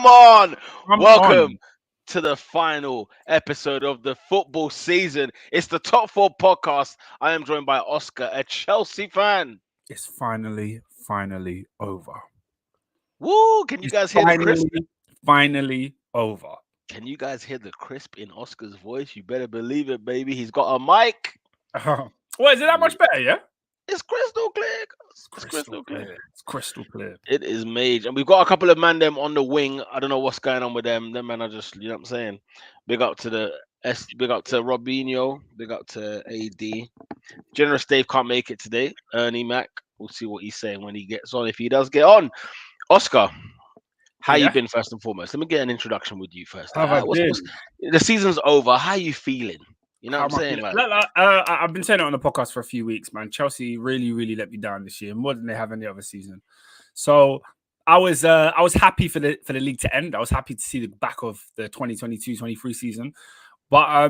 on. Come Welcome on. to the final episode of the football season. It's the Top 4 podcast. I am joined by Oscar, a Chelsea fan. It's finally over. Woo! Can you guys hear the crisp? Finally over. Can you guys hear the crisp in Oscar's voice? You better believe it, baby. He's got a mic. Well, is it that much better, yeah? It's crystal clear. It's crystal clear. It's crystal clear. It is made. And we've got a couple of man them on the wing. I don't know what's going on with them. Them man are just, you know what I'm saying? Big up to Robinho. Big up to AD. Generous Dave can't make it today. Ernie Mac. We'll see what he's saying when he gets on, if he does get on. Oscar, how you been first and foremost? Let me get an introduction with you first. The season's over. How you feeling? You know what I'm saying? I've been saying it on the podcast for a few weeks, man. Chelsea really let me down this year, more than they have any other season. So I was happy for the league to end. I was happy to see the back of the 2022-23 season. But I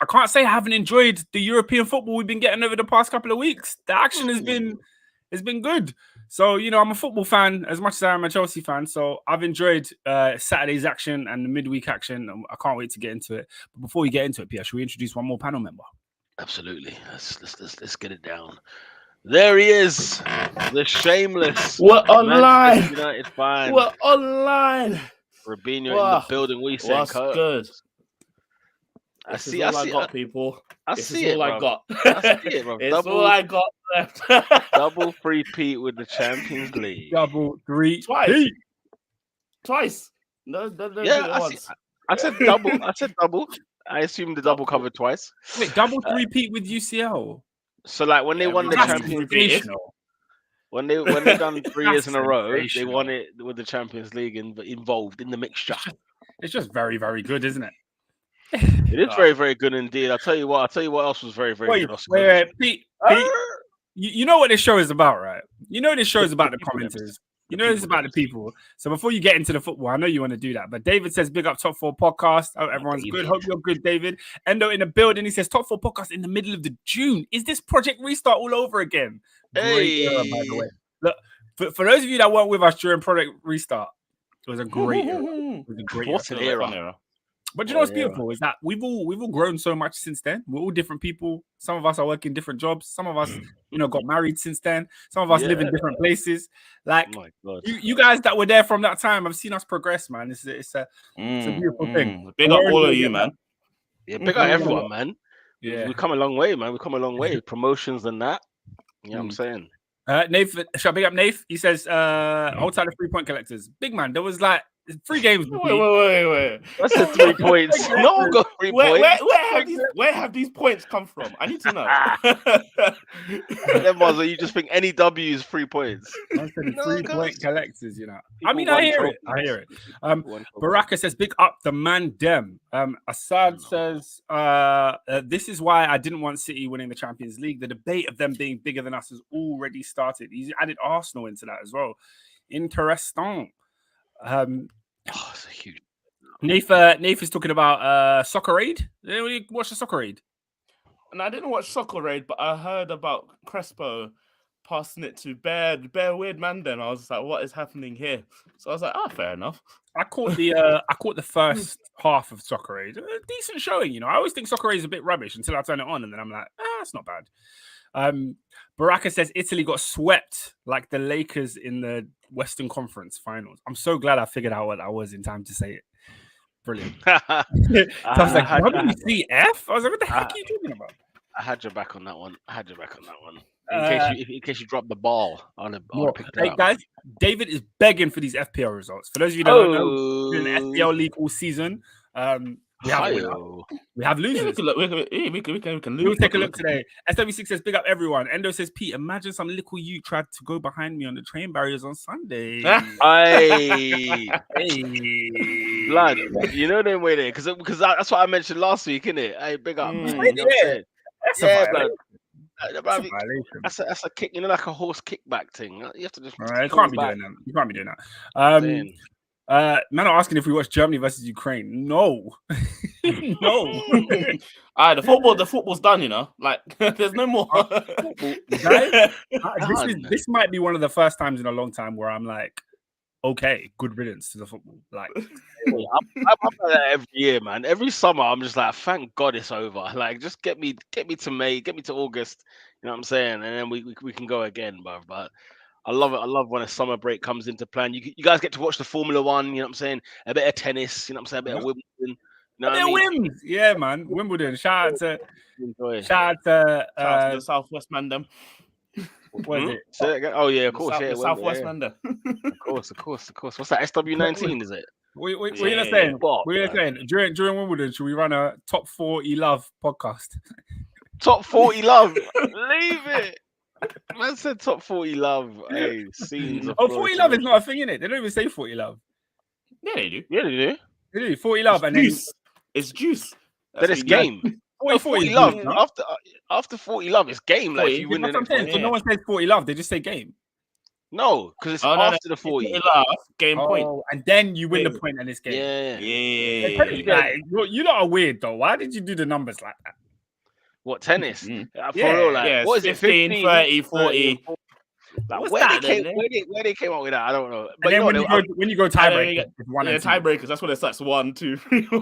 can't say I haven't enjoyed the European football we've been getting over the past couple of weeks. The action has been good. So, you know, I'm a football fan as much as I am a Chelsea fan. So I've enjoyed Saturday's action and the midweek action. I can't wait to get into it. But before we get into it, Pierre, should we introduce one more panel member? Absolutely. Let's get it down. There he is, the shameless. We're online. United fan. We're online. Robinho in the building. We say, what's good? I see all I got, It's all I got left. Double three-peat with the Champions League. Double three. Twice. No, I said double. I assumed the double covered twice. Wait, double three-peat with UCL. So, like, when they won the Champions League, when they done 3 years in a row, they won it with the Champions League involved in the mixture. It's just very, very good, isn't it? It is very, very good indeed. I'll tell you what else was very, very good. Wait, Pete, you know what this show is about, right? You know this show is about the commenters. You know it's about the people. So before you get into the football, I know you want to do that. But David says, big up Top 4 podcast. Hope everyone's good. Hope you're good, David. Endo in the building. He says, Top 4 podcast in the middle of the June. Is this Project Restart all over again? Great era, by the way. Look, for those of you that weren't with us during Project Restart, it was a great era. It was a great What an era. But you know what's beautiful is that we've all grown so much since then. We're all different people. Some of us are working different jobs. Some of us, got married since then. Some of us live in different places. Like you guys that were there from that time, I've seen us progress, man. It's a beautiful thing. Big up all of you, man. Yeah, big up everyone, man. Yeah, we've come a long way, man. We've come a long way. Promotions and that. You know what I'm saying? Nath, shall I big up Nath? He says, hold tight the 3-point collectors. Big man, there was like 3 games. Wait. That's the 3 points. No one got 3 points. Where have these points come from? I need to know. Them ones where you just think any W is 3 points. That's the 3-point collectors, you know. I mean, I hear it. Baraka says, big up the man dem. Assad says, this is why I didn't want City winning the Champions League. The debate of them being bigger than us has already started. He's added Arsenal into that as well. Interesting. It's a huge. Nath is talking about Soccer Aid. Did anyone watch the Soccer Aid? And I didn't watch Soccer Aid, but I heard about Crespo passing it to Bear Weird Man. Then I was like, what is happening here? So I was like, fair enough. I caught the first half of Soccer Aid. A decent showing, you know. I always think Soccer Aid is a bit rubbish until I turn it on, and then I'm like, it's not bad. Baraka says Italy got swept like the Lakers in the Western Conference Finals. I'm so glad I figured out what that was in time to say it. Brilliant. So I was like, WCF? I was like, what the heck are you talking about? I had your back on that one. In case you dropped the ball on a guys, David is begging for these FPL results. For those of you that don't know, we're in the FPL league all season. We have losers. We can lose. We'll take a look today. SW6 says, big up everyone. Endo says, Pete, imagine some little you tried to go behind me on the train barriers on Sunday. Hey. Blood, you know them way there. Because that's what I mentioned last week, innit? Hey, big up. That's a violation. That's a kick, like a horse kickback thing. You have to just. You can't be doing that. Man are asking if we watch Germany versus Ukraine. No. No. The football's done, you know. Like there's no more. This might be one of the first times in a long time where I'm like, okay, good riddance to the football. Like, I'm like that every year, man. Every summer, I'm just like, thank God it's over. Like, just get me to May, get me to August. You know what I'm saying? And then we can go again, bro. But I love it. I love when a summer break comes into plan. You guys get to watch the Formula One. You know what I'm saying? A bit of tennis. You know what I'm saying? A bit of Wimbledon. You know what I mean? Wimbs. Yeah, man. Wimbledon. Shout out to Shout out to the Southwest man them. What is it? Oh yeah, of course. The Southwest man them. Of course. What's that? SW19 is it? What are you saying? Bob, what are you saying? During Wimbledon, should we run a top 40 love podcast? Top 40 love. Leave it. Man said top 40 love. Hey, scenes of 40 love is not a thing, innit? They don't even say 40 love. Yeah, they do. Yeah, they do. They do 40 love, and juice. Then it's juice. Then it's game. 40 love. Juice, no? After 40 love, it's game. 40, like if you win the next one. So no one says 40 love. They just say game. No, because it's after the 40. Love, game point. And then you win the point and it's game. Yeah. You lot are weird though. Why did you do the numbers like that? What, tennis? For real, like, what is 15, it? 30, 40. Like, where they came up with that, I don't know. But then when you go tiebreakers, tiebreakers, that's when it starts 1, 2, 3. The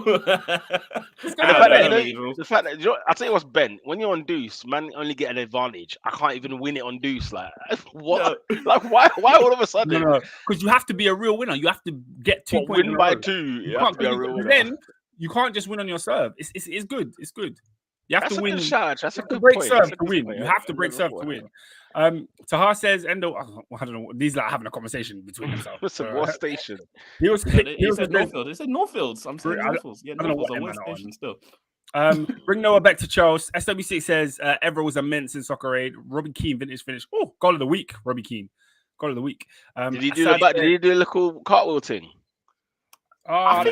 fact that I'll tell you what's Ben. When you're on deuce, man, only get an advantage. I can't even win it on deuce. Like what? No. Like why all of a sudden? No, because you have to be a real winner. You have to get 2 points. Win by 2. You have to be a real winner. Then you can't just win on your serve. It's good. It's good. You have to win. That's a good break point. serve to win. You have to break serve to win. Tahar says, Endo, I don't know. These like having a conversation between themselves. Listen, what station? He said Northfield. They said Northfields. I'm saying Northfields. Yeah, Northfields are what station still. Bring Noah back to Charles. SW6 says Evra was immense in Soccer Aid. Robbie Keane vintage finish. Oh, goal of the week. Robbie Keane, goal of the week. Did he do a little cartwheel thing? I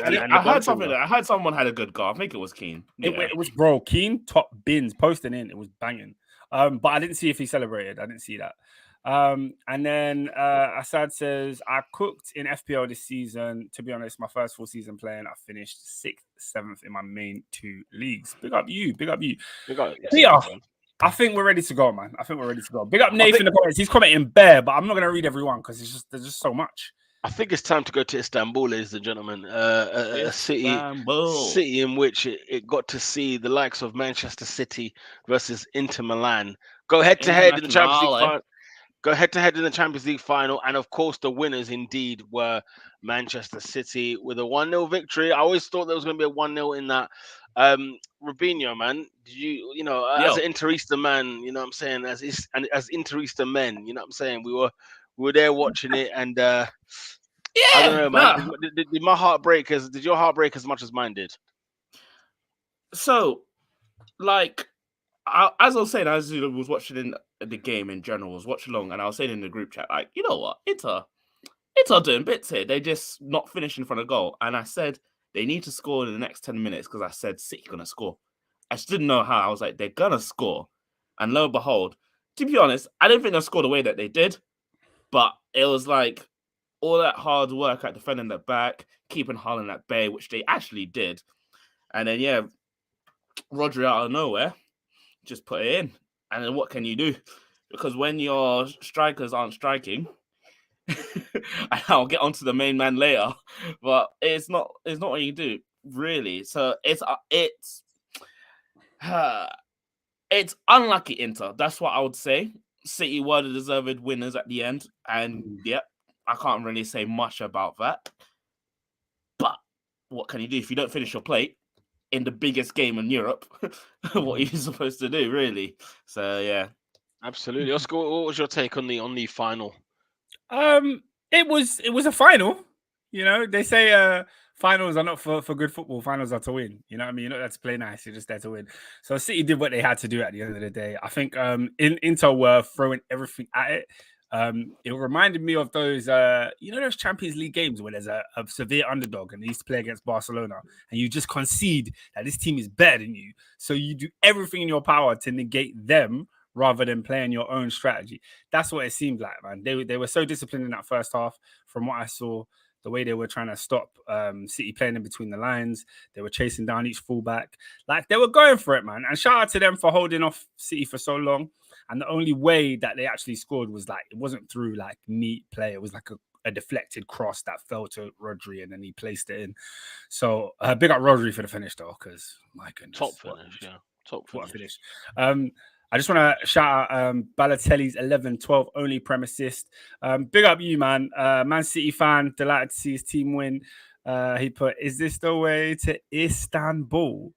heard something. I heard someone had a good goal. I think it was Keane. Yeah. It was bro. Keane top bins posting in. It was banging. But I didn't see if he celebrated. I didn't see that. And then Assad says, I cooked in FPL this season. To be honest, my first full season playing, I finished 6th, 7th in my main 2 leagues. Big up you. Yeah. I think we're ready to go, man. Big up Nathan in the comments. He's commenting bare, but I'm not going to read everyone because there's just so much. I think it's time to go to Istanbul, ladies and gentlemen. A city in which it got to see the likes of Manchester City versus Inter Milan go head to head in the Champions League final. Go head to head in the Champions League final, and of course, the winners indeed were Manchester City with a 1-0 victory. I always thought there was going to be a 1-0 in that. Robinho, man, did you know, as an Interista man, you know what I'm saying, as Interista men, you know what I'm saying, we were there watching it, and I don't know, man. Did my heart break? Did your heart break as much as mine did? So, like, as I was saying, as I was watching in the game in general, was watching along, and I was saying in the group chat, like, you know what, Inter doing bits here. They just not finishing in front of goal, and I said they need to score in the next 10 minutes because I said City gonna score. I just didn't know how. I was like, they're gonna score, and lo and behold, to be honest, I didn't think they scored the way that they did, but it was like all that hard work at defending the back, keeping Haaland at bay, which they actually did. And then, Rodri out of nowhere, just put it in. And then what can you do? Because when your strikers aren't striking, and I'll get onto the main man later, but it's not what you do, really. So it's unlucky Inter. That's what I would say. City were the deserved winners at the end. And, I can't really say much about that. But what can you do if you don't finish your plate in the biggest game in Europe? What are you supposed to do, really? So, yeah. Absolutely. Oscar, what was your take on the final? It was a final. You know, they say finals are not for good football. Finals are to win. You know what I mean? You're not there to play nice. You're just there to win. So City did what they had to do at the end of the day. I think Inter were throwing everything at it. It reminded me of those, those Champions League games where there's a severe underdog and they used to play against Barcelona and you just concede that this team is better than you. So you do everything in your power to negate them rather than playing your own strategy. That's what it seemed like, man. They were so disciplined in that first half from what I saw. The way they were trying to stop City playing in between the lines. They were chasing down each fullback. Like, they were going for it, man. And shout out to them for holding off City for so long. And the only way that they actually scored was, like, it wasn't through, like, neat play. It was like a deflected cross that fell to Rodri and then he placed it in. So big up Rodri for the finish though, because my goodness, top finish. What a finish. I just want to shout out Balotelli's 11-12 only Prem assist. Big up you, man. Man City fan, delighted to see his team win. He put, is this the way to Istanbul?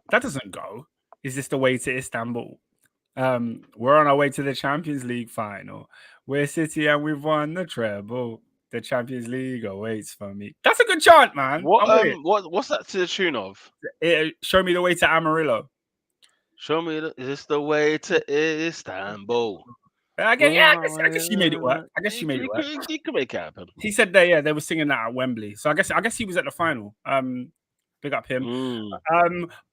That doesn't go. Is this the way to Istanbul? We're on our way to the Champions League final. We're City and we've won the treble. The Champions League awaits for me. That's a good chant, man. What's that to the tune of? Show me the way to Amarillo. Show me, is this the way to Istanbul? I guess you made it work. You can make it happen. He said they were singing that at Wembley. So I guess he was at the final. Big up him.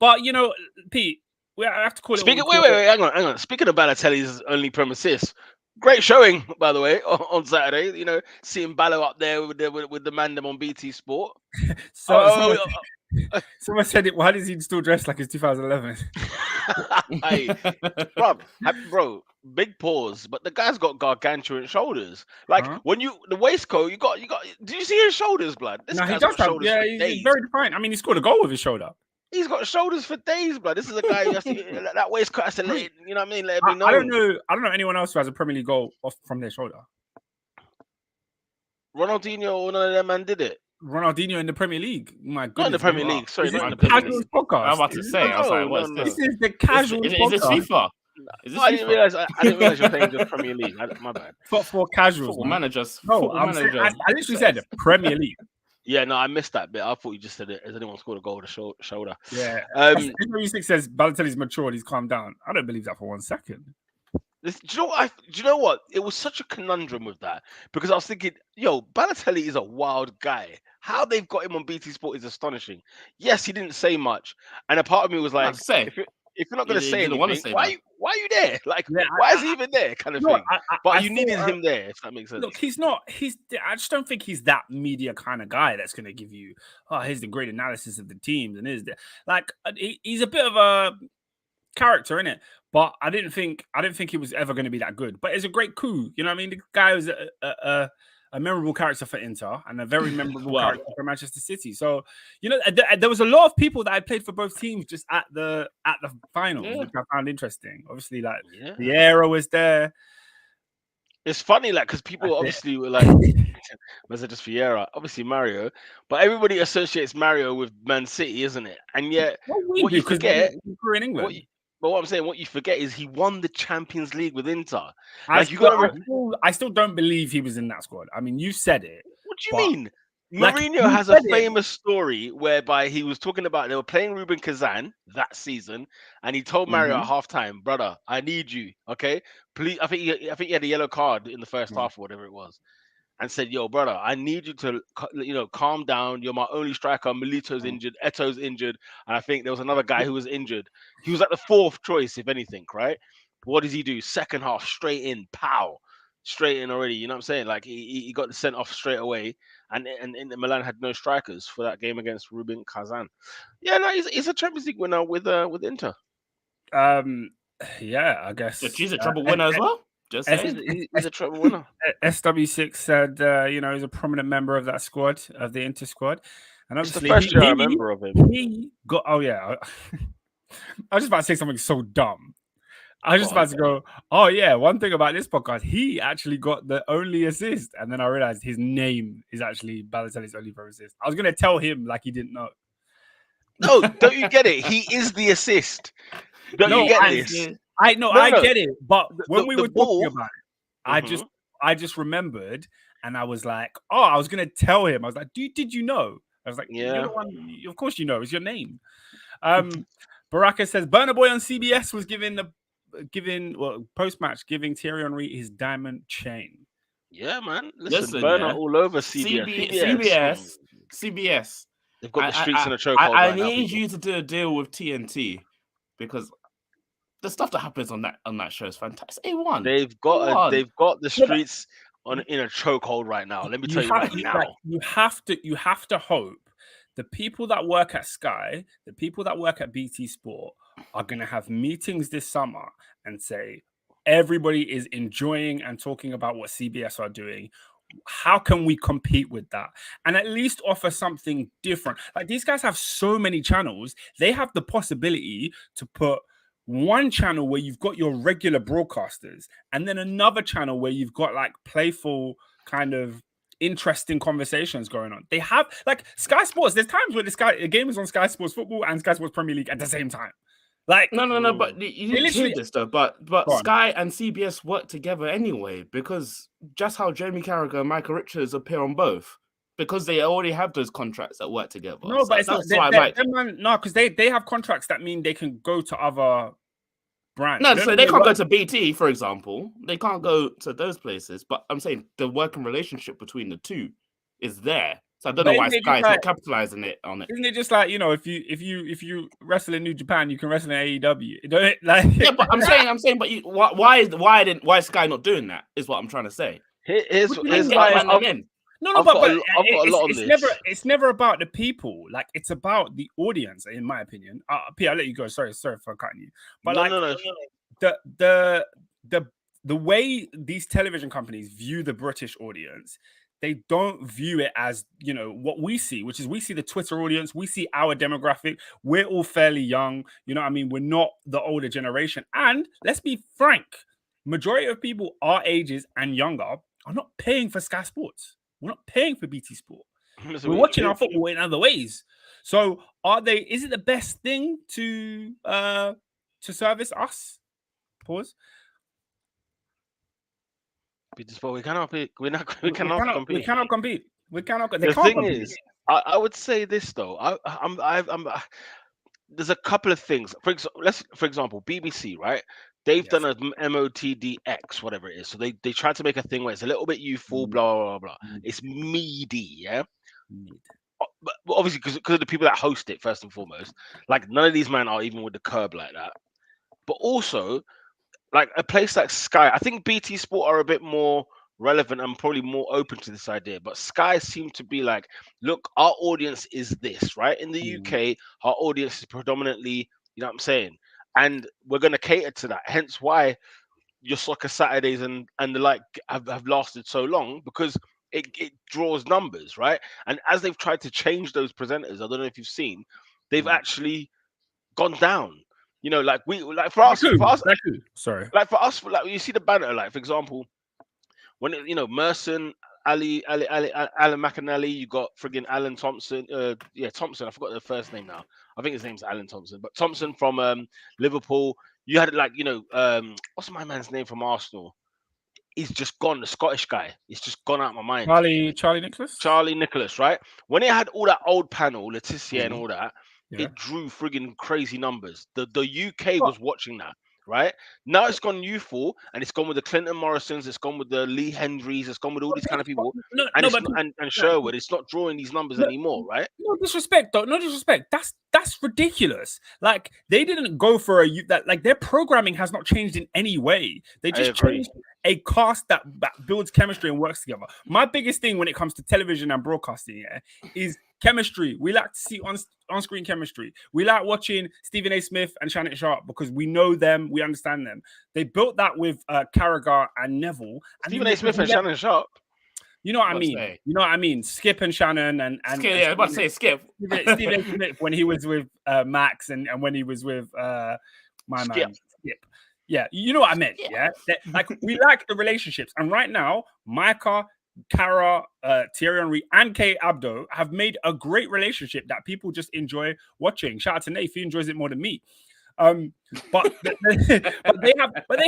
But you know, Pete, I have to call it. Wait, hang on. Speaking of Balotelli's only Prem assist, great showing, by the way, on Saturday. You know, seeing Ballo up there with the mandem on BT Sport. Someone said it. Why does he still dress like it's 2011? Hey, bro, big pause. But the guy's got gargantuan shoulders. Like when the waistcoat, you got. Do you see his shoulders, blood? No, he does have. Yeah, he's very defined. I mean, he scored a goal with his shoulder. He's got shoulders for days, blood. This is a guy who has to, that waistcoat has to let it, you know what I mean? Let it be known. I don't know anyone else who has a Premier League goal off from their shoulder. Ronaldinho or none of them man did it. Ronaldinho in the Premier League. My goodness. Not in the Premier League. Sorry, not in the Premier League. Podcast. I'm about to say. I was like, what's this? This is the casual podcast. Is this FIFA? I didn't realize you're playing the Premier League. My bad. For casuals. Football managers. No, I literally said Premier League. Yeah, no, I missed that bit. I thought you just said it. Has anyone scored a goal with the shoulder? Yeah. Music says Balotelli's matured. He's calmed down. I don't believe that for 1 second. Do you know what? It was such a conundrum with that because I was thinking, Balotelli is a wild guy. How they've got him on BT Sport is astonishing. Yes, he didn't say much, and a part of me was like, if you're not going to say anything, why are you there? Like, why is he even there? Kind of thing. But you needed him there, if that makes sense. Look, he's not. I just don't think he's that media kind of guy that's going to give you, here's the great analysis of the teams and he's a bit of a character in it. But I didn't think he was ever going to be that good. But it's a great coup. You know what I mean? The guy was a memorable character for Inter and a very memorable character for Manchester City. So, there was a lot of people that I played for both teams just at the finals, which I found interesting. Obviously, Vieira was there. It's funny, because people obviously were like, was it just Vieira? Obviously Mario, but everybody associates Mario with Man City, isn't it? And yet, what you forget, we're in England. But what I'm saying, what you forget is he won the Champions League with Inter. I still don't believe he was in that squad. I mean, you said it. What do you mean? Mourinho has a famous story whereby he was talking about they were playing Ruben Kazan that season, and he told Mario at halftime, "Brother, I need you, okay? Please." I think he had a yellow card in the first half or whatever it was. And said, "Yo, brother, I need you to, calm down. You're my only striker. Milito's injured, Eto's injured, and I think there was another guy who was injured. He was like the fourth choice, if anything, right? What does he do? Second half, straight in, pow, straight in already. You know what I'm saying? Like he got the sent off straight away, and Milan had no strikers for that game against Ruben Kazan. Yeah, no, he's a Champions League winner with Inter. Yeah, I guess. So she's a treble winner as well. He's a treble winner. SW6 said, he's a prominent member of that squad, of the Inter squad. And obviously, it's the first year I remember of him. He got, I was just about to say something so dumb. I was just about to go, one thing about this podcast, he actually got the only assist. And then I realized his name is actually Balotelli's only pro assist. I was going to tell him like he didn't know. No, don't you get it? He is the assist. Don't you get this? I get it, but when we were talking about it, I just remembered, and I was like, I was gonna tell him. I was like, did you know? I was like, yeah, you're the one, of course you know. It's your name. Baraka says Burna Boy on CBS was giving post match giving Thierry Henry his diamond chain. Yeah, man. Listen, Burna all over CBS. CBS. They've got the streets in a chokehold. I need you to do a deal with TNT because the stuff that happens on that show is fantastic. A1. They've got the streets in a chokehold right now. Let me tell you right now. You have to hope the people that work at Sky, the people that work at BT Sport are going to have meetings this summer and say everybody is enjoying and talking about what CBS are doing. how can we compete with that and at least offer something different? Like these guys have so many channels, they have the possibility to put one channel where you've got your regular broadcasters and then another channel where you've got like playful kind of interesting conversations going on. They have like Sky Sports. There's times where the game is on Sky Sports Football and Sky Sports Premier League at the same time. Like no, but you didn't hear this though. But Go on. Sky and CBS work together anyway because just how Jamie Carragher and Michael Richards appear on both because they already have those contracts that work together. No, So but it's not. that's why I'm like, No, because they have contracts that mean they can go to other brands. no, You so know they can't go what? to BT, for example. They can't go to those places. But I'm saying the working relationship between the two is there. So I don't But know why isn't it Sky just is like- not capitalizing on it. Isn't it just like, you know, if you wrestle in New Japan, you can wrestle in AEW? Don't it? Like Yeah, but I'm saying, but why is Sky not doing that? Is what I'm trying to say. Here's What do you here's mean? my No, I've but got a lot on it's this. never about the people. Like it's about the audience, in my opinion. P, I'll let you go. Sorry for cutting you. But No. The way these television companies view the British audience, they don't view it as, you know, what we see, which is we see the Twitter audience, we see our demographic. We're all fairly young, you know what I mean? We're not the older generation. And let's be frank, majority of people our ages and younger are not paying for Sky Sports. We're not paying for BT Sport. We're watching our football in other ways. So is it the best thing to service us? Pause. We cannot compete. We cannot compete. The thing is, I would say this though. I'm there's a couple of things. For example, BBC, right? They've done a MOTDX, whatever it is. So they tried to make a thing where it's a little bit youthful, blah blah blah. It's meaty, yeah. But obviously, because of the people that host it, first and foremost, like none of these men are even with the curb like that. But also, like a place like Sky, I think BT Sport are a bit more relevant and probably more open to this idea. But Sky seem to be like, look, our audience is this, right? In the UK, our audience is predominantly, you know what I'm saying? And we're going to cater to that. Hence why your Soccer Saturdays and the like have lasted so long, because it draws numbers, right? And as they've tried to change those presenters, I don't know if you've seen, they've actually gone down. You know, like for us, sorry, like for us, like you see the banner, like for example, when Merson, Ali Alan McAnally, you got friggin' Alan Thompson, Thompson. I forgot the first name now. I think his name's Alan Thompson, but Thompson from Liverpool. You had what's my man's name from Arsenal? He's just gone. The Scottish guy. He's just gone out of my mind. Charlie Nicholas. Charlie Nicholas, right? When it had all that old panel, Letitia and all that. Yeah. It drew friggin' crazy numbers. The UK was watching that, right? Now it's gone youthful, and it's gone with the Clinton Morrisons, it's gone with the Lee Henrys, it's gone with all these kind of people, and Sherwood. It's not drawing these numbers anymore, right? No disrespect, though. No disrespect. That's ridiculous. Like they didn't go for their programming has not changed in any way. They just changed a cast that builds chemistry and works together. My biggest thing when it comes to television and broadcasting, is chemistry. We like to see on-screen chemistry. We like watching Stephen A. Smith and Shannon Sharp because we know them, we understand them. They built that with Carragher and Neville. Stephen A. Smith and Shannon Sharp. You know what I mean? You know what I mean? Skip and Shannon and Skip, I was about to say Skip. Stephen A. Smith when he was with Max and when he was with my man Skip. Yeah, you know what I meant. Yeah, we like the relationships, and right now, Micah, Cara, Thierry Henry, and Kay Abdo have made a great relationship that people just enjoy watching. Shout out to Nate, he enjoys it more than me. But they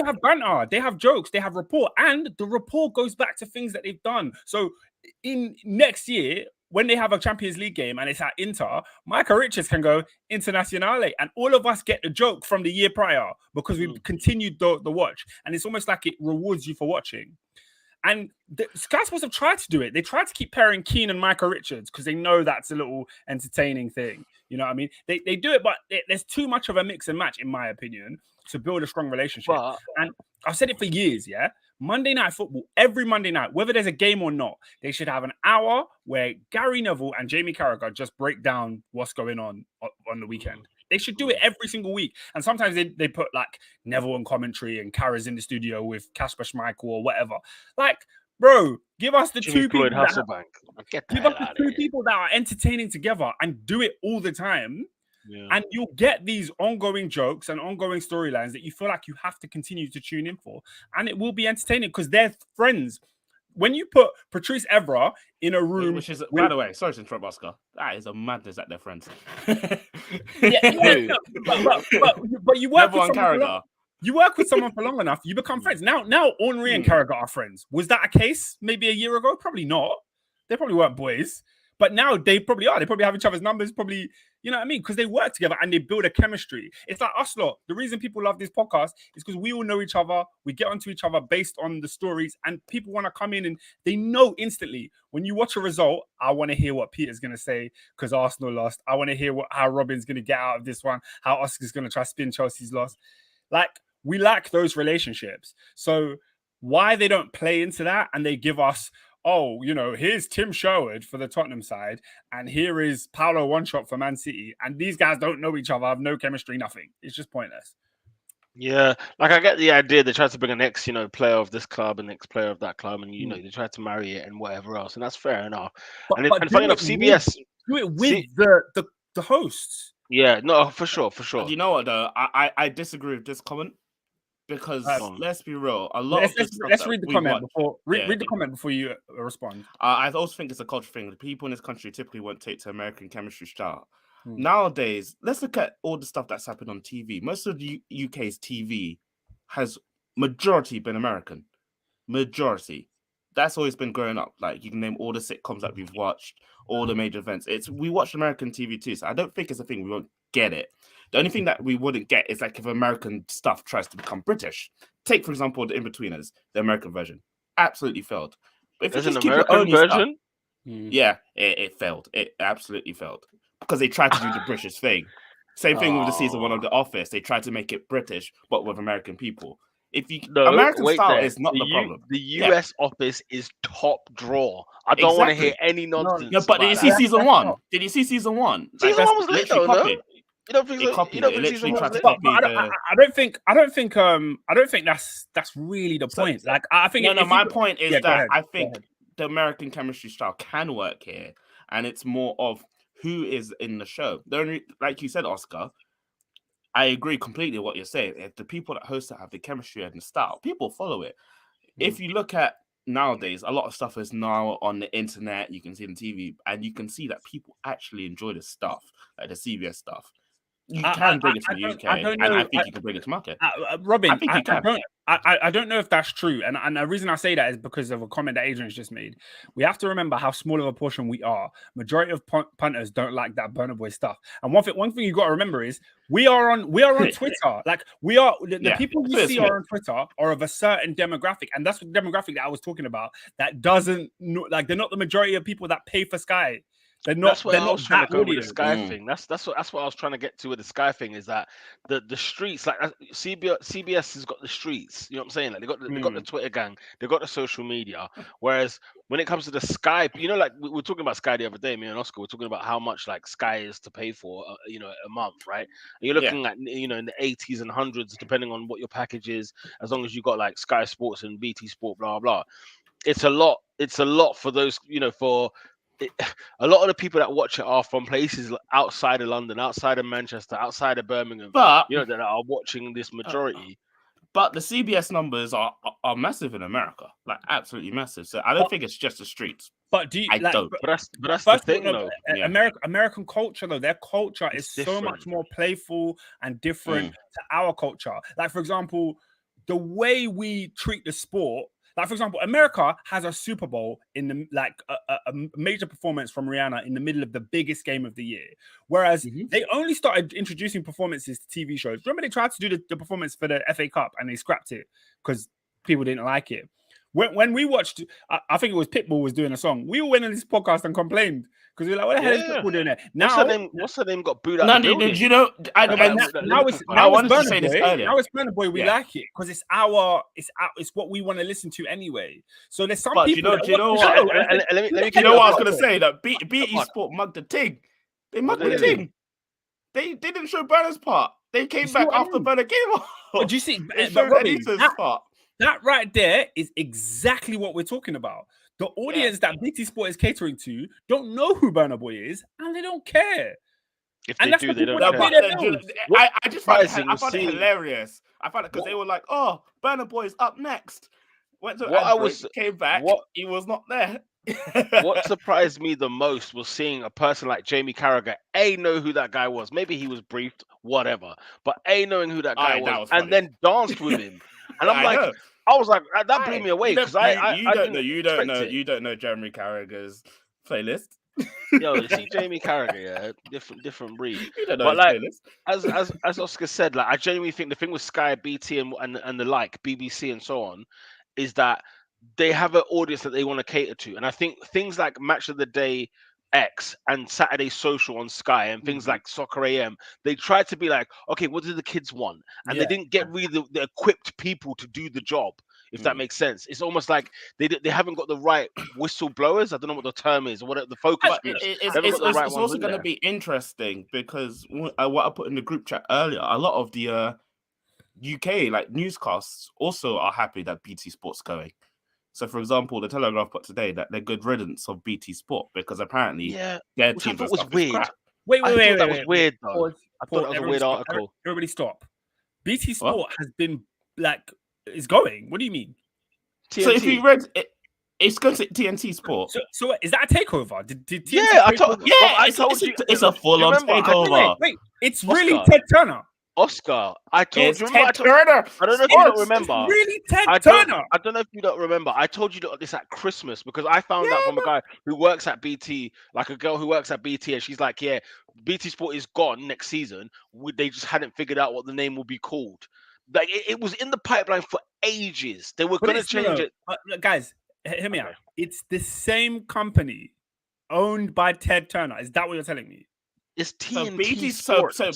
have banter, they have jokes, they have rapport, and the rapport goes back to things that they've done. So in next year, when they have a Champions League game and it's at Inter, Michael Richards can go Internazionale, and all of us get the joke from the year prior because we've continued the watch, and it's almost like it rewards you for watching. And Sky Sports have tried to do it. They tried to keep pairing Keane and Michael Richards because they know that's a little entertaining thing. You know what I mean? They do it, but there's too much of a mix and match, in my opinion, to build a strong relationship. And I've said it for years, yeah? Monday Night Football, every Monday night, whether there's a game or not, they should have an hour where Gary Neville and Jamie Carragher just break down what's going on the weekend. They should do it every single week. And sometimes they put like Neville on commentary and Carragher's in the studio with Kasper Schmeichel or whatever. Like, bro. Give us the Jimmy two Floyd people that Hasselbank. Get the give us hell the out of two here. people that are entertaining together and do it all the time. Yeah. And you'll get these ongoing jokes and ongoing storylines that you feel like you have to continue to tune in for. And it will be entertaining because they're friends. When you put Patrice Evra in a room, which is, by the way, sorry to interrupt, Oscar. That is a madness at their friends. yeah, but you work Never with on someone for Carragher. long, you work with someone for long enough, you become friends. Now Henry and Carragher are friends. Was that a case maybe a year ago? Probably not. They probably weren't boys. But now they probably are. They probably have each other's numbers, probably, you know what I mean? Because they work together and they build a chemistry. It's like us lot. The reason people love this podcast is because we all know each other. We get onto each other based on the stories, and people want to come in and they know instantly. When you watch a result, I want to hear what Peter's going to say because Arsenal lost. I want to hear how Robin's going to get out of this one, how Oscar's going to try to spin Chelsea's loss. Like, we lack those relationships. So why they don't play into that and they give us, oh, you know, here's Tim Sherwood for the Tottenham side, and here is Paulo One-Shot for Man City, and these guys don't know each other, have no chemistry, nothing. It's just pointless. Yeah, like I get the idea. They try to bring a next, player of this club and next player of that club, and they try to marry it and whatever else, and that's fair enough. And funny enough, CBS do it with the hosts. Yeah, no, for sure. You know what though? I disagree with this comment. Because let's be real, a lot of let's read the comment before read the comment before you respond. I also think it's a culture thing. The people in this country typically won't take to American chemistry style. Nowadays, let's look at all the stuff that's happened on TV. Most of the UK's TV has majority been American. Majority. That's always been growing up. Like, you can name all the sitcoms that we've watched, all the major events. We watch American TV too, so I don't think it's a thing we won't get it. The only thing that we wouldn't get is like if American stuff tries to become British. Take, for example, the In-Betweeners, the American version. Absolutely failed. But if there's you just an American version? Stuff, yeah, it failed. It absolutely failed. Because they tried to do the British thing. Same thing with the season 1 of The Office. They tried to make it British, but with American people. American style is not the problem. The US Office is top draw. I don't want to hear any nonsense. No, but did you see season 1? Did you see season 1? Season 1 was literally copied. You don't think I don't think that's really the point. Like, I think my point is that I think the American chemistry style can work here, and it's more of who is in the show. The only, like you said, Oscar, I agree completely with what you're saying. If the people that host it have the chemistry and the style, people follow it. If you look at nowadays, a lot of stuff is now on the internet. You can see it on TV, and you can see that people actually enjoy the stuff, like the CBS stuff. You can bring it to the UK, and I think you can bring it to market. Robin, I don't know if that's true, and the reason I say that is because of a comment that Adrian's just made. We have to remember how small of a portion we are. Majority of punters don't like that Burna Boy stuff, and one thing you got to remember is we are on Twitter. Like, we are the people you see are on Twitter are of a certain demographic, and that's the demographic that I was talking about. That doesn't like they're not the majority of people that pay for Sky. That's what I was trying to go with the Sky thing. That's what I was trying to get to with the Sky thing, is that the streets, like CBS has got the streets. You know what I'm saying? Like, they got the Twitter gang, they got the social media. Whereas when it comes to the Sky, like we were talking about Sky the other day, me and Oscar were talking about how much like Sky is to pay for, a month, right? And you're looking at in the 80s and 100s, depending on what your package is. As long as you got like Sky Sports and BT Sport, blah blah. It's a lot. It's a lot for those, for. A lot of the people that watch it are from places outside of London, outside of Manchester, outside of Birmingham, that are watching this majority. But the CBS numbers are massive in America, like absolutely massive. So I don't think it's just the streets. But do you? I don't. But that's the thing, though. American culture, though, their culture is so much more playful and different to our culture. Like, for example, the way we treat the sport. Like, for example, America has a Super Bowl in the a major performance from Rihanna in the middle of the biggest game of the year. Whereas they only started introducing performances to TV shows. Remember, they tried to do the performance for the FA Cup and they scrapped it because people didn't like it. When we watched, I think it was Pitbull was doing a song. We all went on this podcast and complained because we were like, "What the hell is Pitbull doing there?" Now, what's her name got booed out? Did you know? Now it's Burna Boy. We like it because it's what we want to listen to anyway. So there's some people. Do you know what? You know what I was gonna say? That BT Sport mugged the ting. They mugged the ting. They didn't show Burna's part. They came back after Burna came off. But do you see? They showed Anita's part. That right there is exactly what we're talking about. The audience that BT Sport is catering to don't know who Burna Boy is, and they don't care. If And they that's do, the they people don't that care. pay their bills. I just found it, Surprising I found it seeing- hilarious. I found it because they were like, "Oh, Burna Boy's up next." Went to What ad I break, was- came back. what- He was not there. What surprised me the most was seeing a person like Jamie Carragher know who that guy was. Maybe he was briefed, whatever, but knowing who that guy Aye, that was, was and funny. then danced with him. And I'm I like, know. I was like, that blew Aye. me away You don't- because I you don't didn't know expect it. you don't know Jeremy Carragher's playlist. Yo, you see Jamie Carragher, yeah, different breed. You don't know But his like, playlist. as Oscar said, like I genuinely think the thing with Sky, BT, and the like, BBC and so on, is that they have an audience that they want to cater to, and I think things like Match of the Day X and Saturday Social on Sky and things like Soccer AM, they tried to be like, okay, what do the kids want? And they didn't get really the equipped people to do the job, if that makes sense. It's almost like they haven't got the right whistleblowers. I don't know what the term is or what the focus But groups. it's also going to be interesting because what I put in the group chat earlier, a lot of the UK like newscasts also are happy that BT Sport's going. So, for example, the Telegraph put today that they're good riddance of BT Sport because apparently their which I teams thought and was stuff is weird. crap. Wait, I thought that was weird though. Pause, I thought that was a weird stop. article. Everybody stop. BT Sport has been like is going. What do you mean? TNT. So if you read it, it's going to TNT Sport. So is that a takeover? Did TNT Yeah, I told you it's a full-on takeover. Wait, it's Oscar. really Ted Turner. Oscar, I told It's you. Ted Turner. I don't know if you don't remember. It's really Ted I Turner. don't know if you don't remember. I told you this at Christmas because I found out from a guy who works at BT, like a girl who works at BT, and she's like, "Yeah, BT Sport is gone next season. They just hadn't figured out what the name will be called. Like it was in the pipeline for ages. They were going to change it." Guys, hear me out. It's the same company owned by Ted Turner. Is that what you're telling me? It's TNT So BT, Sports. so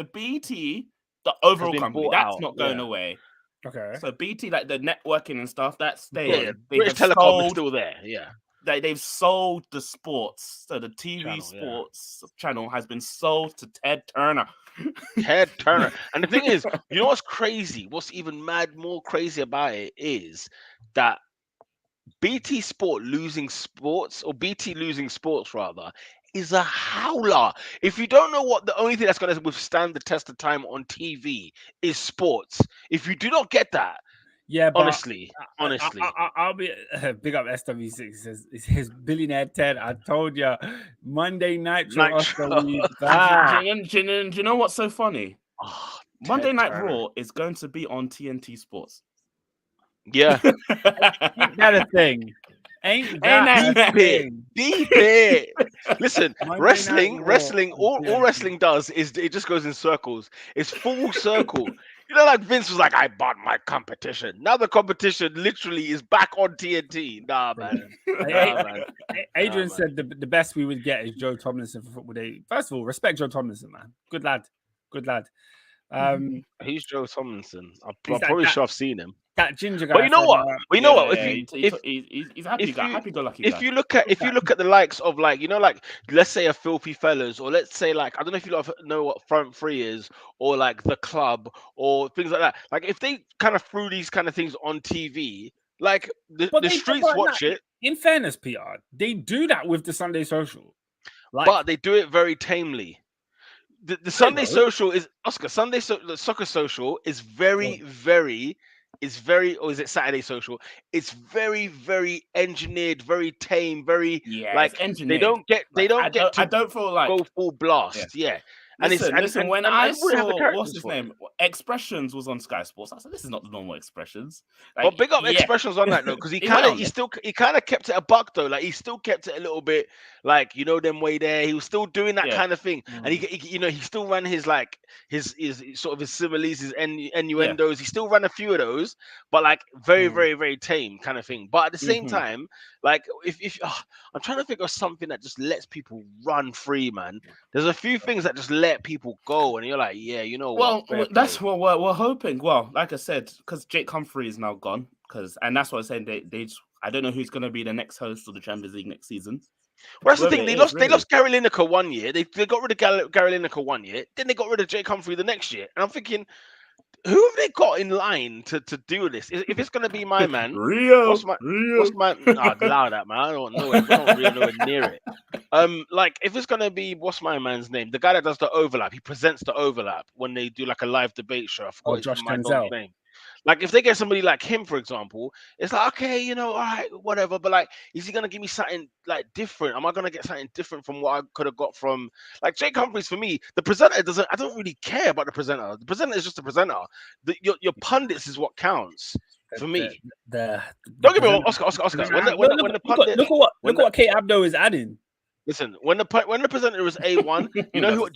BT, the overall company, that's not going away. Okay. So BT, like the networking and stuff, that's staying. Yeah, British Telecom is still there. Yeah. They've sold the sports. So the TV sports channel has been sold to Ted Turner. Ted Turner. And the thing is, you know what's crazy? What's even more crazy about it is that BT Sport losing sports, or BT losing sports rather, is a howler. If you don't know what the only thing that's going to withstand the test of time on TV is sports, if you do not get that, honestly, I'll be big up SW6. Says it's his billionaire Ted. I told you, Monday Nitro. Oscar, do you know what's so funny? Monday Night Raw is going to be on TNT Sports. Yeah, ain't that a thing? Ain't that a thing? Deep it. Listen, wrestling, all wrestling does is it just goes in circles. It's full circle. You know, like Vince was like, I bought my competition. Now the competition literally is back on TNT. Nah, man. Adrian said the best we would get is Joe Tomlinson for Football Day. First of all, respect Joe Tomlinson, man. Good lad. He's Joe Tomlinson. I'm probably sure I've seen him. That ginger guy. But you know what? He's happy go lucky. If you look at the likes of, like, you know, like, let's say a Filthy Fellas, or let's say, like, I don't know if you know what Front Free is, or like The Club, or things like that. Like, if they kind of threw these kind of things on TV, like the streets watch it. In fairness, PR, they do that with the Sunday Social, but they do it very tamely. The Sunday Social is Oscar. The Soccer Social is very, or is it Saturday Social? It's very, very engineered, very tame, very like engineered. I don't feel like go full blast. Yeah. Listen, when I saw what's his name, Expressions was on Sky Sports, I said, "This is not the normal Expressions." Well, big up Expressions on that note, because he kind of kept it a buck though. Like, he still kept it a little bit, like, you know, them way there. He was still doing that kind of thing, and he still ran his like his sort of his similes, his innuendos. He still ran a few of those, but like very, very, very tame kind of thing. But at the same time, like if I'm trying to think of something that just lets people run free, man. There's a few things that just let people go, and you're like, yeah, you know what? Well, that's what we're hoping. Well, like I said, because Jake Humphrey is now gone, and that's what I'm saying. They I don't know who's going to be the next host of the Champions League next season. Well, that's the thing. They lost Gary Lineker 1 year. They got rid of Gary Lineker 1 year. Then they got rid of Jake Humphrey the next year. And I'm thinking, who have they got in line to do this? If it's gonna be my man, Rio. what's my? I'd allow that, man. I don't know it. I don't really know it near it. Like if it's gonna be what's my man's name? The guy that does the overlap. He presents the overlap when they do like a live debate show. I forgot Josh my dog's Denzel. name. Like if they get somebody like him, for example, it's like okay, all right, whatever. But like, is he gonna give me something like different? Am I gonna get something different from what I could have got from like Jake Humphries? For me, the presenter doesn't. I don't really care about the presenter. The presenter is just a presenter. Your pundits is what counts for me. Don't get me wrong, Oscar. Look what Kate Abdo is adding. Listen, when the presenter was A1, do you know who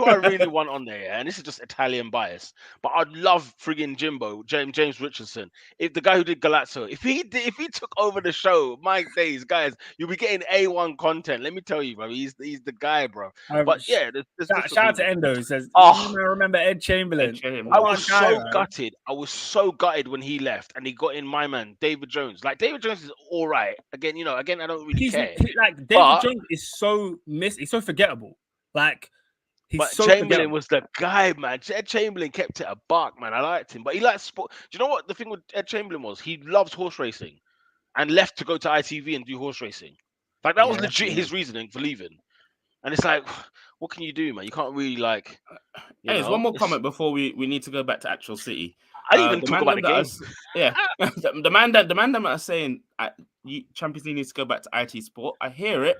I really want on there? Yeah? And this is just Italian bias, but I'd love friggin' Jimbo, James Richardson. If the guy who did Galazzo, if he took over the show, my days, guys, you'll be getting A1 content. Let me tell you, bro, he's the guy, bro. But yeah, shout out to Endo. He says, oh, I remember Ed Chamberlain. I was so gutted. I was so gutted when he left and he got in my man, David Jones. Like David Jones is all right. Again, I don't really care. David Jones is so he's so forgettable. Like but Chamberlain was the guy, man. Ed Chamberlain kept it a buck, man. I liked him, but he liked sport. Do you know what the thing with Ed Chamberlain was? He loves horse racing, and left to go to ITV and do horse racing. Like that was legit his reasoning for leaving. And it's like, what can you do, man? You can't really like. There's one more comment before we need to go back to actual City. I didn't even talk about the game. The man that are saying Champions League needs to go back to IT Sport. I hear it.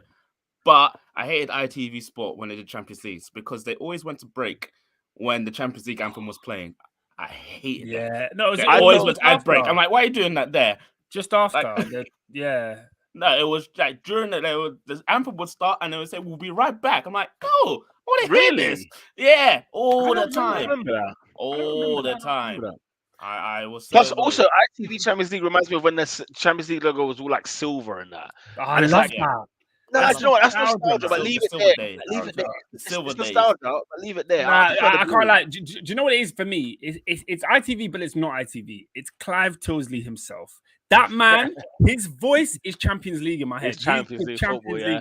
But I hated ITV Sport when they did Champions League because they always went to break when the Champions League anthem was playing. I hated that. Yeah, no, I always went to ad break. I'm like, why are you doing that there? Just after, yeah. No, it was like during the anthem would start and they would say, "We'll be right back." I'm like, "Oh, I want to hear this." Yeah, all the time. I remember that. All the time. I was so plus also ITV Champions League reminds me of when the Champions League logo was all like silver and that. I love that. No, you know what? That's nostalgia, but leave it there. Leave it there. It's nostalgia, but leave it there. I can't like. Do you know what it is for me? It's ITV, but it's not ITV. It's Clive Tilsley himself. That man, his voice is Champions League in my head. Champions League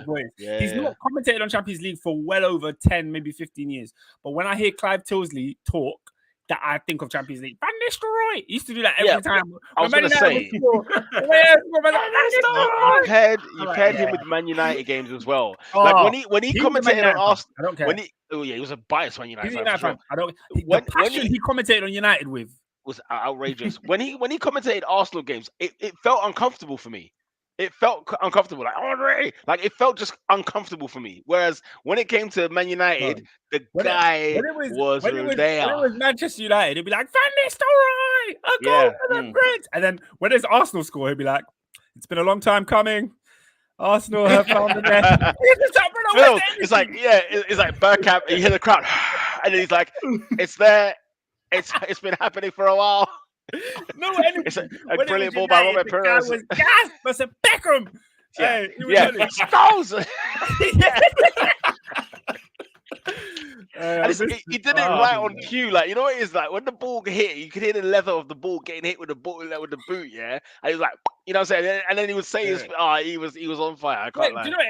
voice. Yeah, he's not commentated on Champions League for well over 10, maybe 15 years. But when I hear Clive Tilsley talk, that I think of Champions League. Van Nistelrooy used to do that every time. I was going to say, you've heard him with Man United games as well. Like when he commentated on Arsenal, I don't care. He was a biased Man United fan. Fan. I don't. The passion he commentated on United with was outrageous. when he commentated Arsenal games, it felt uncomfortable for me. It felt uncomfortable, like it felt just uncomfortable for me. Whereas when it came to Man United, the guy was there. When it was Manchester United, he'd be like, Van Nistelrooy, a goal for the Brits. And then when it's Arsenal score, he'd be like, it's been a long time coming. Arsenal have found the net. It's like Bergkamp, and you hear the crowd, and then he's like, it's there. It's been happening for a while. No, it's a brilliant ball by Robert Perez. Was gas, but it's Beckham. Skulls. He did it right on cue. Like, you know what it is like when the ball hit, you could hear the leather of the ball getting hit with the ball with the boot. Yeah, and he was like, you know what I'm saying, and then he would say, he was on fire. I can't lie. Do you know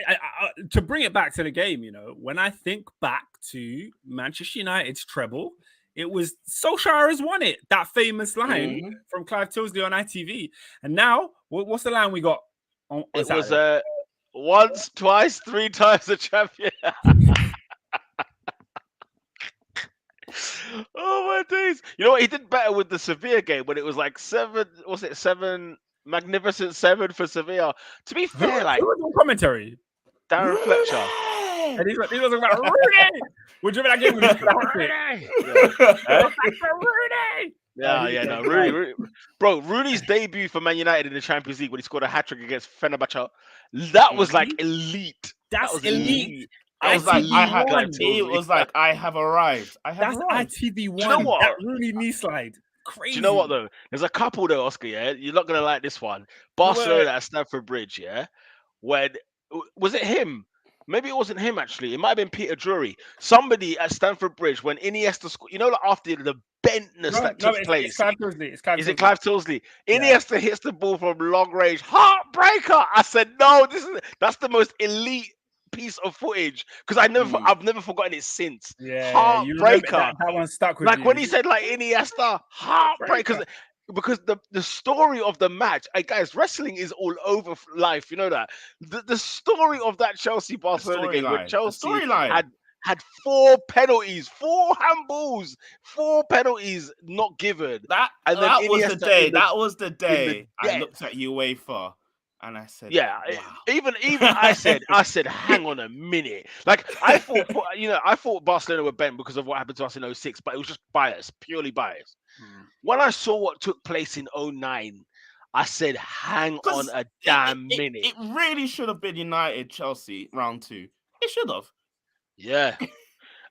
to bring it back to the game? When I think back to Manchester United's treble. It was Solskjaer has won it. That famous line from Clive Tilsley on ITV. And now, what's the line we got? It was once, twice, 3 times the champion. Oh my days! You know what? He did better with the Sevilla game when it was like 7. Was it 7? Magnificent 7 for Sevilla. To be fair, like who was on commentary? Darren Fletcher. And he was about Rooney. Would you remember that game when he Rooney. Bro, Rooney's debut for Man United in the Champions League when he scored a hat-trick against Fenerbahce, that was like elite. That was elite. I was like, I have arrived. That's ITV1. You know what? That Rooney knee slide. Crazy. Do you know what though? There's a couple though, Oscar. Yeah, you're not gonna like this one. Barcelona at Stamford Bridge. Yeah, when was it him? Maybe it wasn't him actually. It might have been Peter Drury. Somebody at Stamford Bridge when Iniesta scored. You know, like after the bentness that took place. It's Clive Tilsley. Is it Clive Tilsley? Iniesta hits the ball from long range. Heartbreaker. I said no. That's the most elite piece of footage because I've never forgotten it since. Yeah, you remember Heartbreaker. that one stuck with Like you. when he said like Iniesta, heartbreak because the story of the match, guys, wrestling is all over life. You know that the story of that Chelsea Barcelona game where Chelsea had 4 penalties, 4 handballs, 4 penalties not given. That was the day. That was the day I looked at UEFA and I said, yeah, wow. even I said, hang on a minute. Like I thought Barcelona were bent because of what happened to us in 06, but it was just bias, purely bias. When I saw what took place in 09, I said, hang on a damn minute. It really should have been United Chelsea round 2. It should have. Yeah.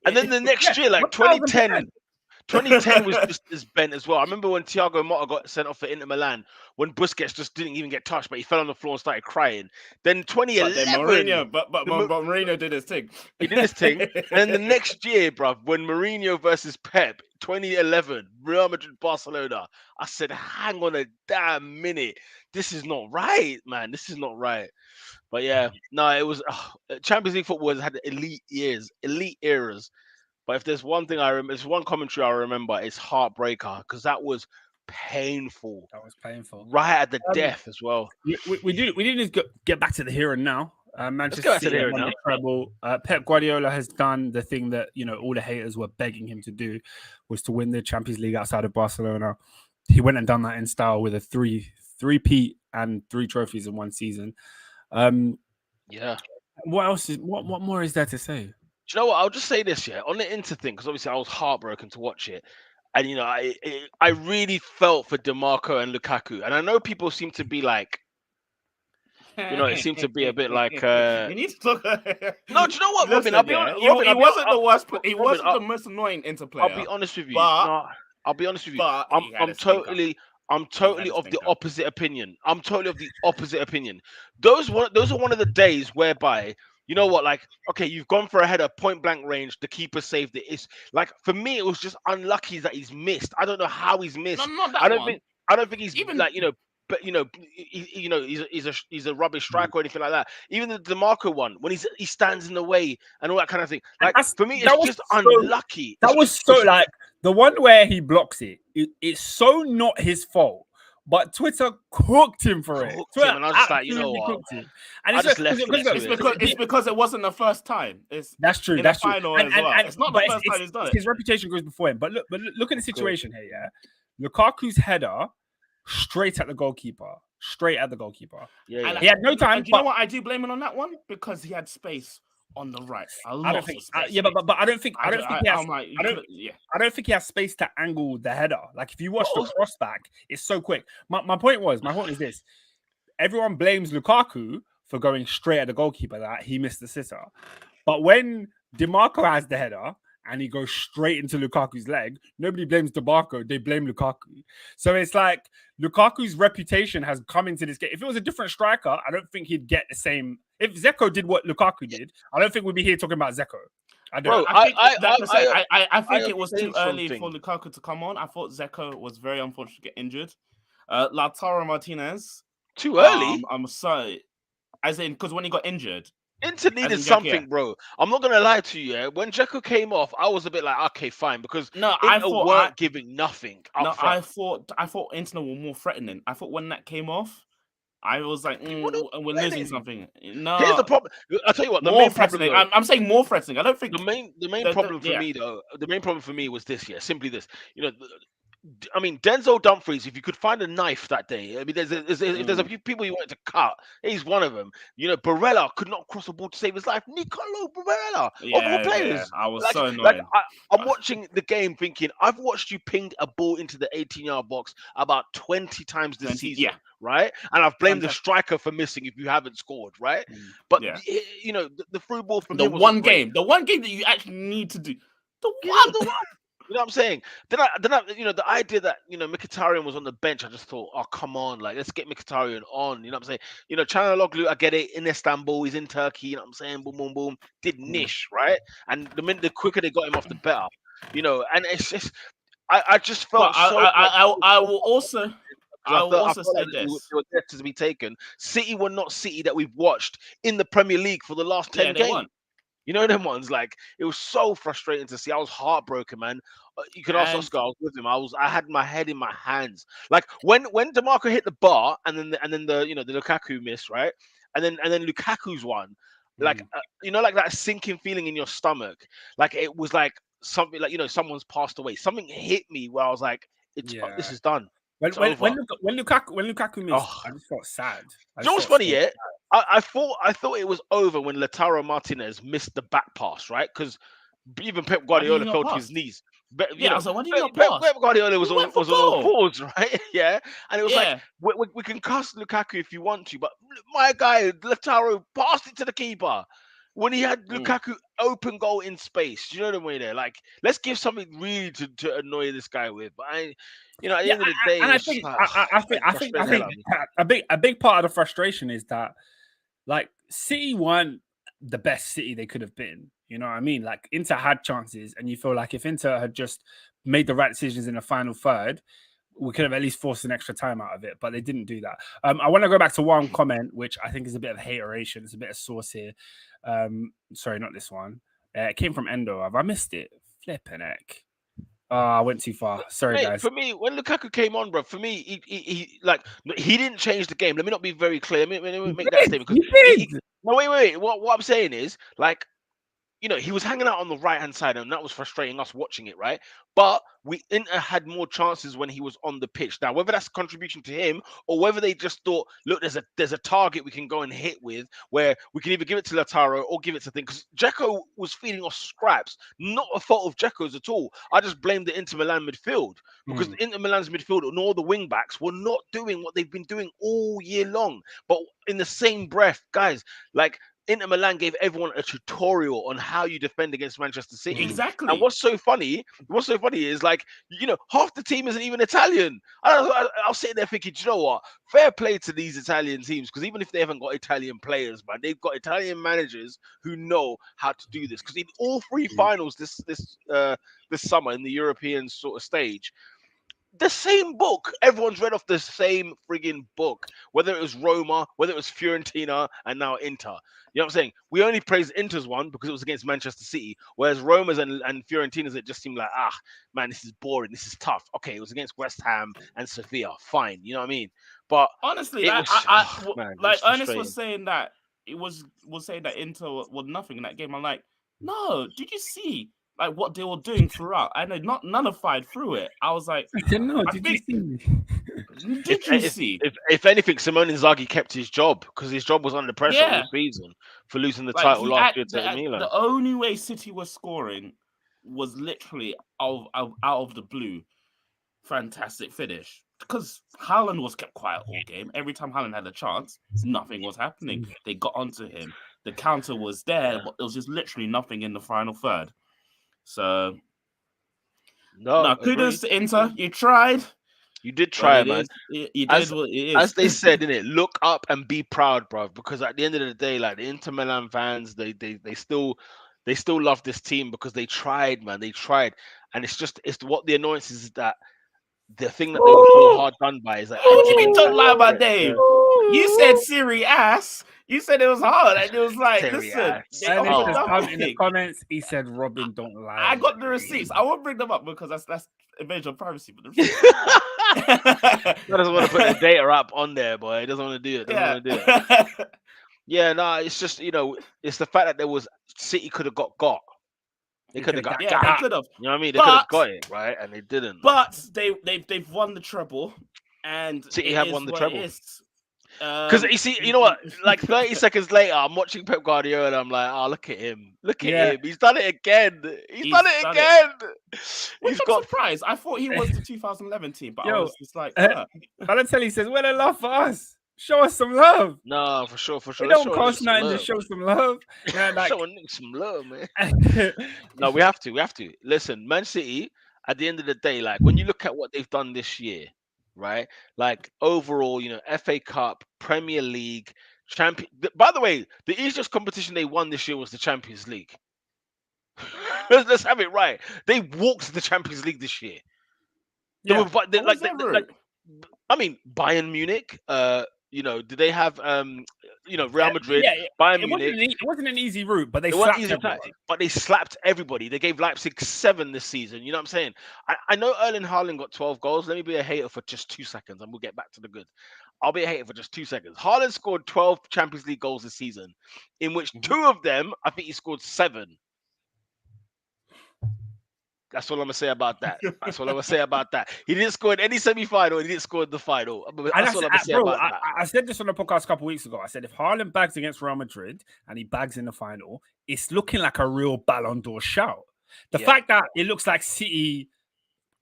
And then the next year, like 2010 was just as bent as well. I remember when Thiago Motta got sent off for Inter Milan, when Busquets just didn't even get touched, but he fell on the floor and started crying. Then 2011, but Mourinho did his thing. He did his thing. And then the next year, bruv, when Mourinho versus Pep, 2011, Real Madrid Barcelona, I said, hang on a damn minute. This is not right, man. This is not right. But yeah, no, it was Champions League football has had elite years, elite eras. But if there's one thing I remember, there's one commentary I remember, it's Heartbreaker, because that was painful. That was painful. Right at the death as well. We need to get back to the here and now. Manchester City won the treble. Pep Guardiola has done the thing that all the haters were begging him to do, was to win the Champions League outside of Barcelona. He went and done that in style with a three-peat and 3 trophies in one season. Yeah. What else what more is there to say? Do you know what? I'll just say this, yeah, on the Inter thing, because obviously I was heartbroken to watch it. And, I really felt for DeMarco and Lukaku. And I know people seem to be like, it seemed to be a bit like... You need to talk... No, do you know what, Robin? I'll be honest. He wasn't the worst... He wasn't the most annoying Inter player. I'll be honest with you. I'll be honest with you. I'm totally of the opposite opinion. Those are one of the days whereby, you know what, like, okay, you've gone for a header, point blank range, the keeper saved it. It's like, for me, it was just unlucky that he's missed. I don't know how he's missed. No, not that I don't think he's even like, but he's a rubbish striker or anything like that. Even the DeMarco one, when he stands in the way and all that kind of thing. Like, for me, it's just unlucky. That was so like the one where he blocks it's so not his fault. But Twitter cooked him for it. And I was just like, you know what? And it's because it wasn't the first time. That's true. That's true. It's not the first time he's done it. His reputation goes before him. But look at the situation here. Yeah, Lukaku's header straight at the goalkeeper. Yeah. And he had no time. Do you know what I do blame him on that one? Because he had space on the right. I don't think he has space to angle the header. Like, if you watch the cross back, it's so quick. My point is this: everyone blames Lukaku for going straight at the goalkeeper that he missed the sitter, but when DeMarco has the header and he goes straight into Lukaku's leg, nobody blames DeMarco, they blame Lukaku. So it's like Lukaku's reputation has come into this game. If it was a different striker, I don't think he'd get the same. If Zeko did what Lukaku did, I don't think we'd be here talking about Zeko. I think it was too early for Lukaku to come on. I thought Zeko was very unfortunate to get injured. Lautaro Martinez. Too early? I'm sorry. As in, because when he got injured, Inter needed something, bro. I'm not gonna lie to you. Yeah? When Dzeko came off, I was a bit like, okay, fine, because Inter weren't giving nothing. I thought Inter were more threatening. I thought when that came off, I was like, we're losing something. No, here's the problem. I'll tell you what. The more main threatening. problem. I'm saying more threatening. I don't think the main problem for me though. The main problem for me was this. Yeah, simply this. I mean, Denzel Dumfries, if you could find a knife that day, I mean, if there's a few people you wanted to cut, he's one of them. Barella could not cross the ball to save his life. Nicolo Barella, of all players. Yeah. I was so annoyed. I'm watching the game thinking, I've watched you ping a ball into the 18-yard box about 20 times this season, right? And I've blamed the striker for missing if you haven't scored, right? But, the through ball from the one game that you actually need to do. The one. You know what I'm saying? Then I, the idea that Mkhitaryan was on the bench, I just thought, oh come on, like let's get Mkhitaryan on. You know what I'm saying? Çalhanoğlu, I get it, in Istanbul, he's in Turkey. You know what I'm saying? Boom, boom, boom. Did niche, right? And the quicker they got him off, the better. And it's just, I just felt I will I will I also felt say like they this. were there to be taken. City were not City that we've watched in the Premier League for the last 10 Yeah, they games. won. You know them ones. Like it was so frustrating to see. I was heartbroken, man. You can ask And Oscar. I was with him. I had my head in my hands. Like when DeMarco hit the bar and then the the Lukaku miss, right? And then Lukaku's one. Like like that sinking feeling in your stomach. Like it was like something like someone's passed away. Something hit me where I was like, this Yeah. is done. When It's when over. when Lukaku missed, Oh, I just felt sad. I do you know just what's felt funny? so Yeah, I thought it was over when Lautaro Martinez missed the back pass, right? Because even Pep why did he Guardiola not fell to his pass? knees. But Yeah, I was like, why did he not Pep, pass? Pep Guardiola He was went for on all goal. fours, right? Yeah, and it was like Yeah. we can cuss Lukaku if you want to, but my guy Lautaro passed it to the keeper when he had Lukaku open goal in space. Do you know what I mean? There, like, let's give something really to annoy this guy with. But at the end of the day, and I it's just think like I think a big part of the frustration is that like City weren't the best City they could have been. You know what I mean? Like Inter had chances, and you feel like if Inter had just made the right decisions in the final third, we could have at least forced an extra time out of it, but they didn't do that. I want to go back to one comment, which I think is a bit of hateration. It's a bit of sauce here. Sorry, not this one. It came from Endo. Have I missed it? Flipping heck. Oh, I went too far. Sorry, Mate, guys. for me, when Lukaku came on, bro, for me, he didn't change the game. Let me not be very clear. Let me make that statement because He did. no, wait. What I'm saying is like he was hanging out on the right hand side, and that was frustrating us watching it, right? But Inter had more chances when he was on the pitch. Now, whether that's a contribution to him or whether they just thought, look, there's a target we can go and hit with, where we can either give it to Lautaro or give it to thing. Because Dzeko was feeding off scraps, not a fault of Dzeko's at all. I just blame the Inter Milan midfield because the Inter Milan's midfield and all the wing backs were not doing what they've been doing all year long. But in the same breath, guys, like, Inter Milan gave everyone a tutorial on how you defend against Manchester City. Exactly. And what's so funny is like, half the team isn't even Italian. I was sitting there thinking, you know what? Fair play to these Italian teams, because even if they haven't got Italian players, man, they've got Italian managers who know how to do this. Because in all three finals this summer in the European sort of stage, the same book. Everyone's read off the same frigging book, whether it was Roma, whether it was Fiorentina, and now Inter. You know what I'm saying? We only praised Inter's one because it was against Manchester City, whereas Roma's and Fiorentina's, it just seemed like, man, this is boring. This is tough. Okay, it was against West Ham and Sevilla. Fine. You know what I mean? But honestly, it like was, man, it was Ernest was frustrating. saying that was saying that Inter was nothing in that game. I'm like, no, did you see like what they were doing throughout? I know none of fired through it. I was like, No, did you see me? Did you see? If anything, Simone Inzaghi kept his job because his job was under pressure all season for losing the title last year to Milan. The only way City was scoring was literally out of the blue. Fantastic finish. Because Haaland was kept quiet all game. Every time Haaland had a chance, nothing was happening. They got onto him. The counter was there, but there was just literally nothing in the final third. So, no, kudos to Inter. You tried. You did try, man. You did what it is. As they said, innit, look up and be proud, bro. Because at the end of the day, like, the Inter Milan fans, they still love this team because they tried, man. They tried, and it's what the annoyance is that the thing that they were so hard done by is like. You don't lie about Dave. You said Siri ass. You said it was hard, and it was like, listen. In the comments, he said, "Robin, don't lie." I got the receipts. I won't bring them up because that's invasion of privacy. But the receipts. He doesn't want to put the data up on there, boy. He doesn't want to do it. Yeah, no, it's just it's the fact that there was City could have got. They could have got. They could have. You know what I mean? They could have got it, right? And they didn't. But they've won the treble, and City have won the treble. Because you see, you know what? Like 30 seconds later, I'm watching Pep Guardiola, and I'm like, oh, look at him. Look at him. He's done it again. He's done it again. Which I'm surprised. I thought he was the 2011 team, but I was just like, Balotelli says, well, love for us. Show us some love. No, for sure. It don't cost nothing to show some love. Yeah, like, showing some love, man. No, we have to. Listen, Man City, at the end of the day, like, when you look at what they've done this year, right? Like, overall, FA Cup, Premier League, Champion. By the way, the easiest competition they won this year was the Champions League. Let's have it right. They walked the Champions League this year. Yeah. I mean, Bayern Munich. Did they have Real Madrid, Yeah, Bayern it Munich? wasn't an easy route, but they It wasn't slapped easy, everybody. but they slapped everybody. They gave Leipzig 7 this season. You know what I'm saying? I know Erling Haaland got 12 goals. Let me be a hater for just 2 seconds, and we'll get back to the good. I'll be a hater for just 2 seconds. Haaland scored 12 Champions League goals this season, in which 2 of them, I think he scored 7. That's all I'm gonna say about that. That's all I'm gonna say about that. He didn't score in any semi-final. He didn't score in the final. That's all I'm gonna say about that. I said this on the podcast a couple weeks ago. I said if Haaland bags against Real Madrid and he bags in the final, it's looking like a real Ballon d'Or shout. The fact that it looks like City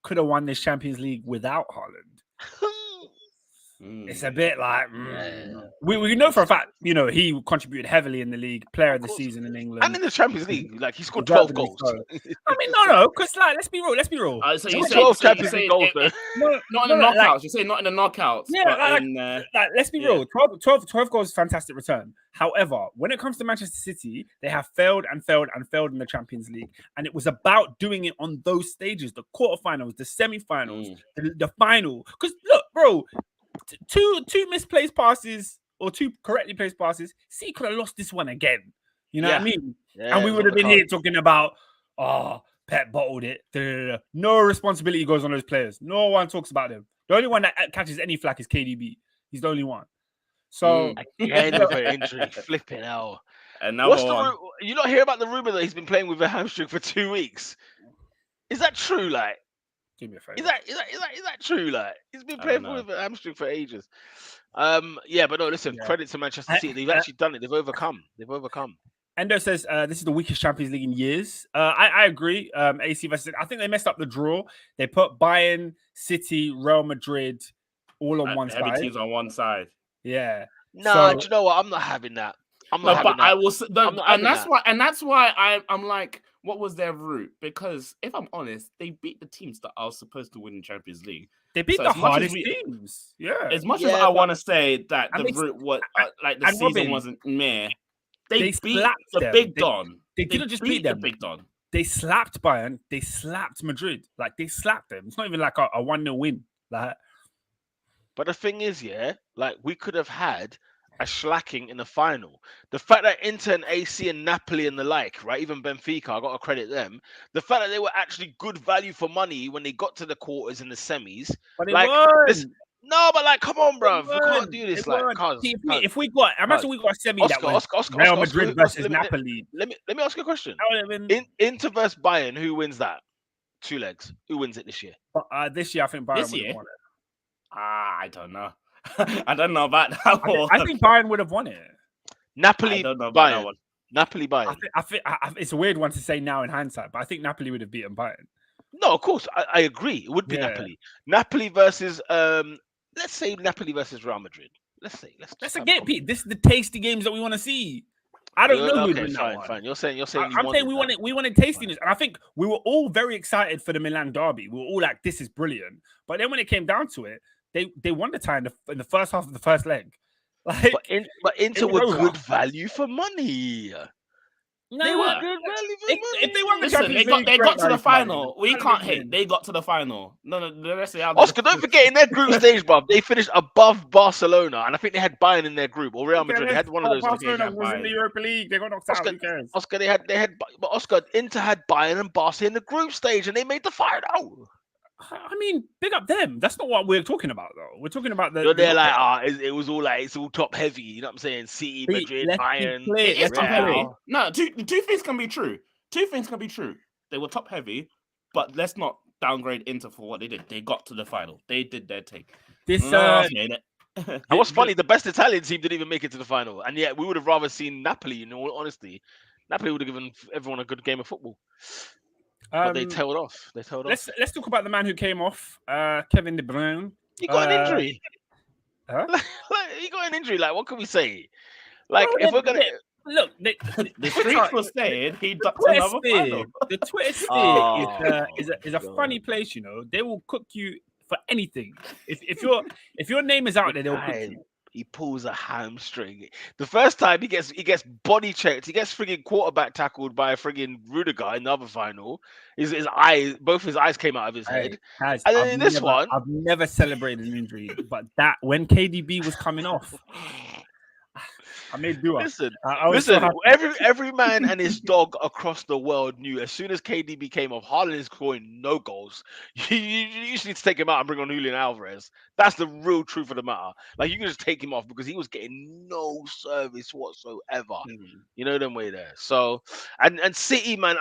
could have won this Champions League without Haaland. It's a bit like we know for a fact, he contributed heavily in the league, player of the season in England, and in the Champions League. Like he scored 12 goals. I mean, no, because let's be real. So you 12 Champions League goals, though. Not in the knockouts. You say not in the knockouts. Yeah, let's be real. 12 goals is a fantastic return. However, when it comes to Manchester City, they have failed and failed and failed in the Champions League, and it was about doing it on those stages: the quarterfinals, the semi-finals, the final. Because look, bro. Two misplaced passes or 2 correctly placed passes, City could have lost this one again. You know what I mean? Yeah, and we would have been here talking about, Pep bottled it. No responsibility goes on those players. No one talks about them. The only one that catches any flack is KDB. He's the only one. So again with an injury, flipping hell. And now you not hear about the rumor that he's been playing with a hamstring for 2 weeks? Is that true? Like, do me a favor. Is that true? Like he's been playing with a hamstring for ages. But no, listen, credit to Manchester City. They've actually done it. They've overcome. Endo says this is the weakest Champions League in years. I agree. AC versus I think they messed up the draw. They put Bayern, City, Real Madrid all on one side. Teams on one side. Yeah. Do you know what? I'm not having that. I will. That's why I'm like, what was their route? Because if I'm honest, they beat the teams that are supposed to win the Champions League. They beat the hardest teams. Yeah. As much as I want to say that the route was the season wasn't meh, they beat the Big Don. They didn't just beat them. The Big Don. They slapped Bayern. They slapped Madrid. Like they slapped them. It's not even like a 1-0 win. Like, but the thing is, we could have had a slacking in the final. The fact that Inter and AC and Napoli and the like, right, even Benfica, I got to credit them. The fact that they were actually good value for money when they got to the quarters and the semis. But come on, bro, we can't do this. If we got, imagine we got a semi Real Madrid versus Napoli. Let me ask you a question. Inter versus Bayern, who wins that? 2 legs. Who wins it this year? This year, I think Bayern would have won it. I don't know. I don't know about that one. I think Bayern would have won it. Napoli, I don't know about that one. Napoli, Bayern. I think it's a weird one to say now in hindsight, but I think Napoli would have beaten Bayern. No, of course, I agree. It would be Napoli. Napoli versus let's say Napoli versus Real Madrid. Let's again, Pete. This is the tasty games that we want to see. I don't know who would win that one. Fine. You're saying. I'm saying we wanted tastiness, and I think we were all very excited for the Milan derby. We were all like, "This is brilliant." But then when it came down to it, they won the tie in the first half of the first leg. Like, but Inter were good value for money. They were good value for money. If they won the Champions League, they got to the final. We can't hate. They got to the final. No, the rest of the Oscar, don't forget in their group stage, bruv, they finished above Barcelona, and I think they had Bayern in their group or Real Madrid. They had one of those. Barcelona was in the Europa League. They got knocked out. Who cares? Oscar, but Oscar, Inter had Bayern and Barca in the group stage, and they made the final. I mean, big up them. That's not what we're talking about, though. We're talking about They're like, it was all like, it's all top heavy. You know what I'm saying? City, Madrid, Bayern. It's top heavy. No, two things can be true. They were top heavy, but let's not downgrade Inter for what they did. They got to the final. They did their thing. And what's funny, the best Italian team didn't even make it to the final, and yet we would have rather seen Napoli. In all honesty, Napoli would have given everyone a good game of football. But they tailed off. Let's talk about the man who came off, Kevin De Bruyne. He got an injury. He got an injury. Like, what can we say? Like, if we're gonna look, the streets were saying he ducked another final. The Twitter sphere is a funny place. You know, they will cook you for anything. If your name is out there, they'll cook you. he pulls a hamstring. The first time he gets body checked, he gets frigging quarterback tackled by a frigging Rudiger in the other final. Both his eyes came out of his head. Guys, And then in this one, I've never celebrated an injury, but that when KDB was coming off, I made do. listen, I was so happy. every man and his dog across the world knew as soon as KDB came off, Haaland is scoring no goals. You just need to take him out and bring on Julian Alvarez. That's the real truth of the matter. Like you can just take him off because he was getting no service whatsoever. You know them way there. So and City, man,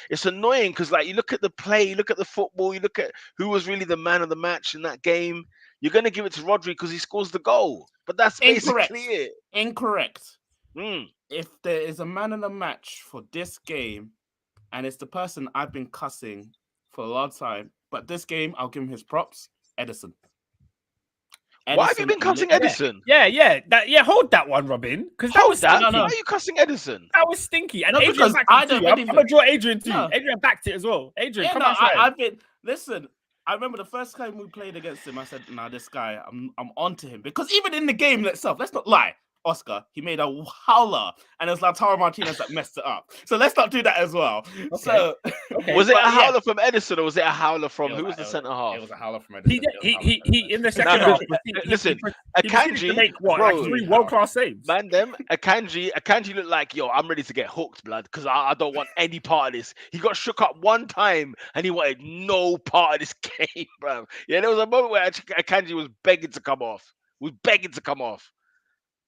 it's annoying because like you look at the play, you look at the football, you look at who was really the man of the match in that game. You're gonna give it to Rodri because he scores the goal, but that's basically it. Incorrect. Mm. If there is a man in the match for this game, and it's the person I've been cussing for a long time, but this game I'll give him his props. Edison. Why have you been cussing Edison? Yeah. Hold that one, Robin. Because that was that. stinky. Why are you cussing Edison? That was stinky. And No, Adrian because backed I it don't too. believe I'm gonna it. draw Adrian too. No. Adrian backed it as well. Adrian, Yeah, come no, outside. I've been listen. I remember the first time we played against him. I said, "Nah, this guy, I'm onto him." Because even in the game itself, let's not lie. Oscar, he made a howler, and it was Lautaro Martinez that messed it up. So let's not do that as well. Okay. So, Was it a howler from Edison or was it a howler from It who was was- the centre half? it was a howler from Edison. He in the second No, half. listen, he proceeded to Akanji, make what, bro, like 3 world-class saves. Man, Akanji looked like, yo, I'm ready to get hooked, blood, because I don't want any part of this. He got shook up one time and he wanted no part of this game, bro. Yeah, there was a moment where Akanji was begging to come off.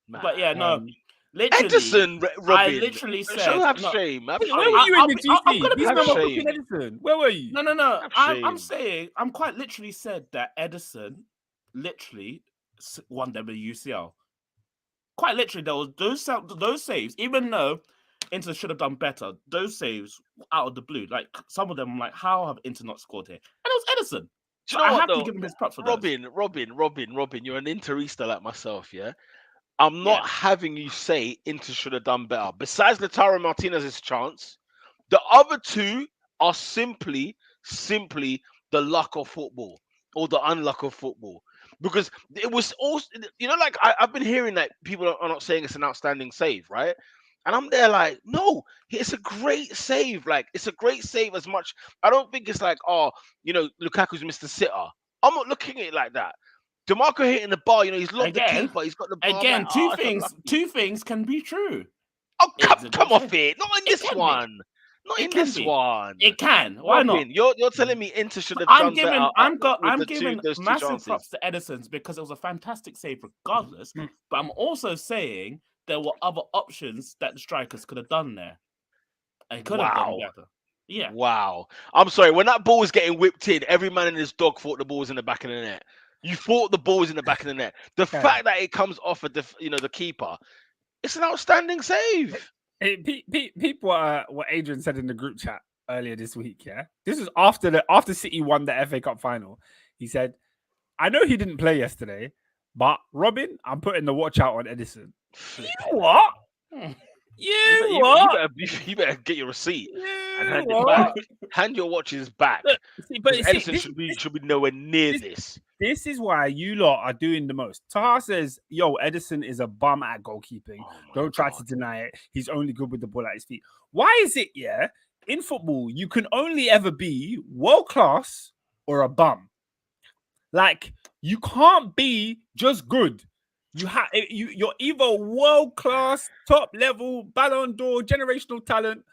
Man. But yeah, no. Literally, Edison, Robin. I literally said, Show have no, shame. Have Where shame. were you in the I'm gonna GC? be These men were ashamed. cooking Edison. Where were you? No. Have I'm shame. saying, I'm quite literally said that Edison literally won them the UCL. Quite literally, there was those saves, even though Inter should have done better, those saves out of the blue, like some of them, I'm like, how have Inter not scored here? And it was Edison. Do So you know I what, have though? to give him his props for those. Robin, you're an Interista like myself, yeah? I'm not having you say Inter should have done better. Besides Lautaro Martinez's chance, the other two are simply the luck of football or the unluck of football. Because it was also, like I've been hearing that people are not saying it's an outstanding save, right? And I'm there like, no, it's a great save. Like, it's a great save as much. I don't think it's like, Lukaku's Mr. Sitter. I'm not looking at it like that. DeMarco hitting the bar, he's locked the keeper. He's got the bar. Again, like, two things can be true. Oh, come off it. Not in this can be. one. Not It in can this be. one. It can. Why not? Robin, you're telling me Inter should have done better. I'm with giving those two massive chances. props to Edison's because it was a fantastic save regardless. But I'm also saying there were other options that the strikers could have done there. And could have done better. Yeah. Wow. I'm sorry. When that ball was getting whipped in, every man and his dog thought the ball was in the back of the net. You thought the ball was in the back of the net. The fact that it comes off of the keeper, it's an outstanding save. People what Adrian said in the group chat earlier this week. Yeah, this is after City won the FA Cup final. He said, "I know he didn't play yesterday, but Robin, I'm putting the watch out on Edison." You what? You better get your receipt and hand it back. Hand your watches back. Edison should be nowhere near this. This is why you lot are doing the most. Taha says, yo, Edison is a bum at goalkeeping. Don't try to deny it. He's only good with the ball at his feet. Why is it, in football, you can only ever be world-class or a bum? Like, you can't be just good. You're either world-class, top-level, Ballon d'Or, generational talent,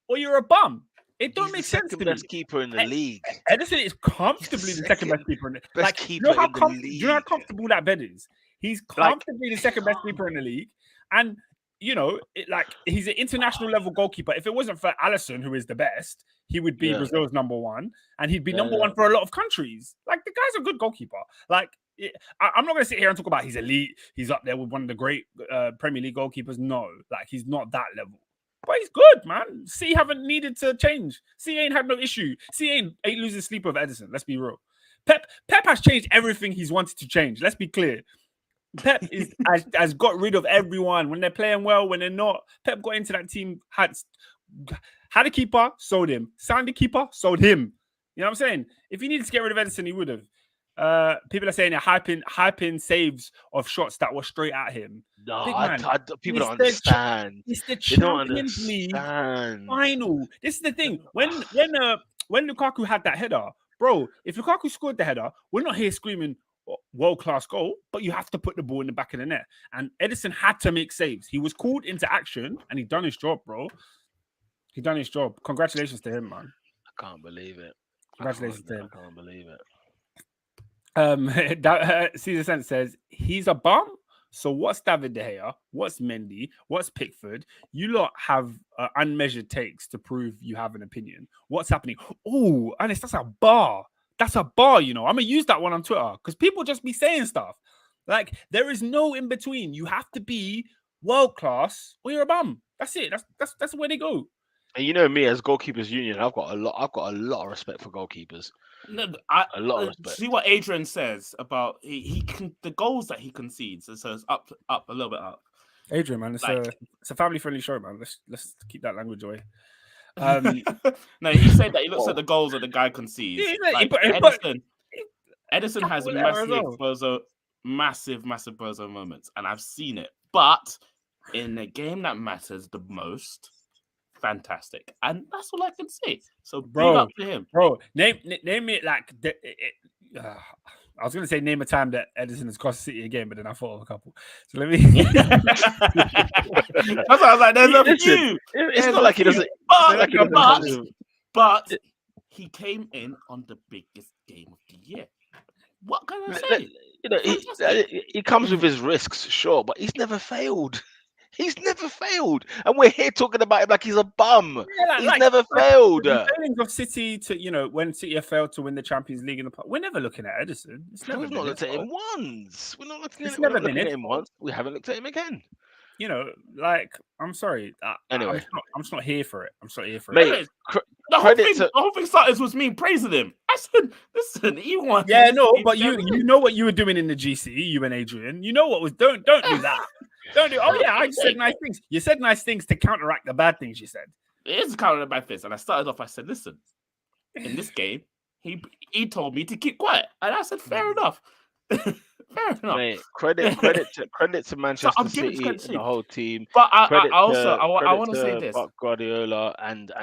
or you're a bum. It don't make sense to me. Best keeper in the league. Edison is comfortably the second best keeper in the league. Best keeper in the league. Do you know how comfortable that bed is? He's comfortably the second best keeper in the league. And, he's an international level goalkeeper. If it wasn't for Alisson, who is the best, he would be Brazil's number one. And he'd be number one for a lot of countries. Like, the guy's a good goalkeeper. Like, I'm not going to sit here and talk about he's elite. He's up there with one of the great Premier League goalkeepers. No, he's not that level. But he's good, man. C haven't needed to change. C ain't had no issue. C ain't losing sleep over Edison. Let's be real. Pep has changed everything he's wanted to change. Let's be clear. Pep has got rid of everyone. When they're playing well, when they're not. Pep got into that team, had a keeper, sold him. Signed the keeper, sold him. You know what I'm saying? If he needed to get rid of Edison, he would have. People are saying they're hyping saves of shots that were straight at him. No, Big man, people don't it's the understand. It's the They don't Champions League understand. final. This is the thing. When Lukaku had that header, bro, if Lukaku scored the header, we're not here screaming world-class goal, but you have to put the ball in the back of the net. And Edison had to make saves. He was called into action and he done his job, bro. He done his job. Congratulations to him, man. I can't believe it. Congratulations to him. I can't believe it. Caesar Sense says he's a bum. So what's David De Gea? What's Mendy? What's Pickford? You lot have unmeasured takes to prove you have an opinion. What's happening? Oh, Anis, that's a bar. That's a bar, you know. I'm gonna use that one on Twitter because people just be saying stuff. Like there is no in between. You have to be world class or you're a bum. That's it. That's the way they go. And you know me as goalkeepers union, I've got a lot of respect for goalkeepers. No, a lot of respect. See what Adrian says about he can the goals that he concedes. So it's up a little bit up. Adrian, man, it's a family friendly show, man. Let's keep that language away. No, he said that he looks at the goals that the guy concedes. Edison has massive bozo moments, and I've seen it. But in the game that matters the most, fantastic, and that's all I can say. So big up to him, bro. Name it like I was gonna say name a time that Edison has cost City a game, but then I thought of a couple. So let me. That's what I was like. There's a few. It's not like he doesn't. But he came in on the biggest game of the year. What can I say? You know, he comes with his risks, sure, but he's never failed. He's never failed, and we're here talking about him like he's a bum. Yeah, he's never failed. The failings of City to when City have failed to win the Champions League in the past, we're never looking at Edison. We've not looked at him once. We're not looking at him once. We haven't looked at him again. You know, like I'm sorry. Anyway, I'm just not here for it. I'm just not here for it. The whole thing started was me praising him. I said, "Listen, he won." Yeah, no, but you know what you were doing in the GC, you and Adrian. You know what was. Don't do that. Don't do. Oh yeah, I said nice things. You said nice things to counteract the bad things you said. It is counteract the bad things, and I started off. I said, "Listen, in this game, he told me to keep quiet," and I said, "Fair enough." Fair enough. Mate, credit to Manchester City and the whole team. But I want to say this: Pep Guardiola and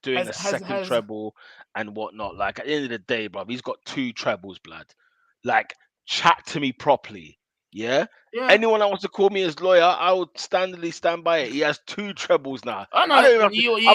doing a second treble and whatnot. Like at the end of the day, bro, he's got 2 trebles, blood. Like chat to me properly. Yeah. Anyone that wants to call me his lawyer, I would stand by it. He has 2 trebles now. Oh, no, I've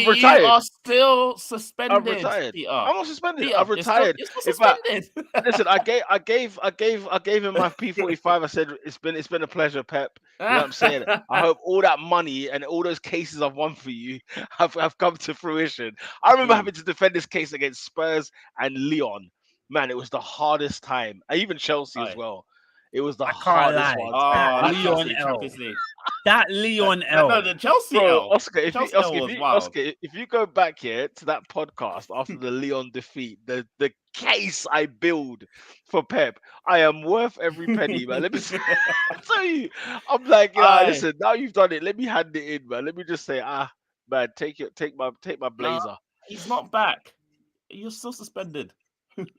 retired. You are still suspended. I've retired. I'm not suspended. I've retired. You're still suspended. Listen, I gave him my P45. I said it's been a pleasure, Pep. You know what I'm saying? I hope all that money and all those cases I've won for you have come to fruition. I remember having to defend this case against Spurs and Lyon. Man, it was the hardest time. And even Chelsea as well. It was the hardest one. Lyon L. That Lyon L. No, the Chelsea L. Oscar, if you go back here to that podcast after the Lyon defeat, the case I build for Pep, I am worth every penny, man. Let me tell you, I'm like, listen, now you've done it. Let me hand it in, man. Let me just say, man, take my blazer. No, he's not back. You're still suspended.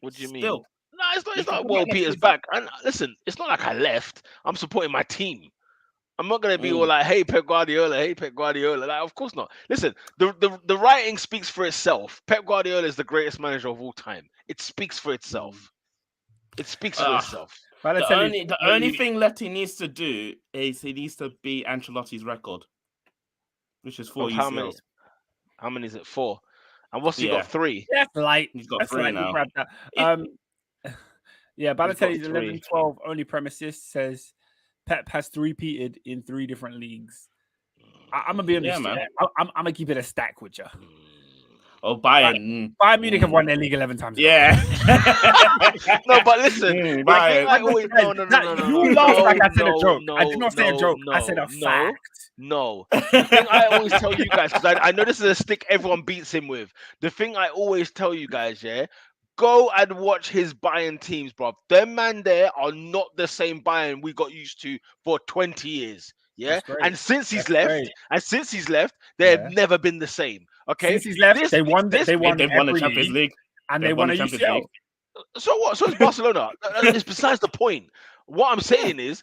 What do you mean? No, it's not well, Peter's back. And listen, it's not like I left. I'm supporting my team. I'm not gonna be all like, hey Pep Guardiola. Like, of course not. Listen, the writing speaks for itself. Pep Guardiola is the greatest manager of all time. It speaks for itself. It speaks for itself. The only thing left he needs to do is he needs to beat Ancelotti's record, which is 4 UCLs. How many is it? 4. And what's he got? 3. That's light. He's got 3 now. Yeah, Balotelli's 11-12 only premises says Pep has repeated in 3 different leagues. I'm gonna be honest, man. I'm gonna keep it a stack with you. Oh, Bayern. Bayern Munich have won their league 11 times. Yeah. No, but listen. You laugh like I said a joke. I did not say a joke. I said a fact. No. The thing I always tell you guys, because I know this is a stick everyone beats him with. The thing I always tell you guys, go and watch his Bayern teams, bro. Them man there are not the same Bayern we got used to for 20 years. Yeah. And since he's left, they have never been the same. Okay. Since he's left, they won the Champions League. And they won a UCL. So what? So it's Barcelona. It's besides the point. What I'm saying is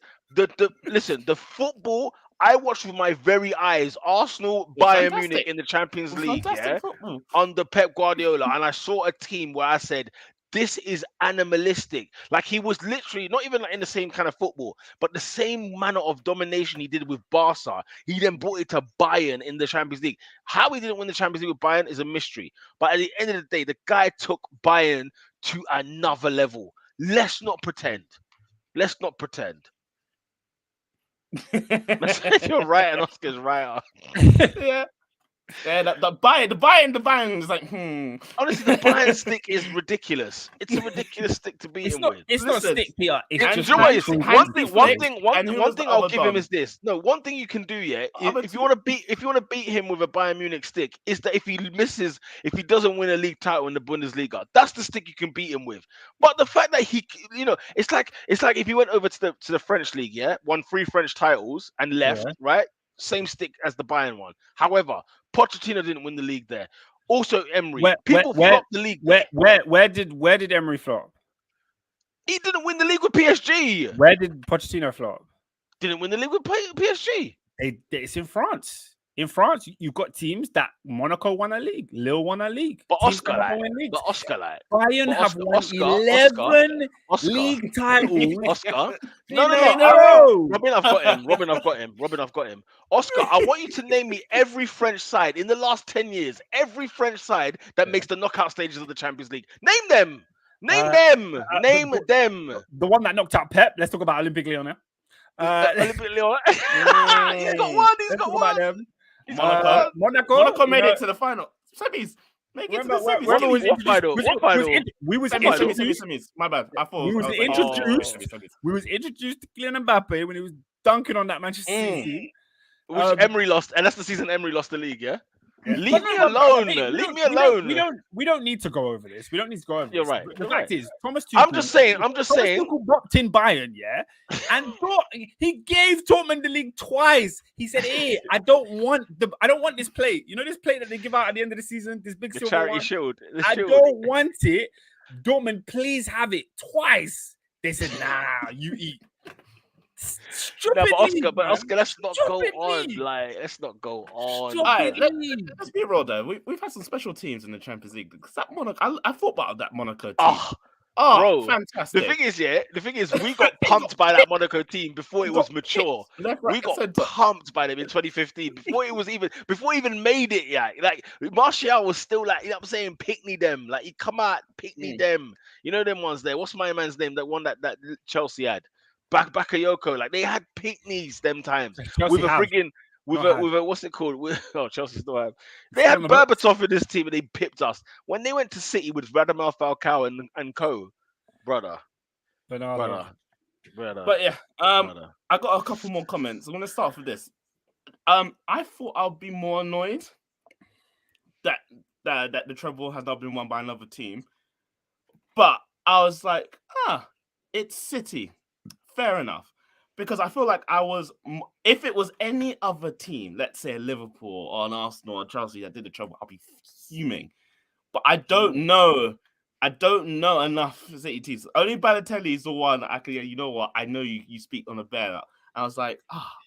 listen, the football I watched with my very eyes, Arsenal, It was Bayern Munich fantastic. in the Champions It was League, yeah, fantastic football. under Pep Guardiola, and I saw a team where I said, this is animalistic. Like he was literally not even like in the same kind of football, but the same manner of domination he did with Barca. He then brought it to Bayern in the Champions League. How he didn't win the Champions League with Bayern is a mystery. But at the end of the day, the guy took Bayern to another level. Let's not pretend. Let's not pretend. You're right, and Oscar's right. Yeah. Yeah, the Bayern is like, Honestly, the Bayern stick is ridiculous. It's a ridiculous stick to beat him with. It's not Listen, stick, Peter. It's And just do you know what it is? hands One free. thing I'll give him is this. No, one thing you can do, yeah. If you want to beat him with a Bayern Munich stick, is that if he doesn't win a league title in the Bundesliga, that's the stick you can beat him with. But the fact that it's like if he went over to the French league, yeah, won 3 French titles and left, right? Same stick as the Bayern one. However, Pochettino didn't win the league there. Also, Emery. People flopped the league. Where did Emery flop? He didn't win the league with PSG. Where did Pochettino flop? Didn't win the league with PSG. It's in France. In France, you've got teams that Monaco won a league, Lille won a league. But teams Oscar, Bayern have won 11 league titles. Oscar. No. Robin, I've got him. Oscar, I want you to name me every French side in the last 10 years. Every French side that makes the knockout stages of the Champions League. Name them. Name them. The one that knocked out Pep. Let's talk about Olympique Lyon. Olympique Lyon. He's got one. Monaco made it to the final. Semis. Make it to the semis. We was introduced. My bad. I thought we was introduced to Kylian Mbappe when he was dunking on that Manchester City. Which Emery lost, and that's the season Emery lost the league, yeah? Leave me alone. We don't need to go over this. You're right. The fact is, Thomas Tuchel. I'm just saying. Thomas Tuchel bopped in Bayern, yeah, and he gave Dortmund the league twice. He said, "Hey, I don't want this plate. You know this plate that they give out at the end of the season, this big silver charity one. shield. I don't want it. Dortmund, please have it twice." They said, "Nah, you eat." No, but Oscar, let's not go on. Like, let's not go on. Let's be real though. We've had some special teams in the Champions League. That Monaco, I thought about that Monaco team. Bro, fantastic. The thing is, we got pumped by that Monaco team before it was mature. We got pumped by them in 2015 before he even made it. Yeah, like Martial was still like, you know what I'm saying, pick me them. Like, he come out, pick me them. You know them ones there. What's my man's name? That one that Chelsea had. Bakayoko, like they had picnics them times with a friggin' with a what's it called? Chelsea still have. They had Berbatov in this team and they pipped us when they went to City with Radamel Falcao and co. Brother. But yeah, I got a couple more comments. I'm gonna start off with this. I thought I'd be more annoyed that the treble has not been won by another team, but I was like, it's City. Fair enough, because I feel like if it was any other team, let's say Liverpool or an Arsenal or Chelsea that did the treble, I'll be fuming. But I don't know enough City teams. Only Balotelli is the one I can. You know what? I know you speak on a bear. And I was like,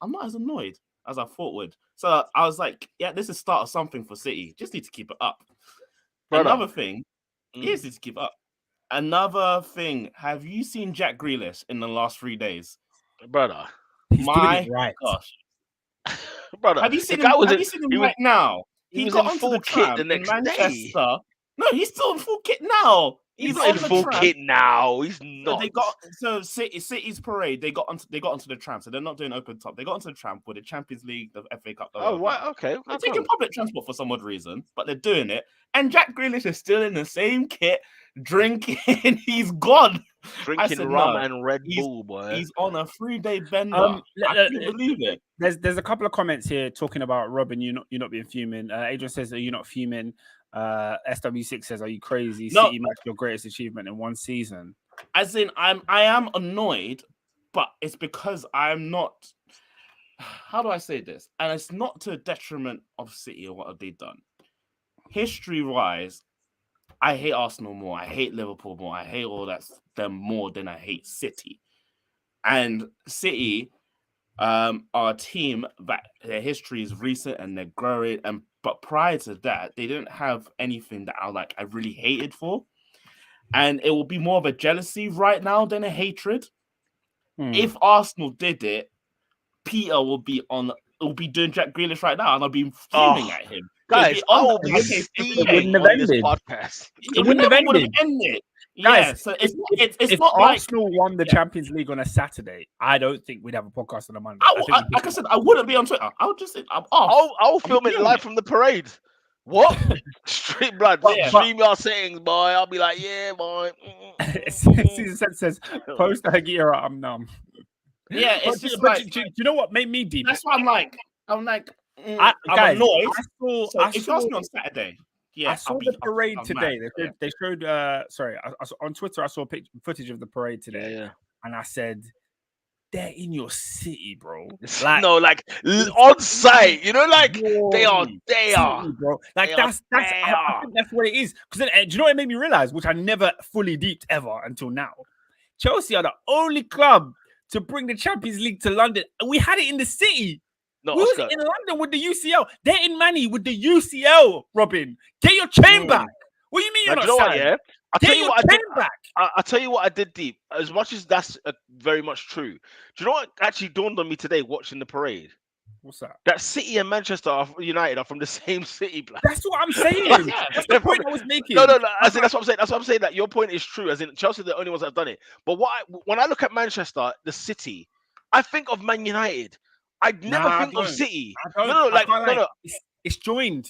I'm not as annoyed as I thought would. So I was like, yeah, this is start of something for City. Just need to keep it up. Another thing is to keep it up. Another thing, have you seen Jack Grealish in the last 3 days? Brother. My gosh. Brother. Have you seen him right now? He got onto full the kit the next day. No, he's still in full kit now. He's not in full kit now. He's not. City's parade. They got onto the tram, so they're not doing open top. They got onto the tram for the Champions League, the FA Cup. Okay. They're taking public transport for some odd reason, but they're doing it. And Jack Grealish is still in the same kit, drinking. He's gone. Drinking rum and Red Bull, boy. He's on a 3-day bender. I can't believe it. There's a couple of comments here talking about Robin. You're not being fuming. Adrian says that you're not fuming. SW6 says, "Are you crazy? No. City matched your greatest achievement in one season." As in, I am annoyed, but it's because I'm not. How do I say this? And it's not to the detriment of City or what have they done. History-wise, I hate Arsenal more. I hate Liverpool more. I hate all that them more than I hate City. And City are a team that their history is recent and they're growing. But prior to that, they didn't have anything that I really hated for. And it will be more of a jealousy right now than a hatred. If Arsenal did it, Peter will be doing Jack Grealish right now, and I'll be fuming at him. Guys, I will be steaming on this podcast. It wouldn't have ended. Yeah, guys, so it's if not Arsenal won the Champions League on a Saturday, I don't think we'd have a podcast on a Monday. Like I said, I wouldn't be on Twitter. I'll just I'm off. I'll film it live from the parade. What? Street blood. Stream your settings, boy. I'll be like, yeah, boy. Season says, post Aguirre, I'm numb. Yeah, it's just do you know what made me deep? That's why I'm like, I'm guys, annoyed. If you ask me on Saturday, I saw the parade today. They showed. On Twitter, I saw footage of the parade today, and I said, "They're in your city, bro." On site. You know, like they are, bro. Like I think that's what it is. Because do you know what it made me realize, which I never fully deeped ever until now? Chelsea are the only club to bring the Champions League to London. We had it in the city. No, we was in London with the UCL. They're in Manny with the UCL, Robin. Get your chain back. What do you mean you're not sad? I'll tell you what I did back. I'll tell you what I did deep. As much as that's very much true. Do you know what actually dawned on me today watching the parade? What's that? That City and Manchester United are from the same city. Black. That's what I'm saying. That's the point I was making. No. That's what I'm saying. That's what I'm saying. That your point is true. As in Chelsea are the only ones that have done it. But when I look at Manchester, the city, I think of Man United. I'd never think of City. No. It's joined.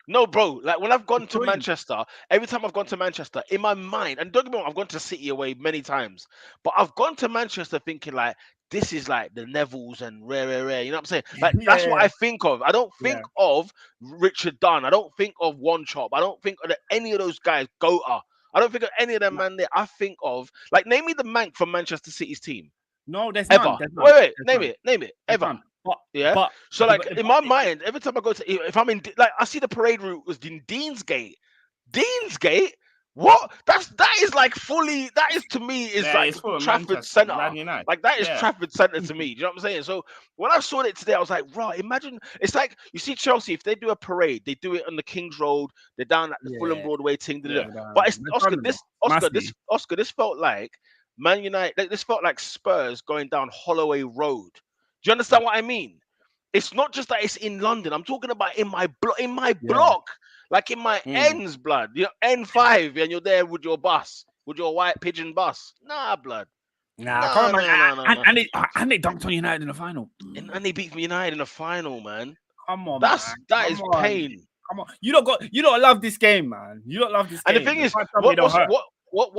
No, bro. Like when I've gone to Manchester, every time I've gone to Manchester, in my mind, and don't get me wrong, I've gone to City away many times, but I've gone to Manchester thinking like this is like the Nevilles and rare. You know what I'm saying? Like that's what I think of. I don't think of Richard Dunn. I don't think of One Chop. I don't think of any of those guys. Gota. I don't think of any of them man there. I think of like name me the Mank from Manchester City's team. No, there's ever. None. Wait, name it. Ever. But in my mind, every time I go to, if I'm in, like, I see the parade route was in Deansgate. Deansgate? What? That is like fully. That is to me is like Trafford Centre. Like that is Trafford Centre to me. Do you know what I'm saying? So when I saw it today, I was like, right. Imagine it's like you see Chelsea. If they do a parade, they do it on the King's Road. They're down at the Fulham Broadway thing. But it's Oscar. This felt like Man United. This felt like Spurs going down Holloway Road. Do you understand what I mean? It's not just that it's in London. I'm talking about in my block, like in my ends, blood. You know, N5, and you're there with your bus, with your white pigeon bus. Nah, blood. Come on. And they dunked on United in the final. And they beat United in the final, man. Come on, that is pain. Come on, you don't love this game, man. You don't love this game. And the thing is, what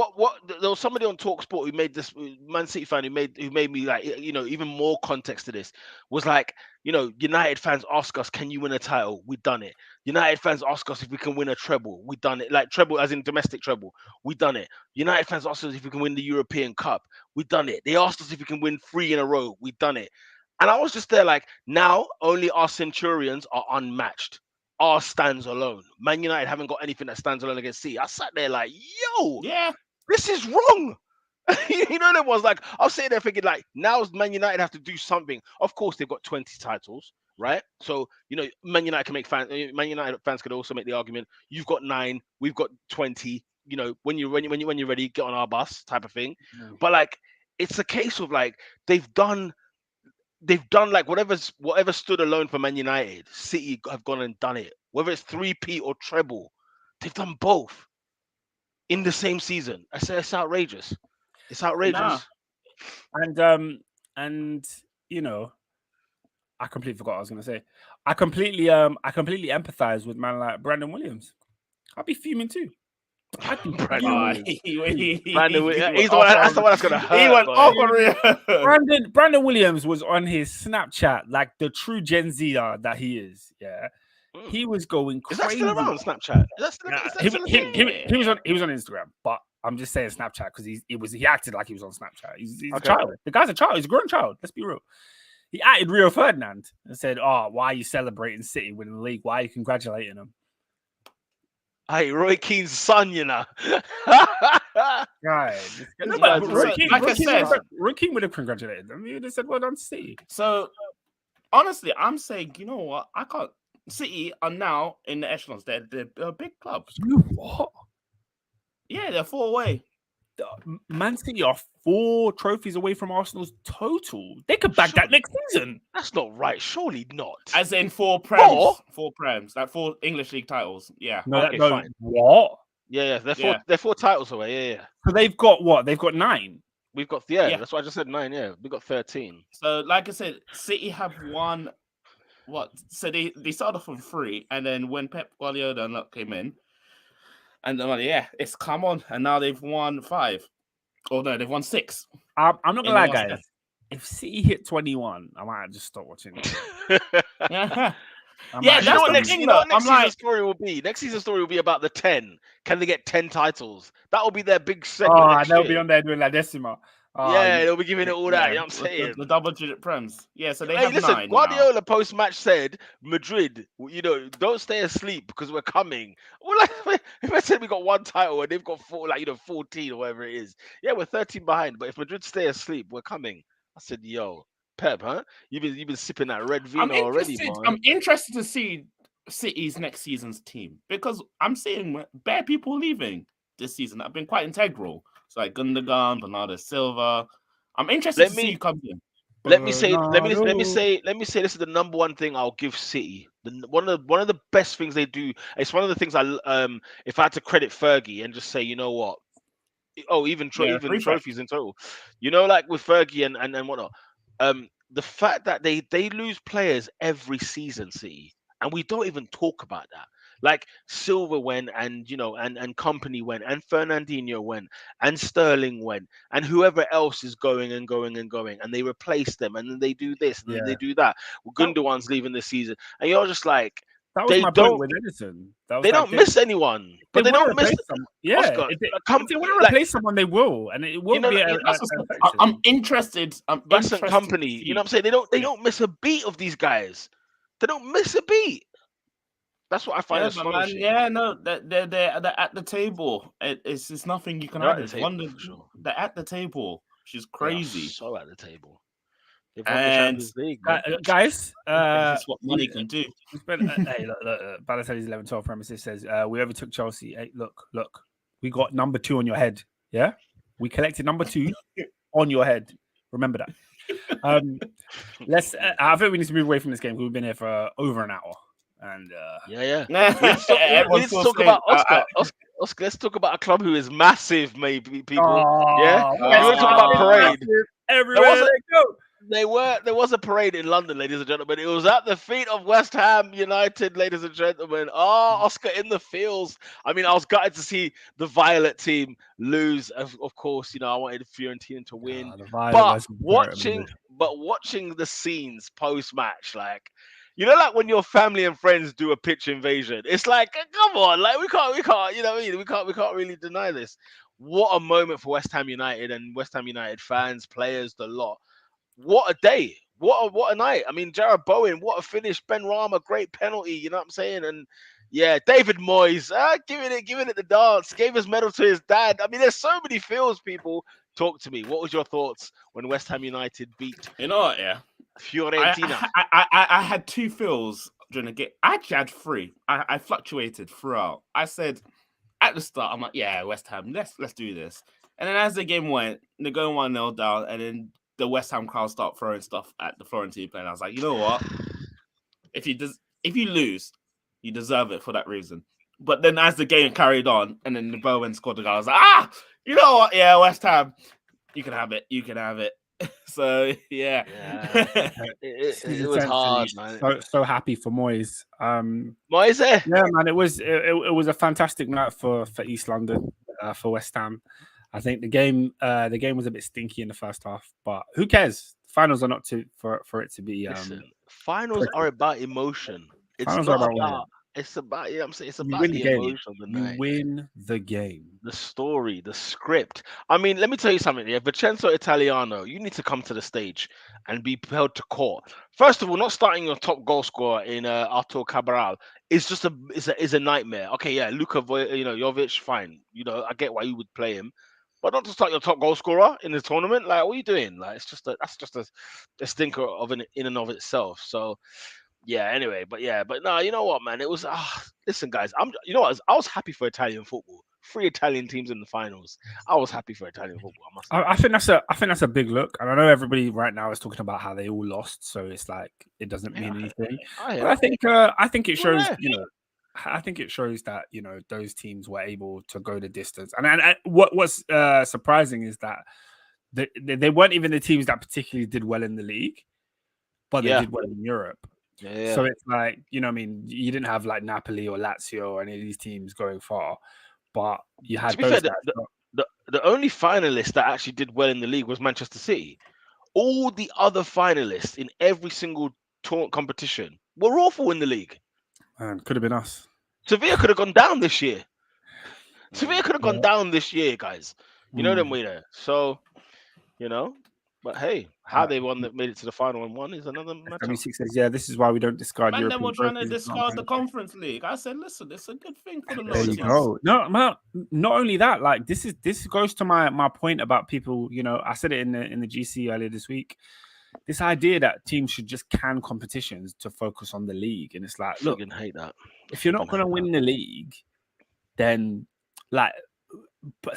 there was somebody on TalkSport who made this Man City fan who made me like, you know, even more context to this was like, you know, United fans ask us, can you win a title? We've done it. United fans ask us if we can win a treble. We've done it. Like treble as in domestic treble. We've done it. United fans ask us if we can win the European Cup. We've done it. They asked us if we can win 3 in a row. We've done it. And I was just there like, now only our Centurions are unmatched. Our stands alone. Man United haven't got anything that stands alone against City. I sat there like, yo, this is wrong. You know, there was like, I was sitting there thinking like, now Man United have to do something. Of course, they've got 20 titles, right? So, you know, Man United fans could also make the argument, you've got 9, we've got 20. You know, when you're ready, get on our bus type of thing. But like, it's a case of like, they've done like whatever stood alone for Man United. City have gone and done it. Whether it's 3P or treble, they've done both in the same season. I say it's outrageous. It's outrageous. Nah. And you know, I completely forgot what I was gonna say. I completely empathize with man like Brandon Williams. I'd be fuming too. He's the one. That's the one that's gonna hurt. He went off. Brandon Williams was on his Snapchat like the true Gen Zer that he is. Yeah, he was going crazy. Is that still around Snapchat? He was on Instagram, but I'm just saying Snapchat because he acted like he was on Snapchat. He's a child. The guy's a child. He's a grown child. Let's be real. He added Rio Ferdinand and said, "Oh, why are you celebrating City winning the league? Why are you congratulating them?" Hey, Roy Keane's son, you know. Right. No, But but Roy so, Keane, like I Roy Keane said, would have- Roy Keane would have congratulated them. He would have said, "Well done, City." so honestly, I'm saying, you know what? I can't. City are now in the echelons. They're a big club. You what? Yeah, they're 4 away. Man City are 4 trophies away from Arsenal's total. They could back that Surely. next season. That's not right. Surely not. As in 4 prems. Four? 4 prems. Like 4 English league titles. Yeah. No, Okay, no. fine. What? Yeah. Yeah. They're 4 titles away. Yeah. So they've got what? They've got 9. We've got Yeah. That's why I just said 9. Yeah, we got 13. So, like I said, City have won. What? So they started off on 3, and then when Pep Guardiola came in, and it's come on, and now they've won 5. Oh no, they've won 6. I'm not In gonna lie, the last guys. If City hit 21, I might just stop watching. Yeah, Yeah, that's the thing, though. Next season's story will be. Next season's story will be about the 10. Can they get 10 titles? That will be their big segment. Oh, next they'll year. be on there doing La Decima. Yeah, they'll be giving it all that. You know what I'm saying? The double-digit prems. Yeah, so they Hey, have listen, 9 Guardiola now. post-match said, Madrid, don't stay asleep because we're coming. Well, like, if I said we got 1 title and they've got 14 or whatever it is, yeah, we're 13 behind. But if Madrid stay asleep, we're coming. I said, yo, Pep, huh? You've been sipping that red vino already, man. I'm interested to see City's next season's team because I'm seeing bare people leaving this season that have been quite integral. So like Gundogan, Bernardo Silva. I'm interested to see who comes in. Let me say this is the number one thing I'll give City. One of the best things they do. It's one of the things if I had to credit Fergie and just say, you know what? Oh, even trophies in total. Like with Fergie and whatnot. The fact that they lose players every season, City, and we don't even talk about that. Like Silva went, and and company went, and Fernandinho went, and Sterling went, and whoever else is going and going and going, and they replace them, and then they do this, and then they do that. Well, Gundogan's leaving this season, and you're just like, that was my point with Edison. They don't miss anyone, but they don't miss someone. Yeah, Oscar, if they want to replace someone, they will, and it will be. I'm interested. Company. You know what I'm saying? They don't miss a beat of these guys. They don't miss a beat. That's what I find astonishing. They're at the table. It's nothing you can add. They're at the table. She's crazy. So at the table. They've won the Champions League, guys. That's what money can do. Hey, look, Balotelli's 11-12 premises says we overtook Chelsea. Hey, look, we got number 2 on your head. Yeah, we collected number 2 on your head. Remember that. Let's. I think we need to move away from this game. We've been here for over an hour. And let's talk about Oscar. Oscar, let's talk about a club who is massive, maybe people. You want to talk about parade? Everywhere there was a parade in London, ladies and gentlemen. It was at the feet of West Ham United, ladies and gentlemen. Oscar in the fields. I mean, I was gutted to see the Violet team lose. Of course, I wanted Fiorentina to win. But watching the scenes post-match, like, like when your family and friends do a pitch invasion, it's like, come on, like we can't, you know what I mean? We can't really deny this. What a moment for West Ham United and West Ham United fans, players, the lot. What a day. What a night. I mean, Jarrod Bowen, what a finish. Ben Rama, great penalty, you know what I'm saying? And yeah, David Moyes, giving it the dance, gave his medal to his dad. I mean, there's so many feels, people. Talk to me. What was your thoughts when West Ham United beat Fiorentina? I had 2 feels during the game. I actually had 3. I fluctuated throughout. I said at the start, I'm like, yeah, West Ham, let's do this. And then as the game went, they're going 1-0 down, and then the West Ham crowd start throwing stuff at the Florentine player. And I was like, you know what? If you lose, you deserve it for that reason. But then as the game carried on, and then the Bowen scored the goal, I was like, you know what? Yeah, West Ham, you can have it. You can have it. So yeah. It was hard, man. So happy for Moyes. Moyes, yeah, man. It was a fantastic night for East London, for West Ham. I think the game was a bit stinky in the first half, but who cares? Finals are not for it to be. Finals are about emotion. It's finals not are about It's about, I'm saying, it's You about win the the game. emotion of the You night, win the game. the story, the script. I mean, let me tell you something. Yeah, Vincenzo Italiano, you need to come to the stage and be held to court. First of all, not starting your top goal scorer in Artur Cabral is just is a nightmare. Okay, yeah, Jovic, fine. I get why you would play him, but not to start your top goal scorer in the tournament. Like, what are you doing? Like, that's just a stinker in and of itself. So yeah, anyway, but no, you know what, man? It was listen, guys, I was happy for Italian football. 3 Italian teams in the finals. I was happy for Italian football. I must admit. I think that's a big look, and I know everybody right now is talking about how they all lost, so it's like it doesn't mean anything. But I think it shows, I think it shows that those teams were able to go the distance. And what's surprising is that they weren't even the teams that particularly did well in the league, but they did well in Europe. Yeah. So it's like, I mean, you didn't have like Napoli or Lazio or any of these teams going far, but you had To be those fair, the only finalist that actually did well in the league was Manchester City. All the other finalists in every single competition were awful in the league. Man, could have been us. Sevilla could have gone down this year. Sevilla could have gone down this year, guys. You know them, we there. So, but hey, how they made it to the final and won is another matter. W6 says, yeah, this is why we don't discard Man, European they were trying to trophies. discard the Conference League. I said, listen, it's a good thing for the There you losers. go. No, not only that, like this goes to my point about people. I said it in the GC earlier this week. This idea that teams should just can competitions to focus on the league, and it's like, look, hate that. If you're not going to win the league, then like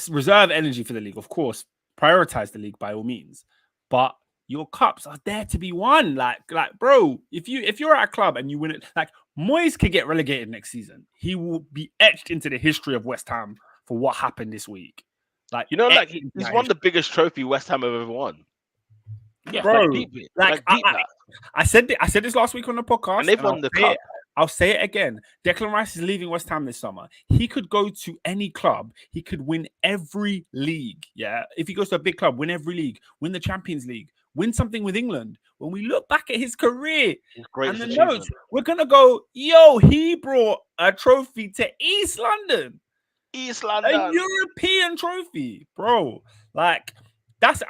reserve energy for the league. Of course, prioritize the league by all means, but your cups are there to be won. Like, bro, if you're at a club and you win it, like Moyes could get relegated next season. He will be etched into the history of West Ham for what happened this week. Like, he's won the biggest trophy West Ham have ever won. Yeah, bro. I said this last week on the podcast, and they've won the cup. I'll say it again. Declan Rice is leaving West Ham this summer. He could go to any club. He could win every league. Yeah. If he goes to a big club, win every league, win the Champions League, win something with England. When we look back at his career and the notes, we're going to go, yo, he brought a trophy to East London. A European trophy, bro. Like, that's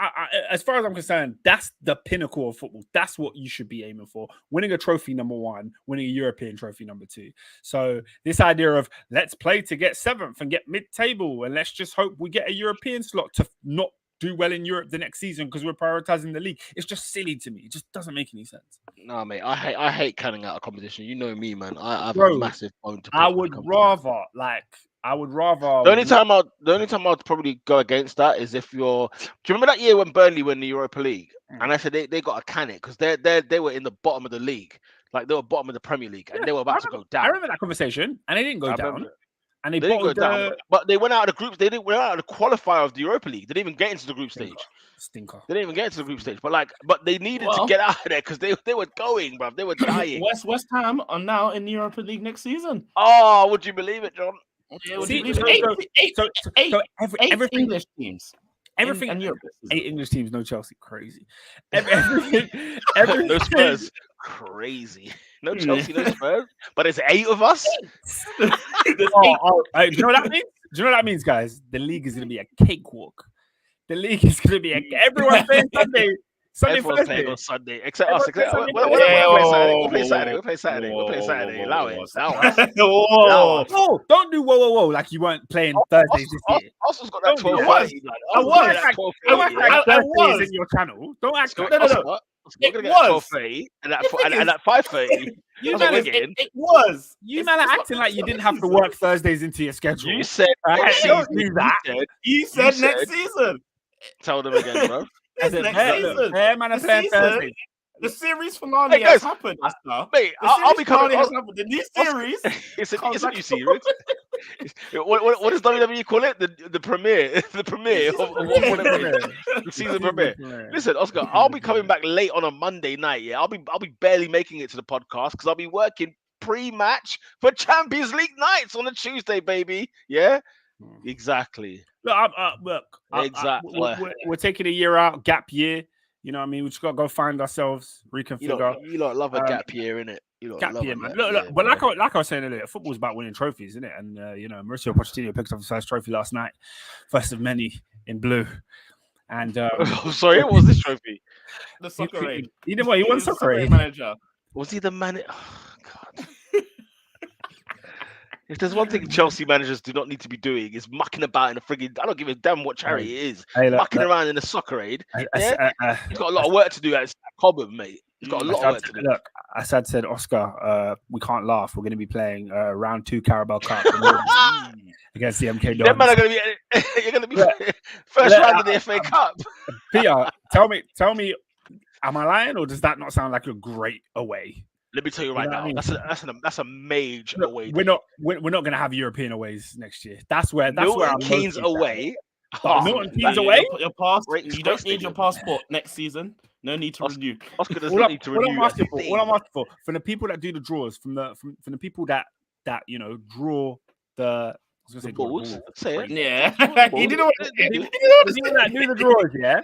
as far as I'm concerned, that's the pinnacle of football. That's what you should be aiming for. Winning a trophy, number 1, winning a European trophy, number 2. So this idea of let's play to get 7th and get mid-table, and let's just hope we get a European slot to not do well in Europe the next season because we're prioritizing the league. It's just silly to me. It just doesn't make any sense. No, mate, I hate cutting out a competition. You know me, man. I have a massive bone to pick. I would rather The only time I'd probably go against that is if you're. Do you remember that year when Burnley won the Europa League? And I said they got a can it because they were in the bottom of the league, like they were bottom of the Premier League, and they were about to go down. I remember that conversation, and they didn't go down. And they didn't go down, but they went out of the groups. They didn't went out of the qualifier of the Europa League. They didn't even get into the group stage. Stinker. They didn't even get into the group stage. But they needed to get out of there because they were going, bro. They were dying. West Ham are now in the Europa League next season. Oh, would you believe it, John? Yeah, eight English teams. Everything in Europe. 8 English teams, no Chelsea. Crazy. Everything. No Spurs. Crazy. No Chelsea, no Spurs. But it's 8 of us. Do you know what that means? Do you know what that means, guys? The league is going to be a cakewalk. The league is going to be everyone playing Sunday. Everyone's playing on Sunday, except us. We'll play Saturday. Allow it. No, don't do whoa. Like you weren't playing Thursdays this year. Arsenal's got that 12:30. I was in your channel. Don't act. No. We're gonna get 12:30 and at 5:30. It was. You man are acting like you didn't have to work Thursdays into your schedule. You said You said next season. Tell them again, bro. The series finale has happened. Mate, I'll be coming. The new series. It's a new series. What does WWE call it? The premiere. The premiere of the season premiere. Listen, Oscar, I'll be coming back late on a Monday night. Yeah, I'll be barely making it to the podcast because I'll be working pre-match for Champions League nights on a Tuesday, baby. Yeah, exactly. Exactly. We're taking a year out, gap year. You know what I mean? We just got to go find ourselves, reconfigure. You lot love a gap year, innit? You lot Gap love year, a man. gap Look, year, but bro. like I was saying earlier, football's about winning trophies, isn't it? And Mauricio Pochettino picked up his first trophy last night, first of many in blue. And Sorry, what was this trophy? The soccer aid. He did what? He won He's the soccer aid. manager. Was he the man? Oh, God. If there's one thing Chelsea managers do not need to be doing is mucking about in a frigging. I don't give a damn what charity it is. Hey, Mucking around in a soccer aid. Yeah, he's got a lot of work to do at Cobham, mate. He's got a lot of work to do. Look, Assad said, Oscar, we can't laugh. We're going to be playing round 2 Carabao Cup against the MK Dons. Them man are going to be. You're going to be first round of the FA Cup. Peter, tell me, am I lying, or does that not sound like a great away? Let me tell you right now, I mean? that's a major away. We're not going to have European aways next year. That's where Milton Keynes away. Milton Keynes away. Your passport. You don't need your passport next season. No need to renew. Oscar does not need to renew. All I'm asking for, from the people that do the draws, from the people that draw the. I was gonna say balls. Say it. Yeah, he didn't want to. The people that do the draws, yeah.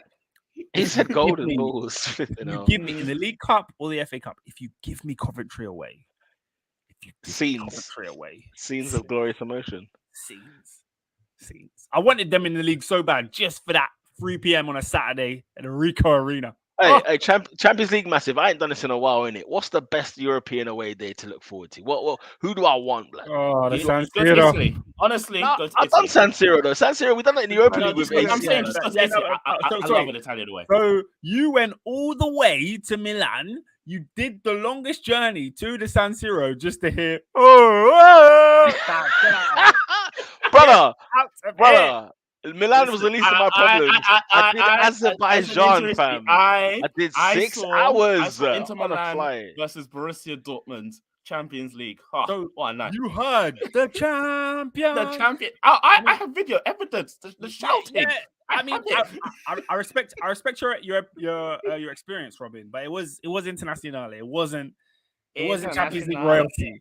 He said golden balls. You give me in the League Cup or the FA Cup. If you give me Coventry away, Scenes of glorious emotion. Scenes. I wanted them in the league so bad, just for that 3 p.m. on a Saturday at the Rico Arena. Hey, Champions League massive. I ain't done this in a while, innit? What's the best European away day to look forward to? What who do I want, blood? Oh, the San Siro. Honestly, I've done San Siro though. San Siro, we've done it in the Europa League with AC. I'm saying just because I love an Italian away. So you went all the way to Milan. You did the longest journey to the San Siro just to hear, brother. Milan was the least of my problems. I did Azerbaijan, fam. I did 6 hours Inter on a Milan flight versus Borussia Dortmund Champions League. Oh, so what a night! You heard the champion. The champion. I have video evidence. The shouting. Yeah. I mean, I respect your experience, Robin, but it was international. It wasn't Champions League royalty.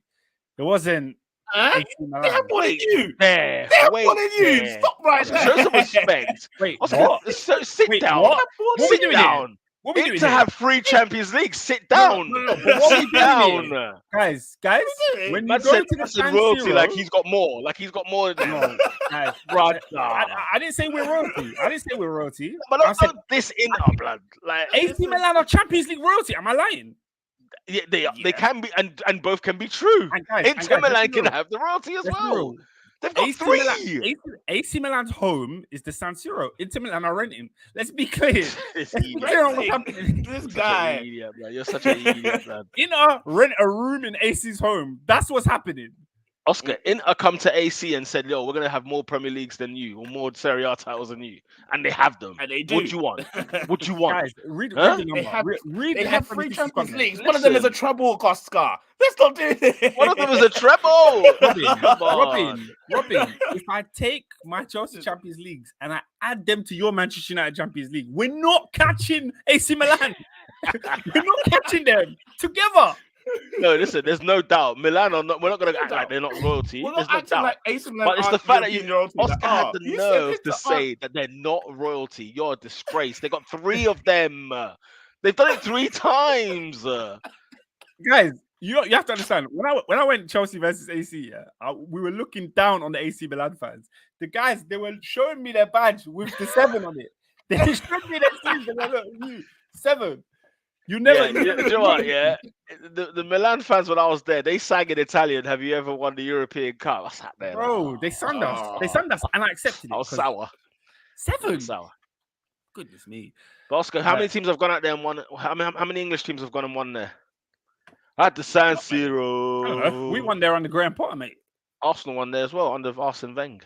It wasn't. They have one of you. There. They have one of you. Stop right there. Show some respect. Wait, what? Sit down. What are we doing? What we doing? To have 3 Champions Leagues. Sit down. No, sit down, guys. When you go to the San royalty, Siro, like he's got more. No, guys, I didn't say we're royalty. But don't this in our blood. Like AC Milan are Champions League royalty. Am I lying? Yeah, they can be, and both can be true. Inter Milan can have the royalty as well. They've got 3. AC Milan's home is the San Siro. Inter Milan are renting. Let's be clear. This guy, you're such an idiot, man. Inter rent a room in AC's home. That's what's happening. Oscar, Inter come to AC and said, "Yo, we're gonna have more Premier Leagues than you, or more Serie A titles than you," and they have them. And they do. What do you want? What do you want? Guys, read the number. They have 3 Champions Leagues. One of them is a treble, Oscar. Let's not do this. One of them is a treble. Robin, if I take my Chelsea Champions Leagues and I add them to your Manchester United Champions League, we're not catching AC Milan. We're not catching them together. No, listen, there's no doubt. Milan are not. We're not going to act like they're not royalty. There's no doubt. Like AC Milan, but it's the fact that Oscar had the You nerve to say that they're not royalty. You're a disgrace. They got 3 of them. They've done it 3 times. Guys, you have to understand. When I went Chelsea versus AC, we were looking down on the AC Milan fans. The guys, they were showing me their badge with the 7 on it. They showed me their sleeves and look, 7. You never. You know what? Yeah, the Milan fans when I was there, they sang in Italian. Have you ever won the European Cup? I sat there, bro. They sung us, and I accepted it. I was sour. 7. Sour. Goodness me. But Oscar, how many teams have gone out there and won? How many English teams have gone and won there? At the San Siro. We won there under Graham Potter, mate. Arsenal won there as well under Arsene Wenger.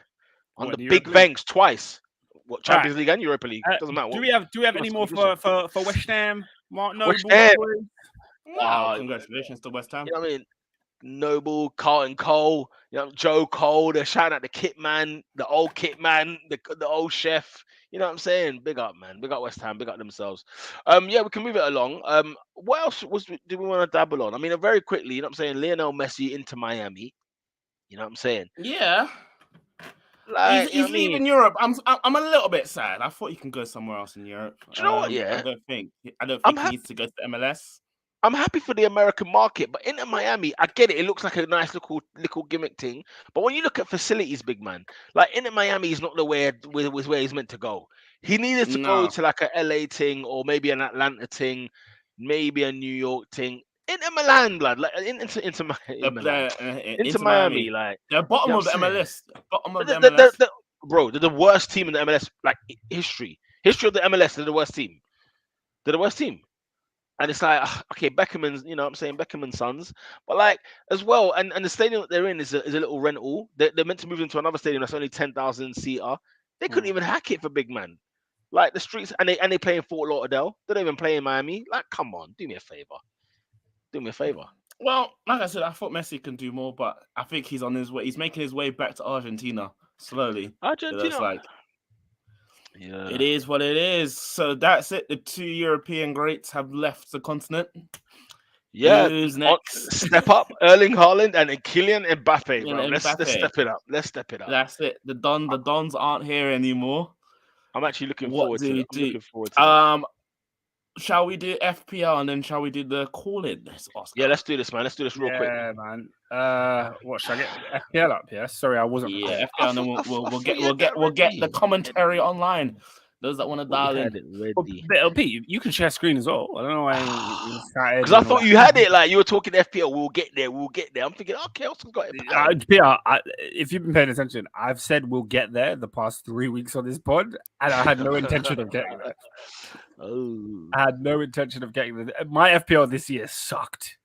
Under Big Wengs twice. What, Champions League and Europa League? Doesn't matter. Do we have any more for West Ham? Mark Noble. Wow, congratulations to West Ham. You know what I mean? Noble, Carlton Cole, Joe Cole. They're shouting at the kit man, the old kit man, the old chef. You know what I'm saying? Big up, man. Big up West Ham. Big up themselves. Yeah, we can move it along. What else do we want to dabble on? I mean, very quickly, you know what I'm saying? Lionel Messi into Miami. You know what I'm saying? Yeah. Like, he's leaving Europe. I'm a little bit sad. I thought he can go somewhere else in Europe. Do you know what? Yeah. I don't think he needs to go to MLS. I'm happy for the American market, but Inter Miami, I get it. It looks like a nice little gimmick thing. But when you look at facilities, big man, like Inter Miami is not the way where he's meant to go. He needed to go No, to like a LA thing or maybe an Atlanta thing, maybe a New York thing. Inter Milan, blood, like Milan, Inter into Miami, Miami. like They're bottom you know of the what I'm saying? MLS. Bottom of the They're, they're, MLS. they're, bro, they're the worst team in the MLS, like history of the MLS. They're the worst team. They're the worst team. And it's like, okay, Beckham's, you know what I'm saying, Beckham and Sons. But like, as well, and the stadium that they're in is a little rental. They're meant to move into another stadium that's only 10,000 seater. They couldn't even hack it for big man. Like the streets, and they play in Fort Lauderdale. They don't even play in Miami. Like, come on, do me a favor. Do me a favor. Well, like I said, I thought Messi can do more, but I think he's on his way. He's making his way back to Argentina slowly. Argentina. It's like, yeah, it is what it is. So that's it. The two European greats have left the continent. Yeah. Who's next? Step up, Erling Haaland and Kylian Mbappe, bro. Kylian Let's Mbappe. step it up. Let's step it up. That's it. The Dons aren't here anymore. I'm actually looking What forward do to we it. I'm do? looking forward to it. Shall we do FPL and then shall we do the call-in? Yeah, let's do this, man. Let's do this real quick. Yeah, man. What should I get FPL up? Yeah, sorry, I wasn't. Yeah, prepared. FPL, and then we'll get the commentary online. Those that want to dial in. But Pete, you can share screen as well. I don't know why. Because I thought you had it. Like you were talking FPL. We'll get there. I'm thinking, okay, Oscar's got it. Peter, if you've been paying attention, I've said we'll get there the past 3 weeks on this pod, and I had no intention of getting there. Oh, I had no intention of getting there. My FPL this year sucked.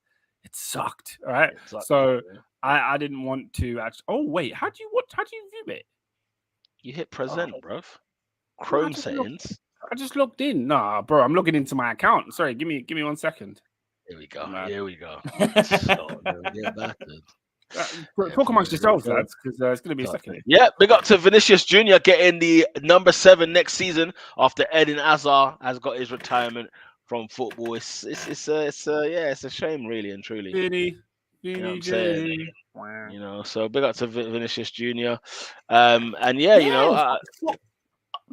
It sucked. All right. So I didn't want to actually. Oh wait, how do you view it? You hit present, bruv. Chrome settings. I just logged in. Nah, bro, I'm logging into my account. Sorry, give me 1 second. Here we go. Man. Here we go. Talk amongst yourselves, lads, because it's going to be a second. Yeah, big up to Vinicius Jr. getting the number 7 next season after Eden Hazard has got his retirement from football. It's a shame, really and truly. Vinny, you know what I'm saying? You know, so big up to Vinicius Jr. And yeah, you know,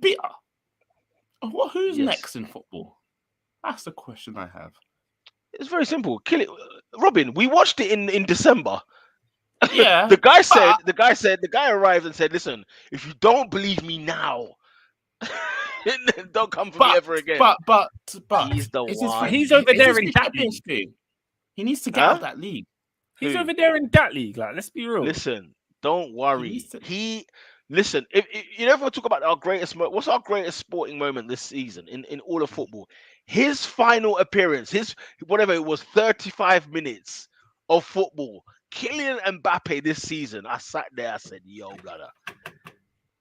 Peter, who's next in football? That's the question I have. It's very simple. Kill it, Robin. We watched it in December. Yeah. the guy arrived and said, "Listen, if you don't believe me now, don't come for me ever again." But he's the one. He's over there in that league. He needs to get out of that league. He's over there in that league. Like, let's be real. Listen, don't worry. Listen. If you never talk about our greatest, what's our greatest sporting moment this season in all of football? His final appearance, his whatever it was, 35 minutes of football. Kylian Mbappe this season. I sat there. I said, "Yo, brother."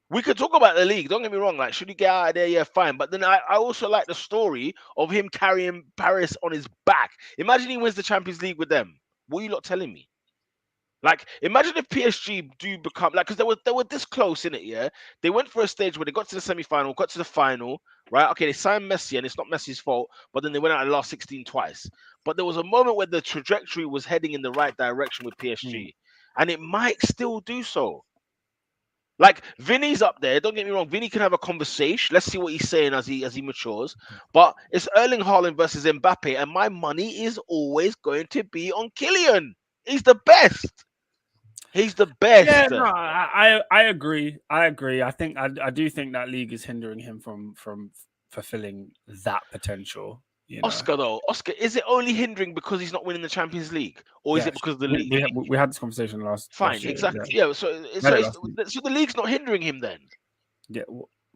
We could talk about the league. Don't get me wrong. Like, should he get out of there? Yeah, fine. But then I also like the story of him carrying Paris on his back. Imagine he wins the Champions League with them. What are you lot telling me? Like, imagine if PSG do become like, because they were this close in it. Yeah, they went for a stage where they got to the semi-final, got to the final. Right? Okay, they signed Messi, and it's not Messi's fault. But then they went out and lost 16 twice. But there was a moment where the trajectory was heading in the right direction with PSG, and it might still do so. Like, Vinny's up there. Don't get me wrong. Vinny can have a conversation. Let's see what he's saying as he matures. But it's Erling Haaland versus Mbappe, and my money is always going to be on Kylian. He's the best. He's the best. Yeah, no, I agree. I think I do think that league is hindering him from fulfilling that potential. You know? Oscar, is it only hindering because he's not winning the Champions League, or is it because of the league? We had this conversation last. Fine, last year, exactly. Yeah. So the league's not hindering him then. Yeah.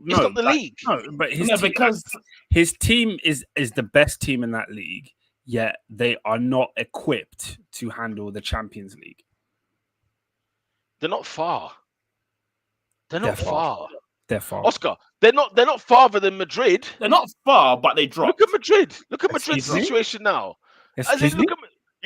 It's not the league. No, but because his team is the best team in that league, yet they are not equipped to handle the Champions League. They're not far. They're far. They're far. Oscar, they're not farther than Madrid. They're not far, but they dropped. Look at Madrid. Look at Madrid's situation now. You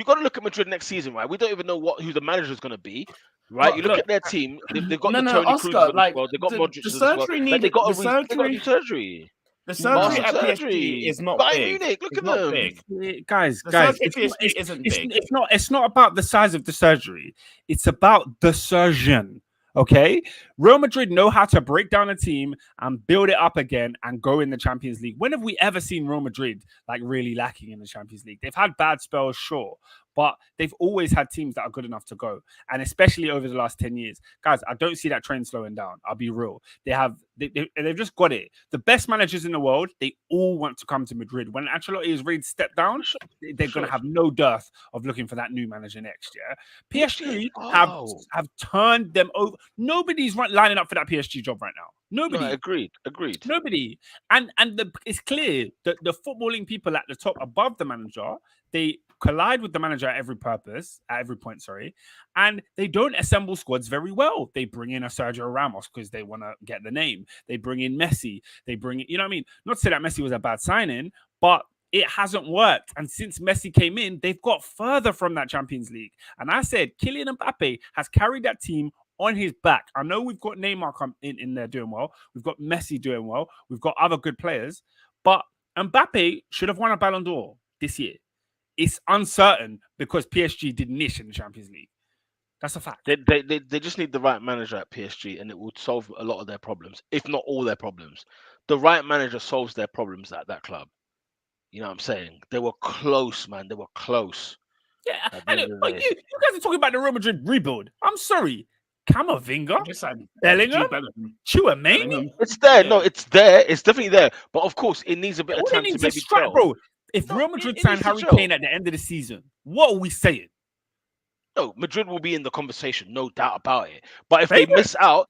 got to look at Madrid next season, right? We don't even know who the manager is going to be, right? You look at their team. They've got Tony Oscar, Cruz like, they've got Modric the surgery needed. They got surgery. The surgery at PSG is not big. Munich, look at them. Big. Guys, isn't big. It's not about the size of the surgery. It's about the surgeon. Okay, Real Madrid know how to break down a team and build it up again and go in the Champions League. When have we ever seen Real Madrid like really lacking in the Champions League? They've had bad spells, sure, but they've always had teams that are good enough to go. And especially over the last 10 years, guys, I don't see that trend slowing down. I'll be real. They've just got it. The best managers in the world, they all want to come to Madrid. When Ancelotti is ready to step down, they're going to have no dearth of looking for that new manager next year. PSG have turned them over. Nobody's lining up for that PSG job right now. Nobody. No, agreed. Nobody. And it's clear that the footballing people at the top above the manager, they collide with the manager at every point, and they don't assemble squads very well. They bring in a Sergio Ramos because they want to get the name. They bring in Messi. They bring in, you know what I mean? Not to say that Messi was a bad signing, but it hasn't worked. And since Messi came in, they've got further from that Champions League. And I said, Kylian Mbappe has carried that team on his back. I know we've got Neymar in there doing well. We've got Messi doing well. We've got other good players. But Mbappe should have won a Ballon d'Or this year. It's uncertain because PSG did niche in the Champions League. That's a fact. They just need the right manager at PSG, and it will solve a lot of their problems, if not all their problems. The right manager solves their problems at that club. You know what I'm saying? They were close, man. They were close. Yeah, and you guys are talking about the Real Madrid rebuild. I'm sorry. Camavinga, Bellingham, Chouameni. It's there. No, it's there. It's definitely there. But of course, it needs a bit of time to maybe strike, bro. If Real Madrid sign Harry Kane at the end of the season, what are we saying? No, Madrid will be in the conversation, no doubt about it. But if they miss out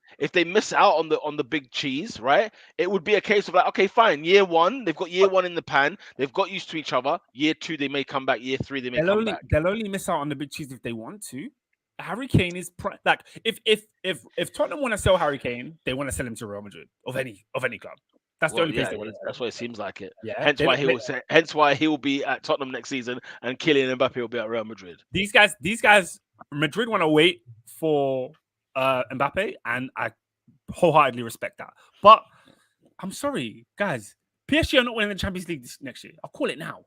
on the big cheese, right? It would be a case of like, okay, fine. Year one, they've got year one in the pan. They've got used to each other. Year two, they may come back. Year three, they may come back. They'll only miss out on the big cheese if they want to. Harry Kane is like if Tottenham want to sell Harry Kane, they want to sell him to Real Madrid of any club. That's the only place they want to sell. That's what it seems like it. Yeah. Hence why he will be at Tottenham next season and Kylian Mbappe will be at Real Madrid. These guys, Madrid want to wait for Mbappe, and I wholeheartedly respect that. But I'm sorry, guys, PSG are not winning the Champions League next year. I'll call it now.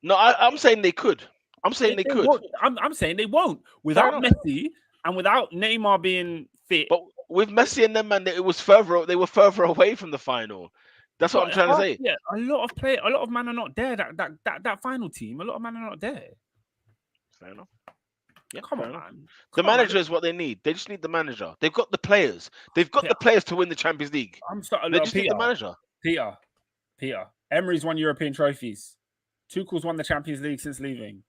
No, I'm saying they could. I'm saying they could. I'm saying they won't. Without Messi and without Neymar being fit. But with Messi and them, man, they were further away from the final. That's what I'm trying to say. Yeah, a lot of men are not there. That final team, a lot of men are not there. Fair enough. Yeah, come on, man. The manager is what they need. They just need the manager. They've got the players. They've got the players to win the Champions League. They just need the manager. Peter. Emery's won European trophies. Tuchel's won the Champions League since leaving.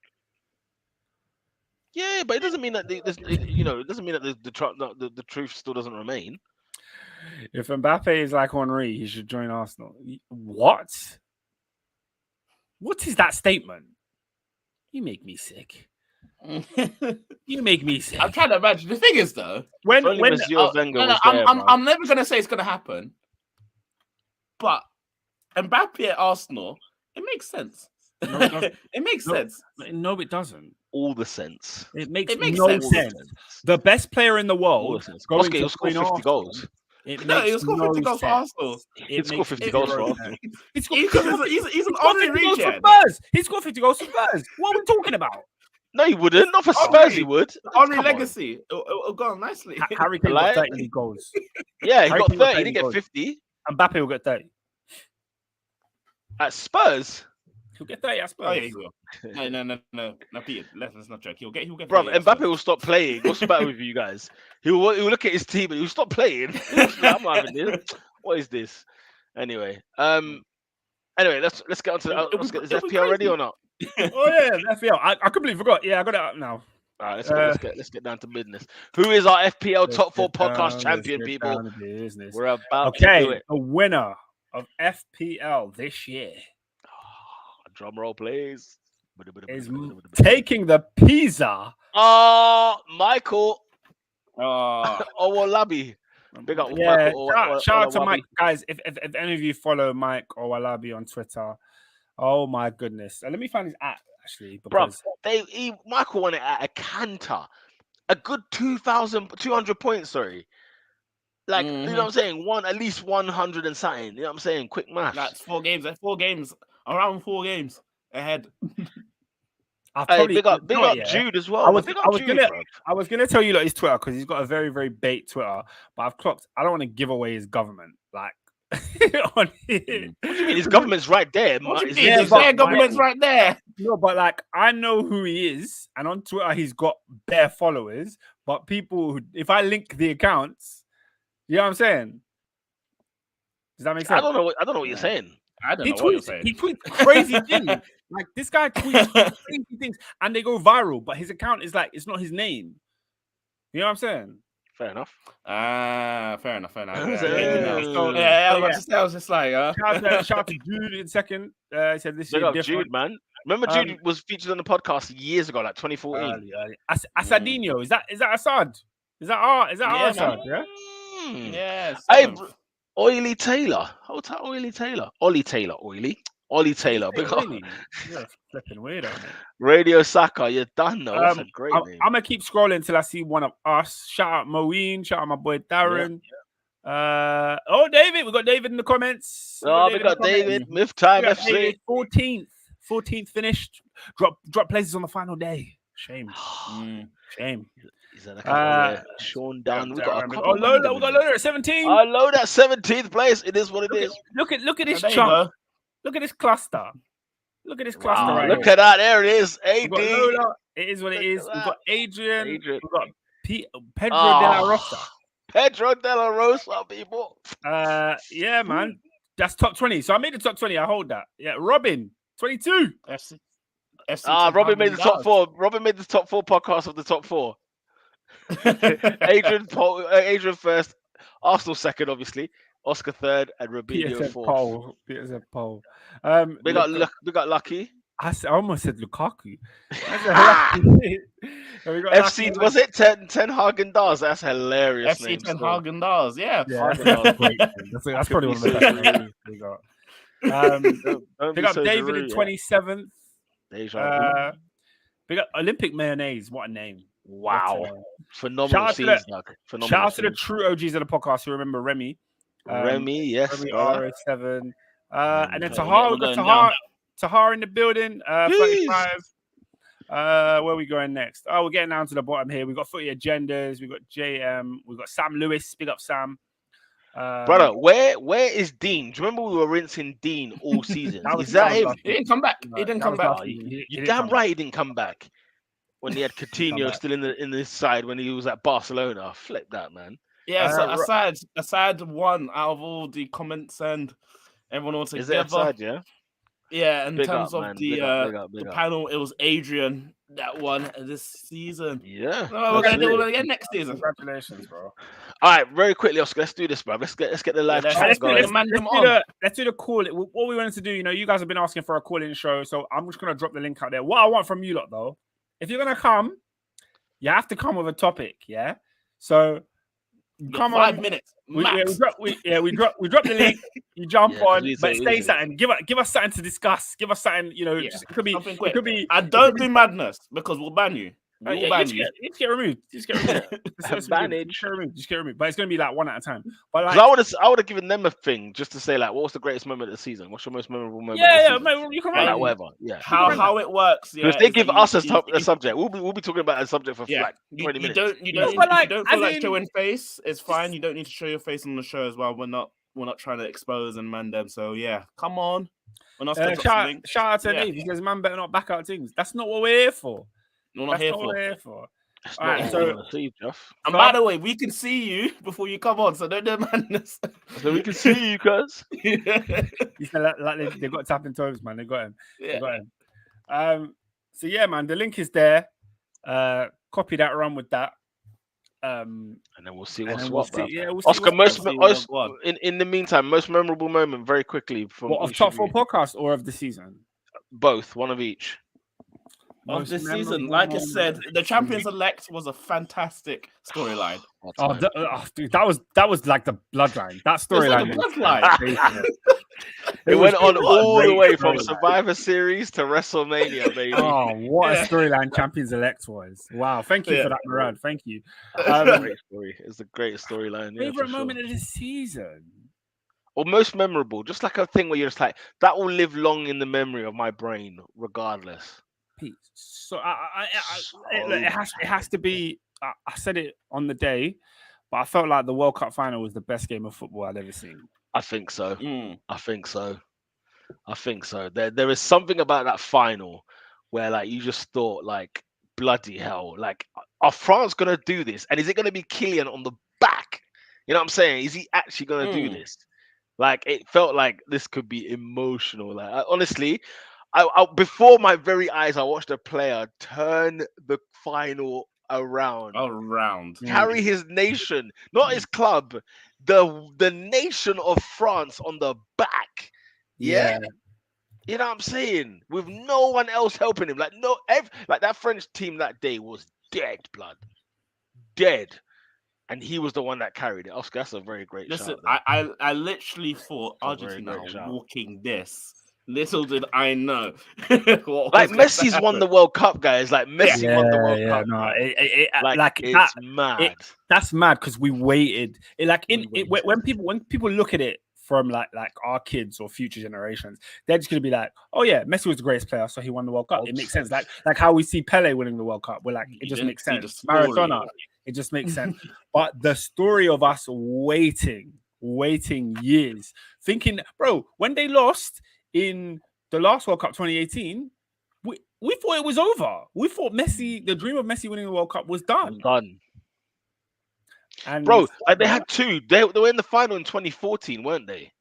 Yeah, but it doesn't mean that it doesn't mean that the truth still doesn't remain. If Mbappe is like Henry, he should join Arsenal. What? What is that statement? You make me sick. You make me sick. I'm trying to imagine. The thing is, though, I'm never going to say it's going to happen. But Mbappe at Arsenal, it makes sense. No, it makes sense. No, it doesn't. All the sense. It makes no sense. The best player in the world. Oscar, he'll score 50 goals. He'll score 50 goals for Arsenal. He'll score 50 goals for Arsenal. He's an honorary regen. He scored 50 goals for Spurs. What are we talking about? No, he wouldn't. Not for Spurs, he would. Honorary legacy. It'll go on nicely. Harry Kane got 30 goals. Yeah, he got 30. He didn't get 50. Mbappe will get 30. At Spurs? He'll get 30 at Spurs. Oh, yeah, he will. No, Peter, let's not joke. He'll get 30. Bro, Mbappe will stop playing. What's the matter with you guys? He'll look at his team and he'll stop playing. I'm not having this. What is this? Anyway, let's get on to is FPL ready or not? Oh yeah, FPL. I completely forgot. Yeah, I got it up now. All right, let's get down to business. Who is our FPL top 4 podcast champion, people? We're about to do it. The winner of FPL this year. Drum roll, please. Is taking the pizza. Michael. Owolabi. Big up, Michael. Shout out to Mike, guys. If any of you follow Mike Owolabi on Twitter, oh my goodness. Let me find his app actually. Because... Bro, Michael won it at a canter. A good 2,200 points, sorry. Like, you know what I'm saying? At least 100 and something. You know what I'm saying? Quick math. That's 4 games. Around 4 games ahead. I've Hey, probably big up you know what, Jude as well. I was Big up Jude, bro. I was gonna tell you like his Twitter because he's got a very very bait Twitter, but I've clocked. I don't want to give away his government like on here. What do you mean? His government's right there. What do you Is mean? it- His bare government's right there. No, but like I know who he is, and on Twitter he's got bare followers. But people, if I link the accounts, you know what I'm saying? Does that make sense? I don't know. I don't know what you're saying. I don't He know what you're tweets. saying. He tweets crazy things. Like this guy tweets crazy things, and they go viral. But his account is like it's not his name. You know what I'm saying? Fair enough. Fair enough. Yeah. I was just like, Shout out to Jude in second. He said this Big year up different. Jude, man. Remember Jude was featured on the podcast years ago, like 2014. Asadinho, is that Assad? Is that our Assad? Yeah. Yes. Hey, Oily Taylor. Hold tight, Oily Taylor. Ollie Taylor. Ollie Taylor. Big up. Really? You're a flipping weirdo, man. Radio Saka. You're done though. That's a great name. I'm gonna keep scrolling until I see one of us. Shout out Moeen. Shout out my boy Darren. David. We got David in the comments. We got David. Myth Time FC. 14th finished. Drop places on the final day. Shame. Shame. Sean Dunn. We got Loader at 17. Loader at 17th place. It is what it is. Look at this chunk. Look at this cluster. Look at this cluster right Look here. at that. There it is. AD. It is what it is. We've got Adrian. We've got Pedro de la Rosa. Pedro de la Rosa, people. Yeah, man. That's top 20. So I made the top 20. I hold that. Yeah, Robin, 22. Robin made the top 4. Robin made the top 4 podcast of the top 4. Adrian first, Arsenal second, obviously. Oscar third, and Robinho fourth. Peter said Paul. We got Lucky. I almost said Lukaku. FC, was it Ten Hag Dars? That's hilarious. FC Ten Hag Dars, yeah. That's great. That's probably one of the best names we got. Pick up David in 27th. Big up Olympic Mayonnaise. What a name. Wow. Phenomenal scenes, Doug. Shout out to the true OGs of the podcast who remember Remy. Remy, yes. Remy RS7. And then Tahar, we've got Tahar in the building. 35. Where are we going next? Oh, we're getting down to the bottom here. We've got Footy Agendas. We've got JM. We've got Sam Lewis. Big up Sam. Brother, where is Dean? Do you remember we were rinsing Dean all season? Is that him? He didn't come back. He didn't come back. You're damn right he didn't come back. When he had Coutinho still in his side when he was at Barcelona. Flip that, man. Yeah, so aside one out of all the comments and everyone all together. Is it aside, yeah? Yeah, in terms of the panel, it was Adrian that won this season. Yeah. We're gonna do it again next season. Congratulations, bro. All right, very quickly, Oscar, let's do this, bro. Let's get the live chat going. Let's do the call. What we wanted to do, you guys have been asking for a call-in show, so I'm just gonna drop the link out there. What I want from you lot, though, if you're gonna come, you have to come with a topic, yeah. So come 5 minutes. We drop the link. You jump on, but stay something. Give us something to discuss. Give us something. Just, it could be. I don't do madness because we'll ban you. You just get removed. Just get removed. Just get removed. But it's going to be like one at a time. But like, I would have given them a thing just to say like, what was the greatest moment of the season? What's your most memorable moment? Mate, you can write like whatever. Yeah. How it works? Yeah. Because they give us a subject, we'll be talking about a subject for like 20 minutes. You don't feel like showing face. It's fine. You don't need to show your face on the show as well. We're not trying to expose and man them. So yeah, come on. Shout out to Dave. He says, "Man, better not back out things." That's not what we're here for. We're here for. All right, so and by the way, we can see you before you come on, so don't do madness. So we can see you, cuz. He said like they got tapping toes, man. They got him. Yeah. They got him. So yeah, man, the link is there. Copy that, run with that. And then we'll see what's we'll what. see, yeah, we'll Oscar, see in the meantime, most memorable moment, very quickly from of top 4 podcast or of the season? Both, one of each. Of this season, like I said, the Champions Elect was a fantastic storyline. Dude, that was like the bloodline. That storyline. It went on all the way from Survivor Series to WrestleMania, baby. Oh, what a storyline Champions Elect was! Wow, thank you for that, Murad. Thank you. Great story. It's the greatest storyline. Favorite moment of the season, or most memorable, just like a thing where you're just like that will live long in the memory of my brain, regardless. Pete. So it has to be. I said it on the day, but I felt like the World Cup final was the best game of football I'd ever seen. I think so. I think so. I think so. There is something about that final where like you just thought like bloody hell, like are France gonna do this? And is it gonna be Kylian on the back? You know what I'm saying? Is he actually gonna do this? Like it felt like this could be emotional. Like honestly, I before my very eyes, I watched a player turn the final around, carry his nation, not his club, the nation of France on the back. Yeah. You know what I'm saying? With no one else helping him. Like like that French team that day was dead, blood. Dead. And he was the one that carried it. Oscar, that's a very great Listen, shout. I literally thought Argentina walking this. Little did I know. Like Messi's won the World Cup, guys. Like Messi won the World Cup. No, it's mad. That's mad because we waited. When people look at it from like our kids or future generations, they're just gonna be like, oh yeah, Messi was the greatest player, so he won the World Cup. It makes sense. Like how we see Pele winning the World Cup. We're like, it just makes sense. Maradona, it just makes sense. But the story of us waiting years, thinking, bro, when they lost in the last World Cup 2018, we thought it was over. We thought Messi, the dream of Messi winning the World Cup was done. And bro, like they had two. They were in the final in 2014, weren't they?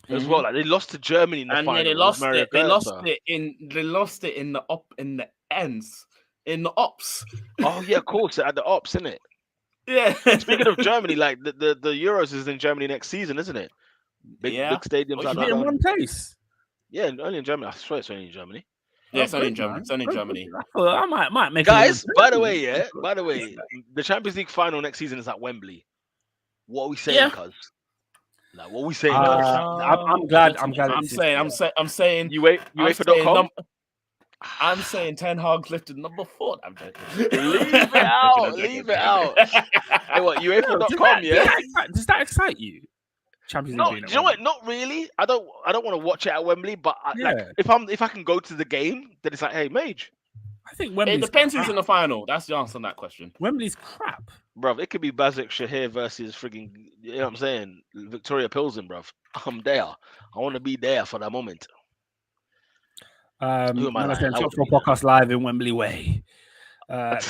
As well, like they lost to Germany in the final. And they lost it. They lost it in the ends, in the ops. Oh yeah, of course, at the ops, isn't it? Yeah. Speaking of Germany, like the Euros is in Germany next season, isn't it? Big stadiums. Is it in one place? Yeah, only in Germany. I swear it's only in Germany. Yeah, it's only in Germany. It's only in Germany. I might make guys. By the way, the Champions League final next season is at Wembley. What are we saying, cuz? Like, what are we saying? I'm glad. I'm saying. UEFA.com. I'm saying Ten Hag lifted number 4. I'm joking. Leave it out. Leave it out. Hey, what UEFA.com? Does that excite you? Champions League. No, you know what? Not really. I don't want to watch it at Wembley, but like if I can go to the game, then it's like, hey, Mage. I think Wembley's it depends who's in the final. That's the answer to that question. Wembley's crap, bruv. It could be Basak Shahir versus frigging, you know what I'm saying, Victoria Pilsen, bruv. I'm there. I want to be there for that moment. Top 4 podcast live in Wembley Way. Run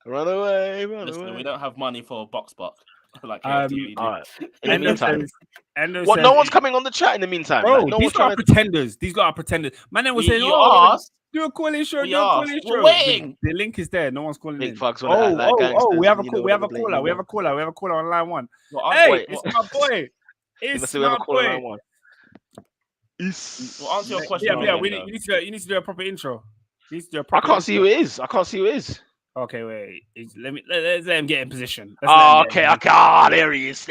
away. Listen, we don't have money for box. Like all right. In the meantime, no one's coming on the chat in the meantime. Bro, like, these are pretenders. These guys are pretenders. Man, they were saying, do a call-in show. We're waiting. The link is there. No one's calling in. We have a caller. We have a caller on line 1. Hey, it's my boy. It's my boy. Well, answer your question. You need to do a proper intro. I can't see who it is. Okay, wait. Let's let him get in position. Okay. There he is.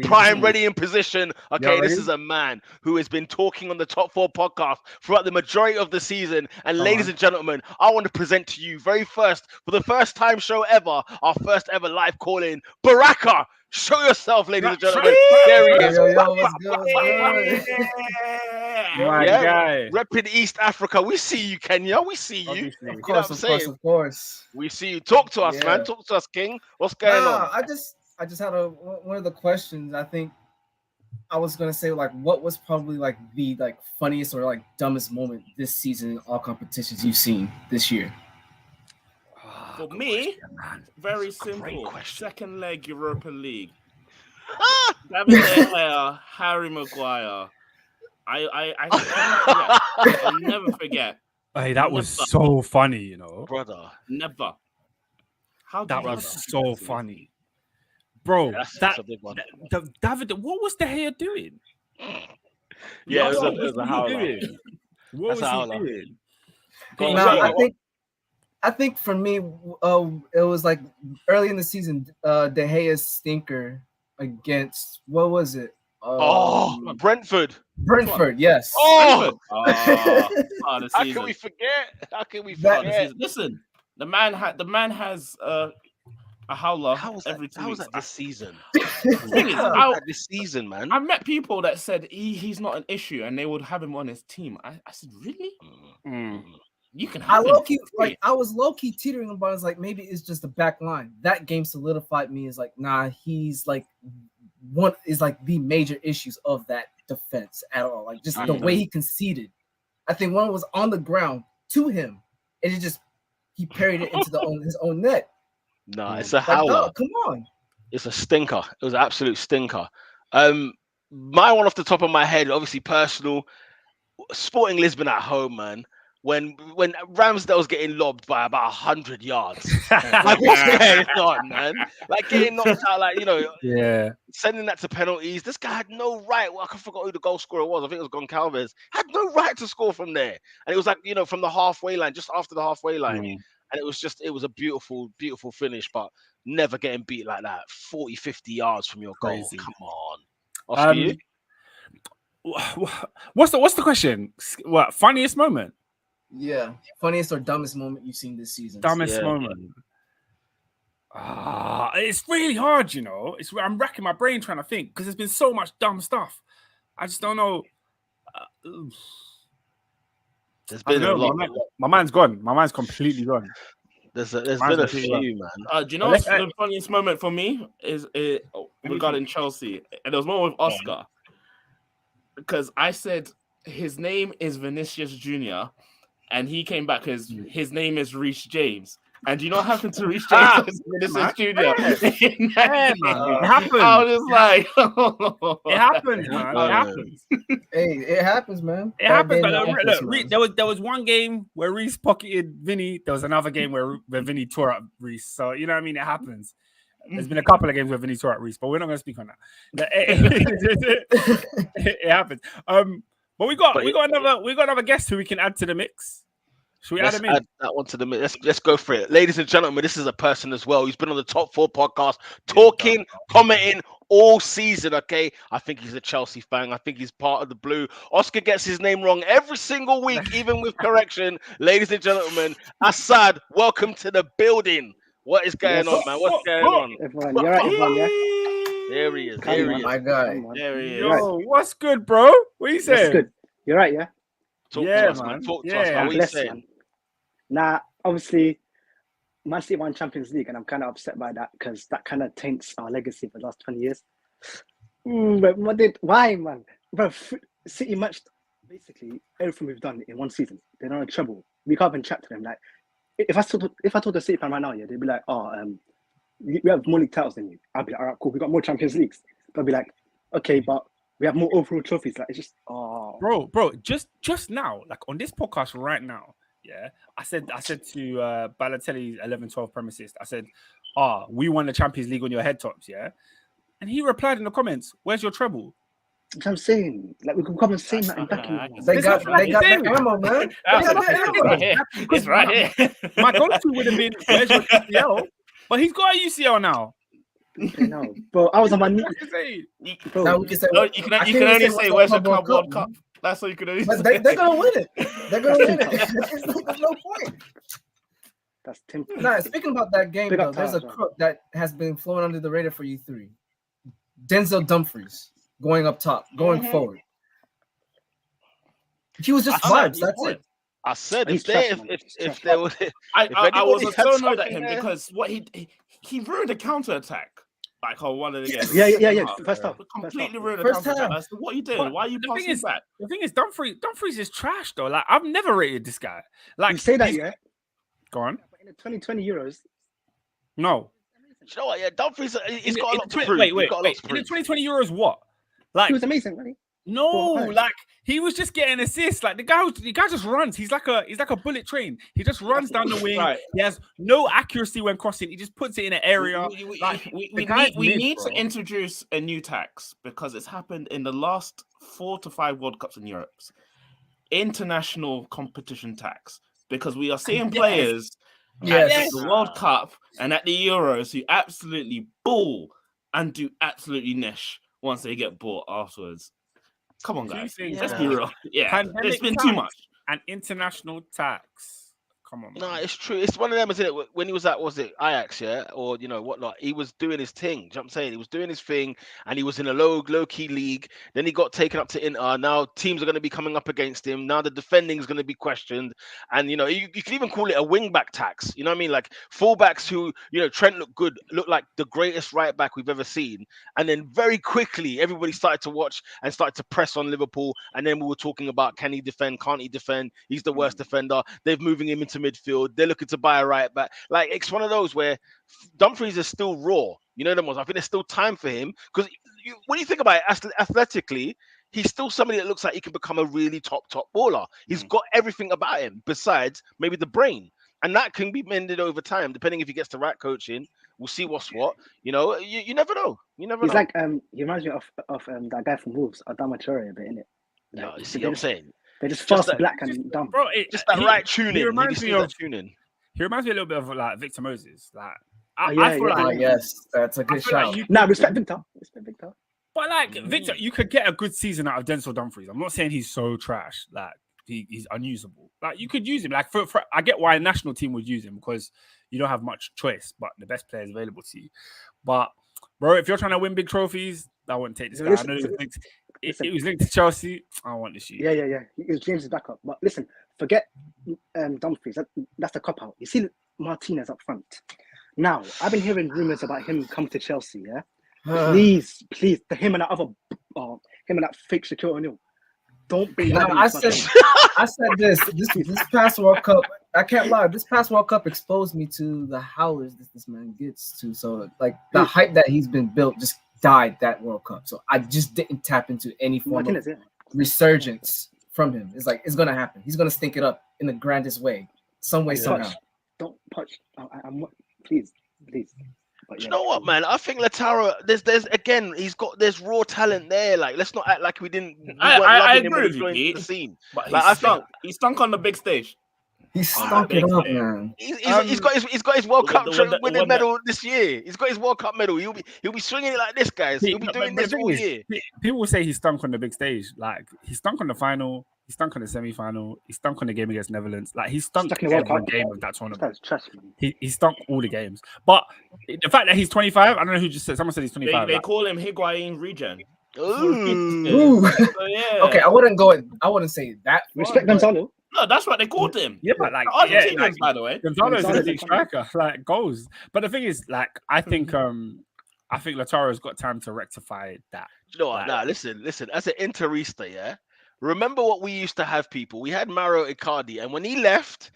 Prime ready in position. Okay, this is a man who has been talking on the Top 4 podcast throughout the majority of the season. And ladies and gentlemen, I want to present to you for the first time show ever, our first ever live call-in, Baraka. Show yourself, ladies and gentlemen. There he is. What's good? My guy. Repping East Africa. We see you, Kenya. We see you. Obviously. Of course. We see you. Talk to us, man. Talk to us, King. What's going on? I just had one of the questions. I think I was gonna say, like, what was probably like the funniest or like dumbest moment this season in all competitions you've seen this year? For me, very simple. Second leg Europa League. David De Gea, Harry Maguire. I'll never forget. Hey, that was so funny, you know, brother. Never. That was so funny, bro. That's a big one. David, what was De Gea doing? Yeah, it was a howler. What was he doing? I think for me, it was like early in the season, De Gea's stinker against, what was it? Brentford. Brentford, yes. How can we forget? Listen, the man has a howler every 2 weeks. How was that this season? This season, man. I've met people that said he's not an issue and they would have him on his team. I said, really? You can I have him. I was low key teetering about it. It's like maybe it's just the back line. That game solidified me as like, nah, he's like the major issues of that defense at all. Like just the way he conceded. I think one was on the ground to him, and he parried it into his own net. Nah, it's a howler. Dog, come on. It's a stinker. It was an absolute stinker. My one off the top of my head, obviously personal. Sporting Lisbon at home, man. When Ramsdale's getting lobbed by about 100 yards, like what's going on, man? Like getting knocked out, like sending that to penalties. This guy had no right. Well, I forgot who the goal scorer was. I think it was Goncalves. Had no right to score from there, and it was like from the halfway line, just after the halfway line, and it was a beautiful, beautiful finish, but never getting beat like that. 40, 50 yards from your goal. Crazy. Come on, Oscar, you? What's the question? What funniest moment? Yeah, funniest or dumbest moment you've seen this season? Dumbest moment. It's really hard, I'm racking my brain trying to think because there's been so much dumb stuff. I just don't know. There's been a lot. My mind's gone. My mind's completely gone. There's been a few, man. Do you know what's the funniest moment for me is regarding Chelsea, and there was one with Oscar because I said his name is Vinicius Jr. and he came back as his name is Reece James. And do you know what happened to Reece James? Vinicius Jr. It happened. I was just like, it happens, man. It happens. Hey, it happens, man. It happens. Look, there was one game where Reece pocketed Vinny. There was another game where Vinny tore up Reece. So you know what I mean? It happens. There's been a couple of games where Vinny tore up Reece, but we're not going to speak on that. It happens. But we got another guest who we can add to the mix. Should we add him in? Add that one to the mix. Let's go for it, ladies and gentlemen. This is a person as well. He's been on the Top 4 podcast, talking, commenting all season. Okay, I think he's a Chelsea fan. I think he's part of the blue. Oscar gets his name wrong every single week, even with correction. Ladies and gentlemen, Assad, welcome to the building. What is going on, man? What's going on? Everyone, you're right, everyone, yeah? There he is. My guy. there he is. Yo, what's good, bro? What are you saying? That's good. You're right, yeah? Talk to us, man. Talk to us, man. What are you saying? Man. Nah, obviously, Man City won Champions League, and I'm kind of upset by that because that kind of taints our legacy for the last 20 years. But why, man? Bro, City matched basically everything we've done in one season. They're not in trouble. We can't even chat to them. Like, if I told the City fan right now, yeah, they'd be like, we have more league titles than you. I'd be like, all right, cool, we got more Champions Leagues. They'll be like, okay, but we have more overall trophies. Like, it's just, bro, just now, like on this podcast right now, yeah, I said to Balotelli's 11-12 premises, I said, we won the Champions League on your head tops, yeah, and he replied in the comments, "Where's your treble?" That's what I'm saying. Like, we can come and say that back in. They got the ammo, man. It's right here. My go-to would have been, "Where's your UCL?" But he's got a UCL now. No, bro, I was on my knee. Bro, now we can say, you can only say, "Where's your Club World Cup?" That's all you can only say. They're gonna win it. They're gonna win it. There's no point. That's temple. Nah, speaking about that game, though, there's a crook that has been flowing under the radar for you three. Denzel Dumfries going up top, going forward. He was just vibes. That's it. I said if there was, I was so annoyed at him because what he ruined a counter attack. Like one of the games. Yeah. First half. Completely ruined the counter attack. So what are you doing? Why are you passing back? The thing is, Dumfries is trash though. Like I've never rated this guy. Like you say that, yeah. Go on. In the 2020 Euros. No. You know what? Yeah, Dumfries. He's got a lot to prove. Wait. In the 2020 Euros, what? Like he was amazing, right? No, like he was just getting assists. Like the guy just runs. He's like a bullet train. He just runs down the wing. Right. He has no accuracy when crossing. He just puts it in an area. We need to introduce a new tax because it's happened in the last 4 to 5 World Cups in Europe. International competition tax, because we are seeing players at the World Cup and at the Euros who absolutely ball and do absolutely niche once they get bought afterwards. Come on, guys. Let's be real. Yeah, it's been too much. An international tax. Come on, No, man. it's true. It's one of them, isn't it? When he was at, was it Ajax, yeah, or whatnot? He was doing his thing. Do you know what I'm saying? He was doing his thing, and he was in a low key league. Then he got taken up to Inter. Now teams are going to be coming up against him. Now the defending is going to be questioned, and you can even call it a wing back tax. You know what I mean? Like fullbacks who Trent looked like the greatest right back we've ever seen, and then very quickly everybody started to watch and started to press on Liverpool, and then we were talking about can he defend? Can't he defend? He's the worst defender. They're moving him into midfield. They're looking to buy a right back. Like it's one of those where Dumfries is still raw. You know them ones. I think there's still time for him because when you think about it, athletically, he's still somebody that looks like he can become a really top baller. He's got everything about him besides maybe the brain, and that can be mended over time depending if he gets the right coaching. We'll see what's what. You never know. You never He's know. like he reminds me of that guy from Wolves, Adama Traore, a bit, innit? No, Like, you see what I'm saying? They're just Just fast, that- black, and dumb. Bro, Just that right tuning. He reminds me of that tuning. He reminds me a little bit of like Victor Moses. Like Oh, I feel yeah. like Yes, that's a I good feel like shout. you Nah, could- respect Victor. But like Victor, you could get a good season out of Denzel Dumfries. I'm not saying he's so trash, like he's unusable. Like you could use him. Like for I get why a national team would use him because you don't have much choice, but the best players available to you. But bro, if you're trying to win big trophies, I wouldn't take this guy. I know it was linked to Chelsea. I want this shit. Yeah. It's James' backup. But listen, forget Dumfries. That's a cop out. You see Martinez up front. Now, I've been hearing rumors about him coming to Chelsea. Yeah, please, him and that fake Shaquille O'Neal. Don't bring that. I said this past World Cup. I can't lie. This past World Cup exposed me to the howlers that this man gets to. So like the hype that he's been built just died that World Cup. So I just didn't tap into any form of resurgence from him. It's like it's gonna happen. He's gonna stink it up in the grandest way, some way, somehow. Don't touch. Please. But you know what, man? I think Lautaro, there's again, there's raw talent there. Like, let's not act like we didn't. I agree with you, Pete. The scene. But Like, he stunk on the big stage. He stunk it up, man. He's got his World Cup winning when medal this year. He's got his World Cup medal. He'll be swinging it like this, guys. He'll be doing this all year. People say he stunk on the big stage. Like he stunk on the final. He stunk on the semi-final. He stunk on the game against Netherlands. Like he stunk every game of that tournament. He stunk all the games. But the fact that he's 25, I don't know who just said. Someone said he's 25. They call him Higuain regen. Ooh. So, yeah. Okay, I wouldn't say that. Respect Gonzalo. No, that's what they called him. Yeah, but like, Argentinians, by the way. Gonzalo is a big striker, like goals. But the thing is, like, I think Lautaro's got time to rectify that. You know what? Nah, listen. As an Interista, yeah. Remember what we used to have, people. We had Mauro Icardi, and when he left,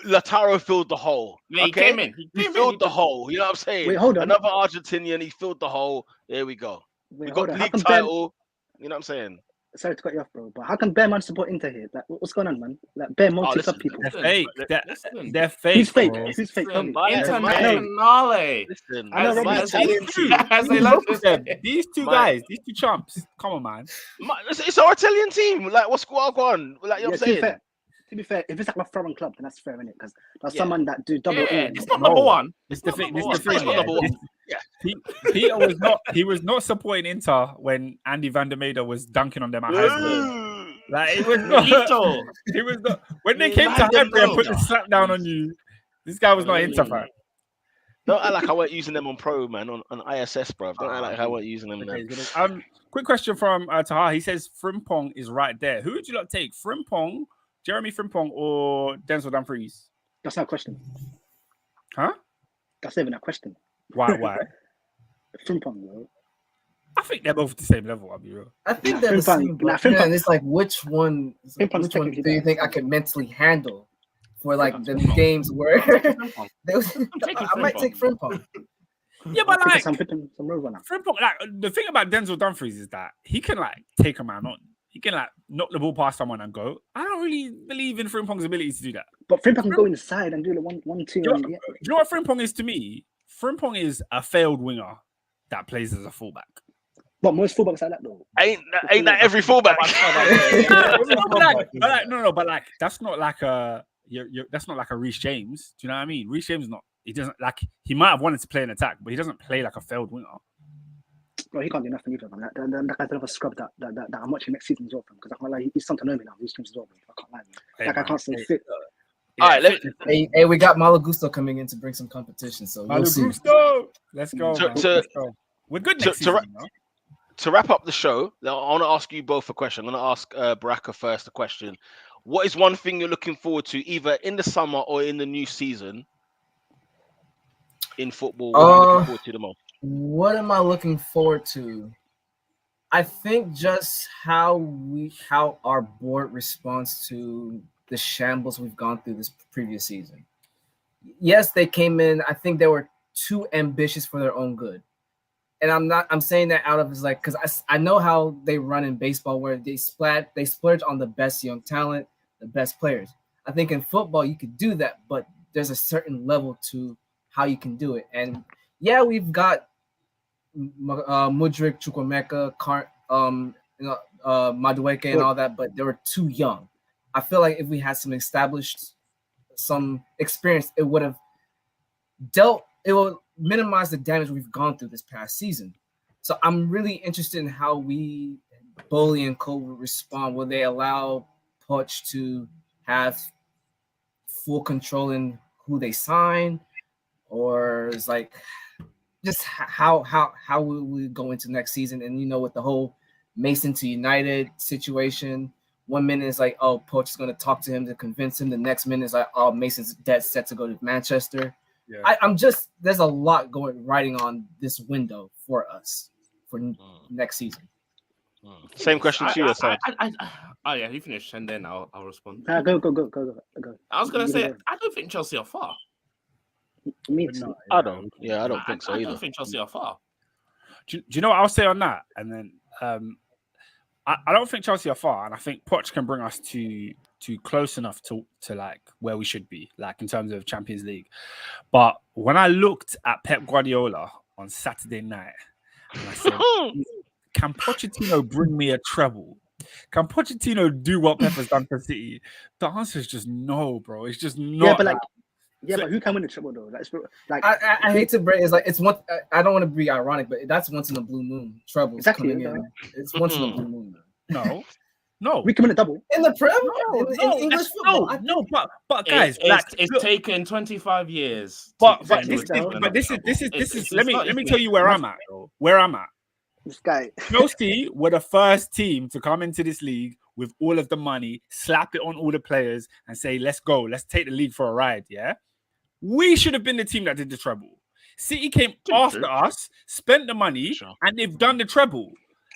Lautaro filled the hole. Yeah, he came in. He filled the hole. You know what I'm saying? Wait, hold on. Another Argentinian, he filled the hole. There we go. We got the league title. You know what I'm saying? Sorry to cut you off, bro, but how can Bear Man support Inter here? Like, what's going on, man? Like, Bear multi-club people. They're fake. They're fake. Who's fake? Bro. Who's fake? Internationale. Listen, These two guys, these two chumps. Come on, man. It's our Italian team. Like, what's going on? Like, you know what I'm saying? To be fair, if it's like a foreign club, then that's fair, innit? Because there's someone that do double. It's not number one. It's the thing. Yeah. Peter was not supporting Inter when Andy van der Meijden was dunking on them at Highbury. Like it was not. When they came to Highbury and put the slap down on you, this guy was not Inter fan. Don't act like I weren't using them on Pro, man, on ISS, bro. Don't act like I weren't using them. Okay, quick question from Taha. He says Frimpong is right there. Who would you like to take, Frimpong, Jeremy Frimpong, or Denzel Dumfries? That's not a question. Huh? That's not even a question. Why? Frimpong, bro. I think they're both the same level. I'll be real. I think they're the same. And it's like, which one do you think I can mentally handle for like the games where I might take Frimpong. Yeah, but like Frimpong, like the thing about Denzel Dumfries is that he can like take a man on. He can like knock the ball past someone and go. I don't really believe in Frimpong's ability to do that. But Frimpong can go inside and do the 1-2. Do you know what Frimpong is to me? Frimpong is a failed winger that plays as a fullback. But most fullbacks like that though. Ain't that every fullback? But that's not like a that's not like a Reece James. Do you know what I mean? Reece James he doesn't like, he might have wanted to play an attack, but he doesn't play like a failed winger. Bro, he can't do nothing either, man. That guy's another scrub that I'm watching next season as well, because I can't lie, he's starting to know me now. Reece James as well, bro. I can't lie, man. I can't stay fit. All right, Hey, we got Malagusto coming in to bring some competition, so we'll see. Malagusto! Let's go, man. To- Let's go. We're good next season, you know? to wrap up the show, I want to ask you both a question. I'm going to ask Baraka first a question. What is one thing you're looking forward to, either in the summer or in the new season in football? What are you looking forward to the most? What am I looking forward to? I think just how our board responds to the shambles we've gone through this previous season. Yes, they came in. I think they were too ambitious for their own good. And I'm saying that out of is like, because I know how they run in baseball, where they splurge on the best young talent, the best players. I think in football you could do that, but there's a certain level to how you can do it. And yeah, we've got Mudryk, Chukwuemeka, Madueke and all that, but they were too young. I feel like if we had some experience, it would minimize the damage we've gone through this past season. So I'm really interested in how Bully and Co will respond. Will they allow Poch to have full control in who they sign, or is like just how will we go into next season? And with the whole Mason to United situation, 1 minute is like, oh, Poch is going to talk to him to convince him. The next minute is like, oh, Mason's dead set to go to Manchester. Yeah. There's a lot riding on this window for us for next season. Same question to you, Asad. Oh yeah, you finish and then I'll respond. Go. I was gonna say I don't think Chelsea are far. Me too. No, I don't think so either. I don't think Chelsea are far. Do you know what I'll say on that? And then I don't think Chelsea are far, and I think Poch can bring us to close enough to like where we should be, like in terms of Champions League. But when I looked at Pep Guardiola on Saturday night, and I said, can Pochettino bring me a treble? Can Pochettino do what Pep has done for City? The answer is just no, bro. It's just not. Yeah, but who can win the treble though? I hate to break. It's like it's one. I don't want to be ironic, but that's once in a blue moon. Treble coming in. It's once in a blue moon. No. We can win a double in the Prem. In English football. No, but guys, it's taken 25 years. But this is. Let me tell you where I'm at. Though. Where I'm at. This guy. Chelsea were the first team to come into this league with all of the money, slap it on all the players, and say, "Let's go. Let's take the league for a ride." Yeah. We should have been the team that did the treble. City came after us, spent the money, and they've done the treble.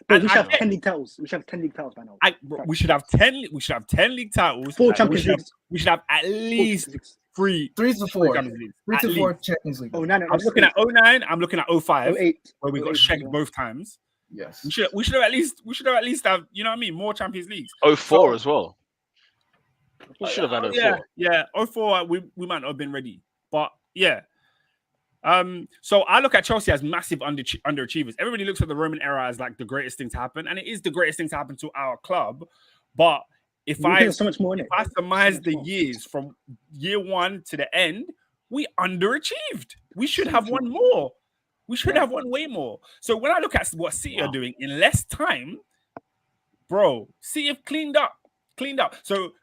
But we should have 10 league titles. We should have 10 league titles by now. We should have 10. We should have 10 league titles. 4 Champions Leagues. We should have at least 3 to 4 Champions Leagues. 3 to 4 Champions League. I'm looking at 09. I'm looking at 05, 08, where we got shanked both times. Yes, we should have at least have more Champions Leagues. 04 as well. We should have had 04. Yeah. 04. We might not have been ready, but yeah. So I look at Chelsea as massive underachievers. Everybody looks at the Roman era as like the greatest thing to happen, and it is the greatest thing to happen to our club. But if I surmise the years from year 1 to the end, we underachieved. We should have won more. We should have won way more. So when I look at what City are doing in less time, bro, City have cleaned up. So,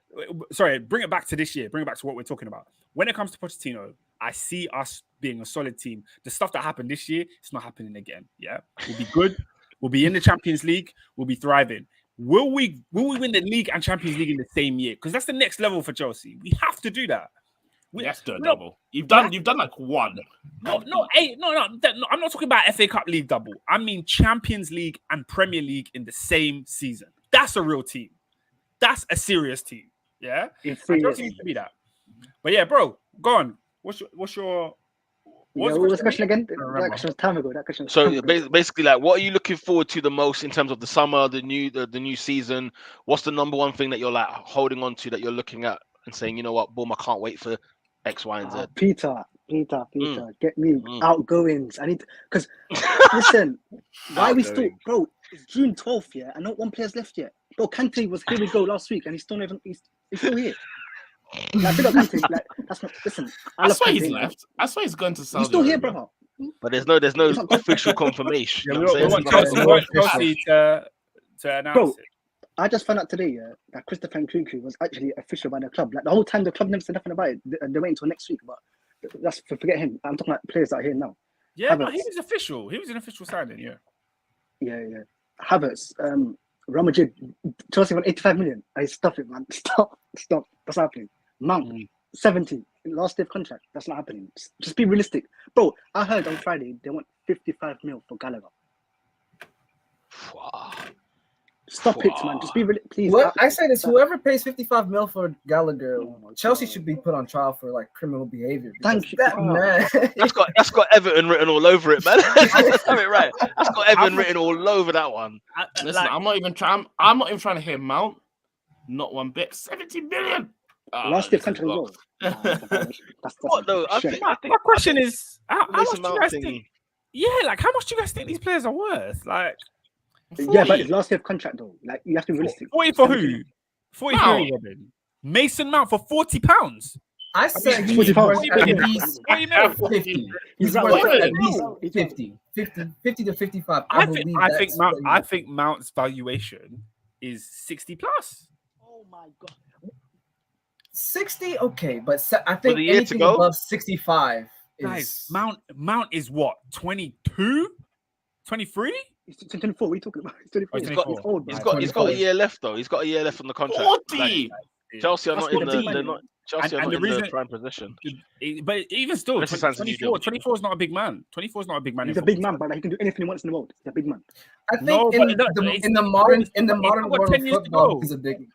sorry, bring it back to this year. Bring it back to what we're talking about. When it comes to Pochettino, I see us being a solid team. The stuff that happened this year, it's not happening again. Yeah, we'll be good. We'll be in the Champions League. We'll be thriving. Will we win the league and Champions League in the same year? Because that's the next level for Chelsea. We have to do that. Yes, do a double. You've done like one. No. I'm not talking about FA Cup League double. I mean Champions League and Premier League in the same season. That's a real team. That's a serious team. Yeah, Chelsea needs to be that. But yeah, bro, go on. What's your what was the question again? That question was time ago. So basically, like, what are you looking forward to the most in terms of the summer, the new season? What's the number one thing that you're like holding on to, that you're looking at and saying, you know what, boom, I can't wait for X, Y, and Z? Peter, get me outgoings. I need because listen, why are we still, bro? It's June 12th, yeah. I know one player's left yet. Bro, Kante was here we go last week, and he's still here. Like, Kante, like, that's not. Listen, I swear he's left. I swear he's going to Saudi. He's still here, brother. But there's no official confirmation. Yeah, we want Chelsea to announce bro, it. I just found out today that Christopher Nkunku was actually official by the club. Like the whole time, the club never said nothing about it. They wait until next week. But that's forget him. I'm talking about players out here now. Yeah, no, Havertz. he was official. He was an official signing. Yeah. Yeah. Havertz, Real Madrid, Chelsea won 85 million. Hey, stop it, man. Stop. That's happening. Mount, 70, last day of contract. That's not happening. Just be realistic. Bro, I heard on Friday they want 55 mil for Gallagher. Stop it, man. Just be realistic, please. What I say is, whoever pays 55 mil for Gallagher, Chelsea should be put on trial for like criminal behavior. Thank you. That man. That's got Everton written all over it, man. Let's have it right. That's got Everton written all over that one. Listen, I'm not even trying to hear Mount. Not one bit. 70 million. Last year contract as well. That's What though? I think My question is, how much Mason do you Mount guys thingy. think? Yeah, like how much do you guys think these players are worth? Like, Yeah, but it's last year of contract though. Like you have to be realistic. 40 for who? 40 for Mount. who, Robin? Mason Mount for £40. I said He's he's worth 40 at pounds. least 40 mil. 50. He's He's worth right. at least He's 50 to 55. I believe think that's Mount. what I think Mount's valuation is 60 plus. Oh my god. 60, okay, but I think a year to anything go? above 65 is Guys, Mount is what, 22, 23? He's 24. What are you talking about? He's 24. He's He's, got- old, He's man. got a year left though. He's got a year left on the contract. 40. Chelsea are That's not in what the. I'm They're not. Chelsea And are the not in the reason- prime position. But even still, Unless he signs a new deal. 24 is not a big man. 24 is not a big man. He's in a big football. man, but he can do anything he wants in the world. He's a big man. I think No, in, but in the modern got world 10 of years to football, go. he's a big.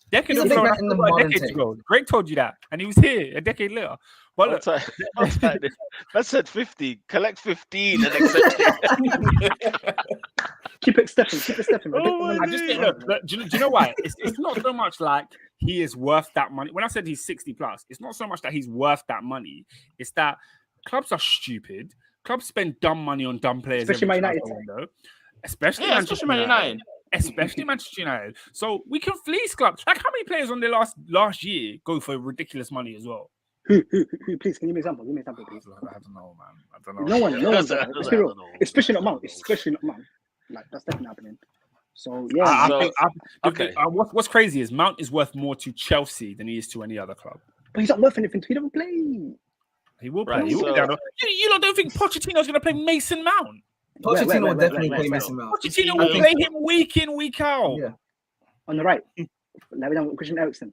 Decade He's a of big flow, man that's in the about a modern decade take. ago. Greg told you that, and he was here a decade later. But look, That said 50. Collect 15 and accept it. Keep it stepping. Keep it stepping. Man. Oh I just think, look, do you know why? It's not so much like he is worth that money. When I said he's 60 plus, it's not so much that he's worth that money. It's that clubs are stupid. Clubs spend dumb money on dumb players. Especially every Man United. transfer window. Especially Yeah, Manchester especially Man United. Especially Manchester United. So we can fleece clubs. Like how many players on their last year go for ridiculous money as well? Who? Please, can you give me an example? Give me an example, please. I don't know, man. I don't know. No one. Let's be real. Especially not Mount. Especially not Mount. Like that's definitely happening. So yeah. I think okay. What's crazy is Mount is worth more to Chelsea than he is to any other club. But he's not worth anything. He doesn't play. He will play. Right, He will so- play. You lot don't think Pochettino's going to play Mason Mount? Pochettino will Right, definitely right, play right. Mason Mount. Pochettino I will think play so. him week in, week out. Yeah. On the right. Like we done with Christian Eriksen.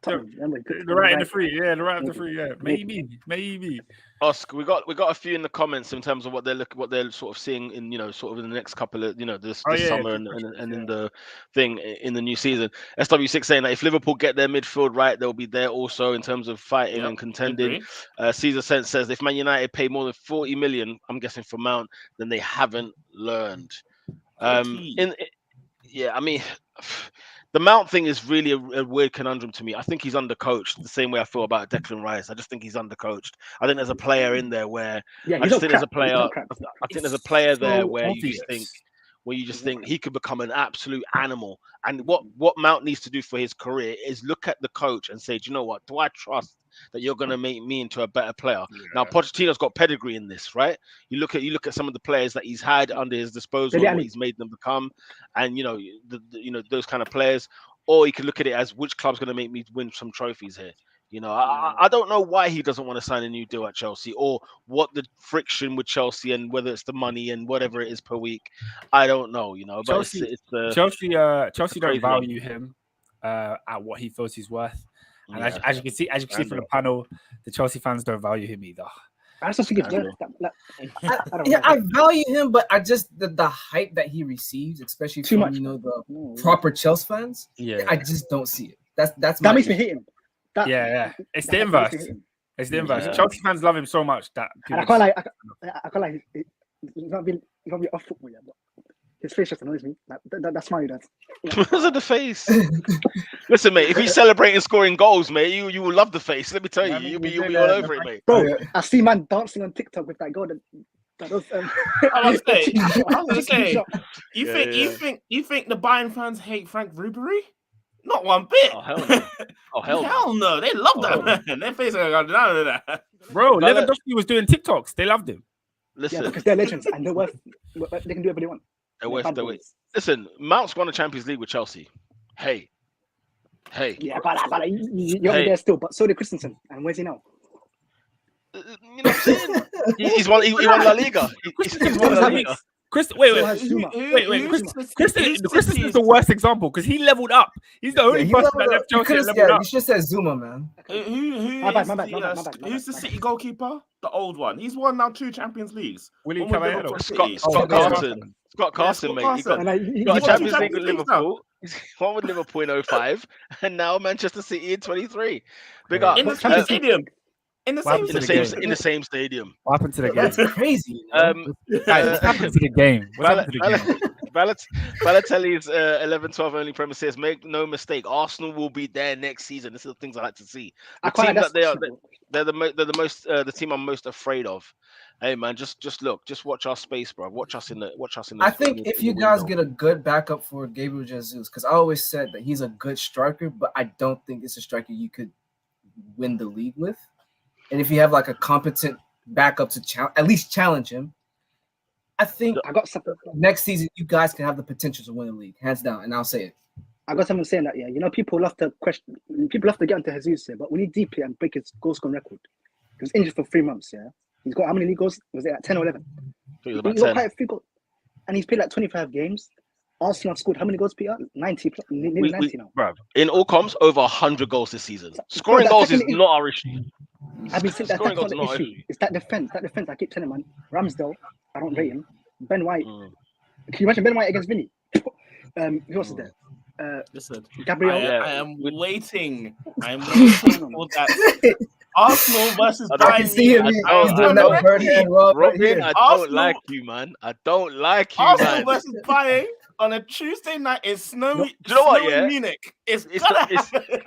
Remember, The right and the free, yeah, the right and the free, yeah. Maybe. Oscar, we got a few in the comments in terms of what they're sort of seeing in sort of in the next couple of this summer and in the thing in the new season. SW6 saying that if Liverpool get their midfield right, they'll be there also in terms of fighting and contending. Caesar Sense says if Man United pay more than 40 million, I'm guessing for Mount, then they haven't learned. I mean. The Mount thing is really a weird conundrum to me. I think he's undercoached the same way I feel about Declan Rice. I just think he's undercoached. I think there's a player in there where I think there's a player there where you just think he could become an absolute animal. And what Mount needs to do for his career is look at the coach and say, do you know what? Do I trust that you're going to make me into a better player? Yeah. Now, Pochettino's got pedigree in this, right? You look at some of the players that he's had under his disposal, what he's made them become, and those kind of players. Or you can look at it as which club's going to make me win some trophies here. I don't know why he doesn't want to sign a new deal at Chelsea, or what the friction with Chelsea and whether it's the money and whatever it is per week. I don't know, But Chelsea don't value him at what he feels he's worth. And as you can see from the panel, the Chelsea fans don't value him either. I just think I value him, but I just the hype that he receives, especially too from much. The proper Chelsea fans. Yeah, I just don't see it. That makes me hate him. It's the inverse. It's the inverse. Chelsea fans love him so much that I can't lie. He's not be off football yet, but his face just annoys me. That's my dad. Because of the face. Listen, mate. If he's celebrating scoring goals, mate, you will love the face. Let me tell you, you'll be all over it, mate. Bro, I see man dancing on TikTok with that goal. That was, I was gonna say, you think the Bayern fans hate Frank Ribery? Not one bit. Oh hell no! Oh hell no! They love that man. Their face ain't got none of that. Bro, Lewandowski was doing TikToks. They loved him. Listen, because they're legends and they're worth. They can do whatever they want. They're They're worth bad the boys. wait. Listen, Mount's won a Champions League with Chelsea. Hey. Yeah, but you're Hey. there still. But so did Christensen. And where's he now? You know what I'm saying? He won La Liga. He's won La Liga. Christensen's the worst example because he leveled up. He's the only person that left Chelsea and leveled up. You should say Zuma, man. Who's the City goalkeeper? The old one. He's won now 2 Champions Leagues. Willie Caballero. Scott Carson. Scott Carson, mate. He got a Champions League with Liverpool. He's won with Liverpool in 05, and now Manchester City in 23. Big up. In the same stadium. In the same stadium. What happened to the game? That's crazy. Guys, what happened to the game? Balotelli's 11-12 only premise says, make no mistake, Arsenal will be there next season. This is the things I like to see. The team that they're the team I'm most afraid of. Hey man, just look, just watch our space, bro. Watch us in the. I think if you guys get a good backup for Gabriel Jesus, because I always said that he's a good striker, but I don't think it's a striker you could win the league with. And if you have like a competent backup to at least challenge him, I think I got something. Next season you guys can have the potential to win the league, hands down. And I'll say it. I got someone saying that, yeah. You know, people love to get onto Jesus here, but we need deeply and break his goal scoring record. He was injured for 3 months, yeah. He's got how many league goals? Was it like 10 or 11? He's got quite a few goals. And he's played like 25 games. Arsenal have scored how many goals, Peter? 90, nearly 90 now. Bruv, in all comps, over 100 goals this season. Scoring goals is not our issue. I've been saying that's not the issue. It's that defense. I keep telling man. Ramsdale, I don't rate him. Ben White. Can you imagine Ben White against Vinny? Who else is there? Listen, Gabriel. I am waiting. I'm waiting for that. Arsenal versus Bayern. I can see him. He's doing that bird hand rub right here. I don't like you, man. I don't like you, Arsenal man. versus Bayern on a Tuesday night is snowy. Do you know what? Yeah, Munich. I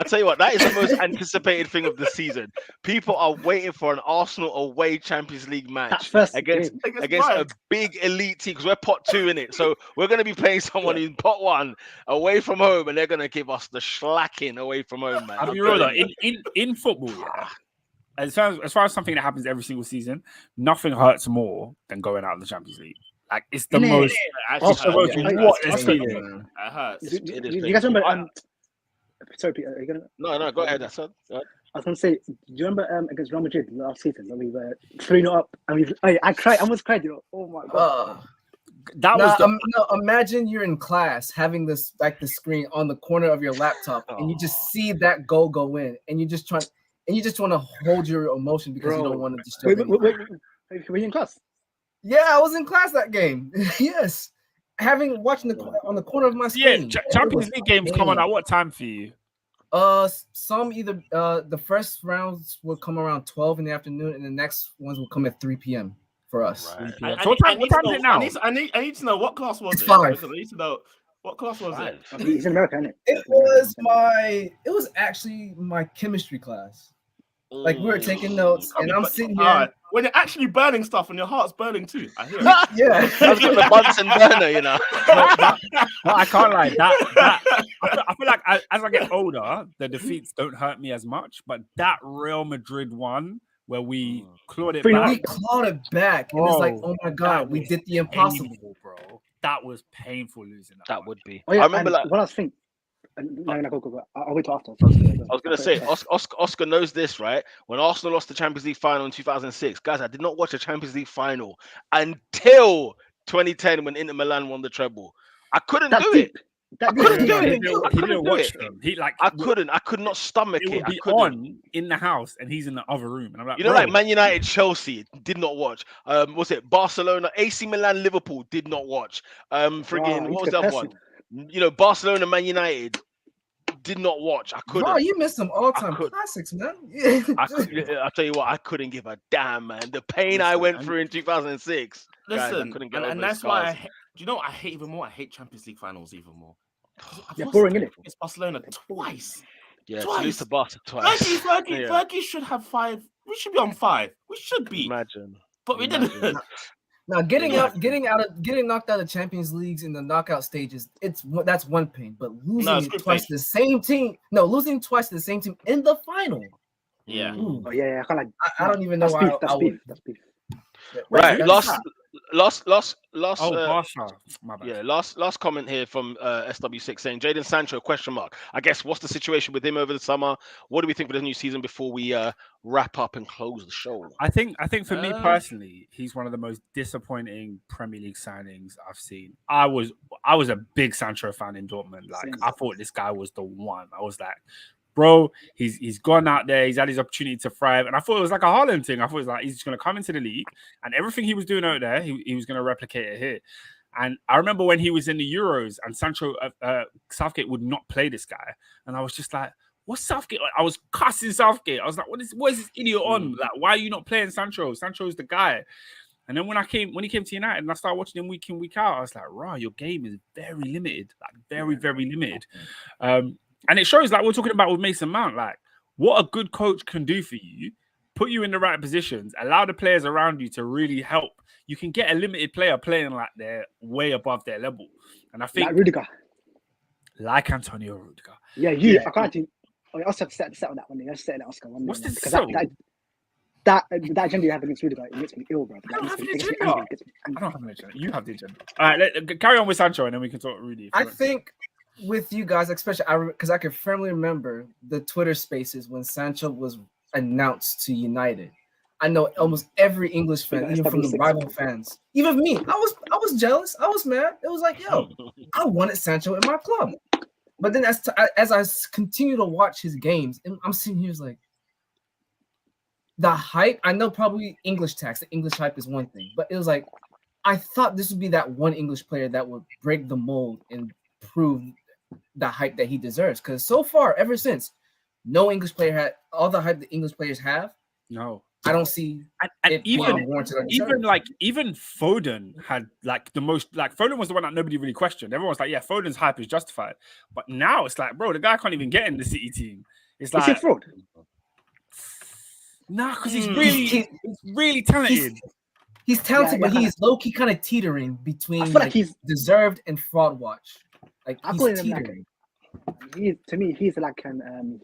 tell you what, that is the most anticipated thing of the season. People are waiting for an Arsenal away Champions League match against a big elite team because we're pot 2 in it. So we're going to be playing someone in pot 1 away from home, and they're going to give us the slacking away from home, man. I'll be real though. In football, yeah. As far as something that happens every single season, nothing hurts more than going out of the Champions League. Like it's the most. It hurts. You guys remember? Sorry, Peter. Are you gonna? No. Go ahead. That's it. I was gonna say, do you remember against Real Madrid last season when we were 3-0 up and I cried. I almost cried. You know? Oh my god. Imagine you're in class having this like the screen on the corner of your laptop, and you just see that goal go in, and you just want to hold your emotion because you don't want to disturb. Wait, were you in class? Yeah, I was in class that game. Yes, watching on the corner of my screen. Yeah, Champions League games come on at what time for you? Some either the first rounds will come around 12 in the afternoon, and the next ones will come at 3 p.m. for us. Right. So what time is it now? I need to know what class was it's it. 5. I need to know what class was it. He's in America, isn't it? It was actually my chemistry class. Like we were taking notes, and I'm sitting here. When you're actually burning stuff and your heart's burning too. I hear it. Yeah, that's got the Bunsen burner, you know. No, I can't lie. I feel like as I get older, the defeats don't hurt me as much. But that Real Madrid one where we clawed it back. We clawed it back, and it's like, oh my god, we did the impossible, bro. That was painful losing that. Would be. Oh, yeah, I remember like what I was thinking. No, go. I'll wait till after. I was gonna say, Oscar knows this, right? When Arsenal lost the Champions League final in 2006, guys, I did not watch a Champions League final until 2010 when Inter Milan won the treble. I couldn't do it. I couldn't do it. He didn't watch them. I could not stomach it. It would be on in the house, and he's in the other room. And I'm like, like Man United, Chelsea did not watch. Was it Barcelona, AC Milan, Liverpool did not watch. What was the other one? You know, Barcelona, Man United did not watch. I couldn't. Bro, you missed some all-time classics, man. I'll tell you what, I couldn't give a damn, man. The pain I went through in 2006. Listen, guys, I and that's why do you know what I hate even more? I hate Champions League finals even more. Yeah, boring, isn't it? It's Barcelona twice. Yeah, to lose to Barca twice. Fergie should have 5. We should be on 5. We should be. Imagine. But we didn't. Now, getting knocked out of Champions Leagues in the knockout stages, that's one pain. But losing twice to the same team, in the final. Yeah. Oh, yeah. I don't even know why. That's beef. Right. last. Oh, Barca. My bad. Yeah, last comment here from SW6 saying Jadon Sancho ? I guess what's the situation with him over the summer? What do we think for the new season before we wrap up and close the show? I think for me personally, he's one of the most disappointing Premier League signings I've seen. I was a big Sancho fan in Dortmund. Like I thought this guy was the one. I was like, bro, he's gone out there. He's had his opportunity to thrive, and I thought it was like a Haaland thing. I thought it was like he's just going to come into the league, and everything he was doing out there, he was going to replicate it here. And I remember when he was in the Euros, and Southgate would not play this guy, and I was just like, what's Southgate? I was cussing Southgate. I was like, what is this idiot on? Like, why are you not playing Sancho? Sancho's the guy. And then when he came to United and I started watching him week in, week out, I was like, right, your game is very limited. Like very, very limited. And it shows, like we're talking about with Mason Mount, like what a good coach can do for you, put you in the right positions, allow the players around you to really help. You can get a limited player playing like they're way above their level. And I think like Rudiger. Like Antonio Rudiger. Yeah, I can't do. I also have to settle that one. Let's settle that Oscar one. What's this? Because that agenda you have against Rudiger, it makes me ill, bro. I don't have an agenda. I don't have an agenda. You have the agenda. All right, carry on with Sancho, and then we can talk Rudy. I think with you guys, especially because I can firmly remember the Twitter spaces when Sancho was announced to United. I know almost every English fan, even from the rival fans, even me, I was jealous. I was mad. It was like, yo, I wanted Sancho in my club. But then as I continue to watch his games, and I'm sitting here like, the hype, I know probably English tax, the English hype is one thing, but it was like, I thought this would be that one English player that would break the mold and prove the hype that he deserves. Because so far, ever since, no English player had all the hype the English players have. No, I don't see. And even Foden had like the most. Like Foden was the one that nobody really questioned. Everyone's like, yeah, Foden's hype is justified. But now it's like, bro, the guy can't even get in the City team. It's like, is he fraud? Nah, because he's really talented. He's talented, but he's low-key kind of teetering between like he's deserved and fraud watch. Like he's teetering. To me, he's like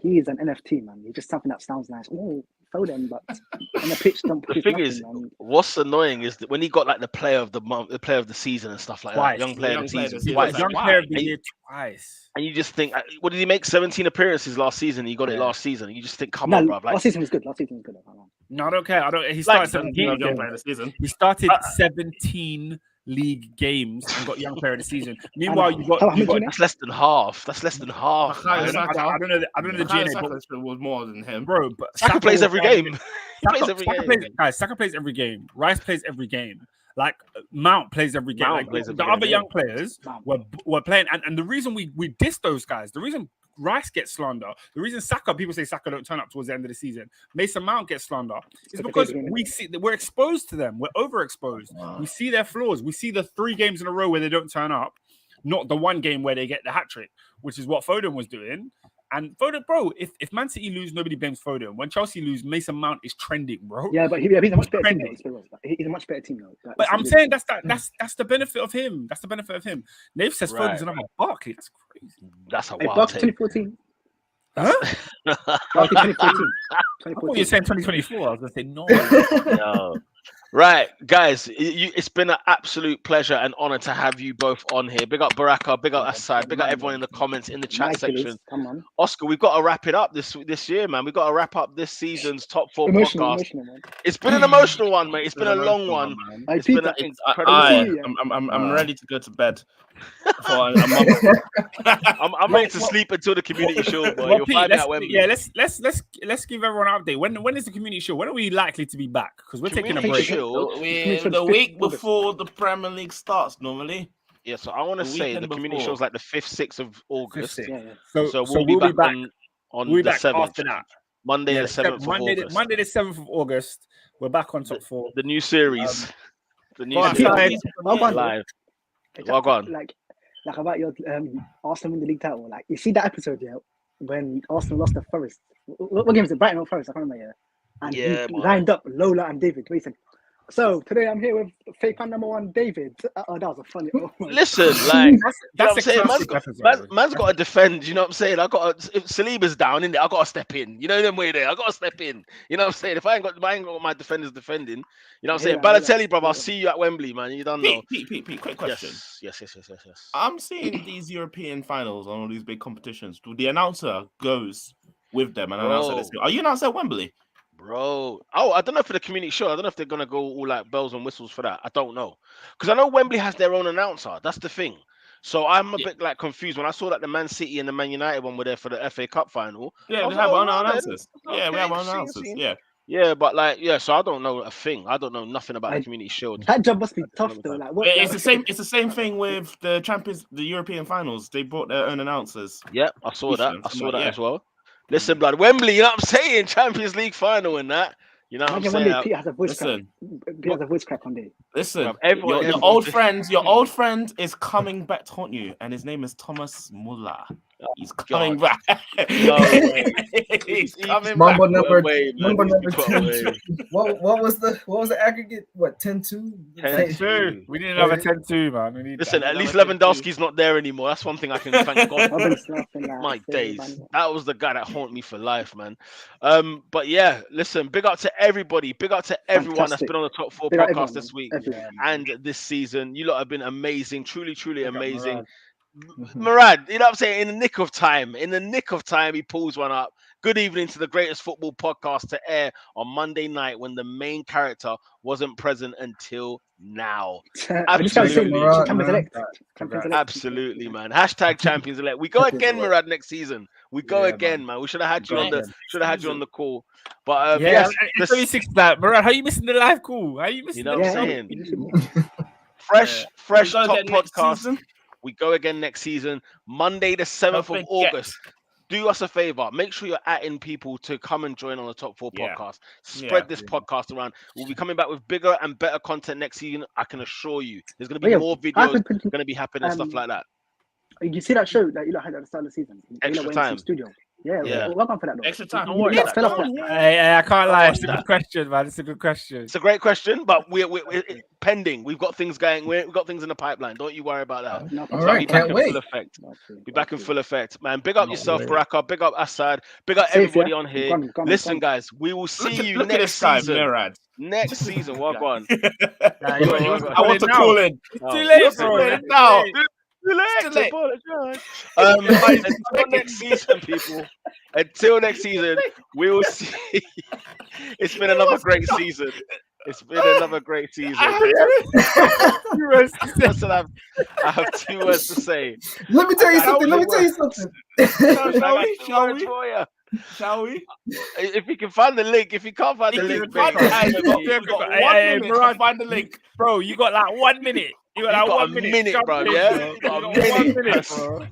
he's an NFT, man. He's just something that sounds nice. Oh, Foden, but on the pitch, don't. The thing is, what's annoying is that when he got like the player of the month, the player of the season, and stuff like that, young player of the season, twice, young player of the year twice. And you just think, what did he make? 17 appearances last season. He got it last season. And you just think, come on, bro. Like, last season was good. No, I don't care. He started 17 young player of the season. He started 17 league games and got young player of the season. Meanwhile, you got that's less than half. That's less than half. I don't know the DNA, but was more than him, bro. But Saka plays every game. Saka plays every game. Rice plays every game. Like Mount plays every game. The other young players were playing, and the reason we diss those guys, the reason Rice gets slander, the reason people say Saka don't turn up towards the end of the season, Mason Mount gets slander, is because we're exposed to them. We're overexposed. Wow. We see their flaws. We see the 3 games in a row where they don't turn up, not the one game where they get the hat trick, which is what Foden was doing. And Foden, bro, if Man City lose, nobody blames Foden. When Chelsea lose, Mason Mount is trending, bro. Yeah, but he's a much better team. He's a much better team, though. But I'm saying that's the benefit of him. That's the benefit of him. Nave says Foden's another Barkley. It's crazy. That's a wild take. 2014. Huh? 2014. I thought you were saying 2024. I was going to say no. Right, guys, it's been an absolute pleasure and honor to have you both on here. Big up Baraka, big up Asad, big up everyone in the comments, in the chat section. Come on. Oscar, we've got to wrap it up this year, man. We've got to wrap up this season's top 4 podcast. It's been an emotional one, mate. It's been a long one. It's been an incredible I'm ready to go to bed. I'm ready to sleep until the community show, boy. You'll find out when. Yeah, let's give everyone an update. When is the community show? When are we likely to be back? Because we're taking a break. The week before the Premier League starts normally. Yeah, so I want to say the community show is like the 5th, 6th of August. So we'll be back on the 7th. After that. Monday the 7th of August. Monday the 7th of August. We're back on top 4. The new series. The new series. Live. Well, go on. Like about your Arsenal win the league title. Like you see that episode, yeah, when Arsenal lost to Forest. What game was it? Brighton or Forest? I can't remember. And he lined up Lola and David. He said, So today I'm here with fake fan number 1, David. Oh, that was a funny. Oh my Listen, like, That's I'm a saying? classic episode. Man's got to defend. You know what I'm saying? If Saliba's down in there, I got to step in. You know them way there. I got to step in. You know what I'm saying? If I ain't got my defenders defending, you know what I'm saying? Balotelli, brother, I'll see you at Wembley, man. You don't know. Pete, quick question. Yes. I'm seeing these European finals on all these big competitions. The announcer goes with them and announces. Are you announced at Wembley? Bro, I don't know for the community show. I don't know if they're gonna go all like bells and whistles for that. I don't know, because I know Wembley has their own announcer. That's the thing. So I'm a bit like confused when I saw that the Man City and the Man United one were there for the FA Cup final. Yeah, I we was have like, our own "Oh, announcers. then, Yeah, we okay, have our own seen. announcers. Yeah, but like, so I don't know a thing. I don't know nothing about the community shield. That job must be tough though. Like, what? It's the same. It's the same thing with the European finals. They brought their own announcers. Yeah, I saw that. Yeah. As well. Listen, blood, Wembley. You know what I'm saying? Champions League final and that. You know what I'm saying? Pete has a voice crack. Pete has a voice crack one day. Listen, Bro, your old friend is coming back to haunt you, and his name is Thomas Muller. He's coming back. No way. He's coming Number back. number Way, man. number Put 10. away. What was the aggregate? What 10-2? 10-2. We need another 10-2, man. We need Listen, that. at least Lewandowski's not there anymore. That's one thing I can thank God for. My days. That was the guy that haunted me for life, man. But yeah, listen, big up to everybody. Big up to everyone that's been on the Top 4 podcast this week and this season. You lot have been amazing. Truly, truly amazing. Murad, you know what I'm saying? In the nick of time, he pulls one up. Good evening to the greatest football podcast to air on Monday night when the main character wasn't present until now. Absolutely, absolutely, man. Hashtag champions elect. We go again, Murad, next season. We go again, man. We should have had you on the call. But yes, it's 26 that Murad. How you missing the live call? How you missing? You know what I'm saying? Fresh top podcast. We go again next season, Monday the 7th of August. Do us a favor. Make sure you're atting people to come and join on the Top 4 podcast. Spread this podcast around. We'll be coming back with bigger and better content next season. I can assure you. There's going to be more videos going to be happening and stuff like that. You see that show that you had at the start of the season? Extra time. Studio. Yeah. Welcome for that. Though. Extra time. Hey, I can't lie. It's a good question, man. It's a good question. It's a great question, but we're pending. We've got things going. We've got things in the pipeline. Don't you worry about that. All right, can't wait. Be back in full effect, man. Big up yourself, Baraka. Big up Assad. Big up everybody on here. Listen, guys, we will see you next season. Next season, walk on. I want to call in. It's too late, bro. Now. Until next season, people. Until next season, we will see. It's been another great season. I have 2 words to say. Let me tell you something. Shall we? If you can find the link, if you can't find the link, find the link, bro. You got like 1 minute. You got like 1 minute, bro. Yeah, you got a minute, bro.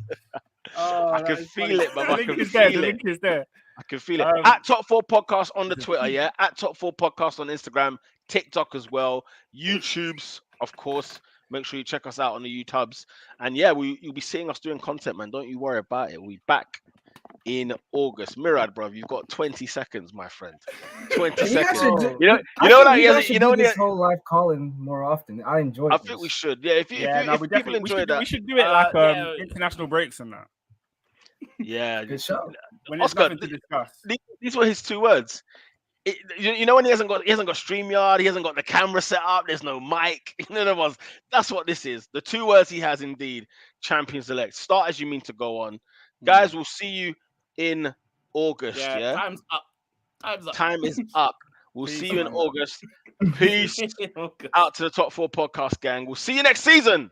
I can feel it, bro. I can feel it. The link is there. I can feel it. At Top 4 Podcast on the Twitter, yeah. At Top 4 Podcast on Instagram, TikTok as well, YouTube's, of course. Make sure you check us out on the YouTubes. And yeah, you'll be seeing us doing content, man. Don't you worry about it. We'll be back in August. Mirad, bro, you've got 20 seconds, my friend. 20 seconds. You know what? This whole live calling more often. I enjoy it. I think we should. Yeah, if people enjoy that, we should do it like international breaks and that. Yeah, good show. When Oscar, nothing to discuss. These were his 2 words. You know when he hasn't got StreamYard, he hasn't got the camera set up, there's no mic. That's what this is. The 2 words he has indeed. Champions elect. Start as you mean to go on. Guys, we'll see you in August. Yeah. Time's up. Time is up. We'll see you in August. Peace out to the Top 4 Podcast gang. We'll see you next season.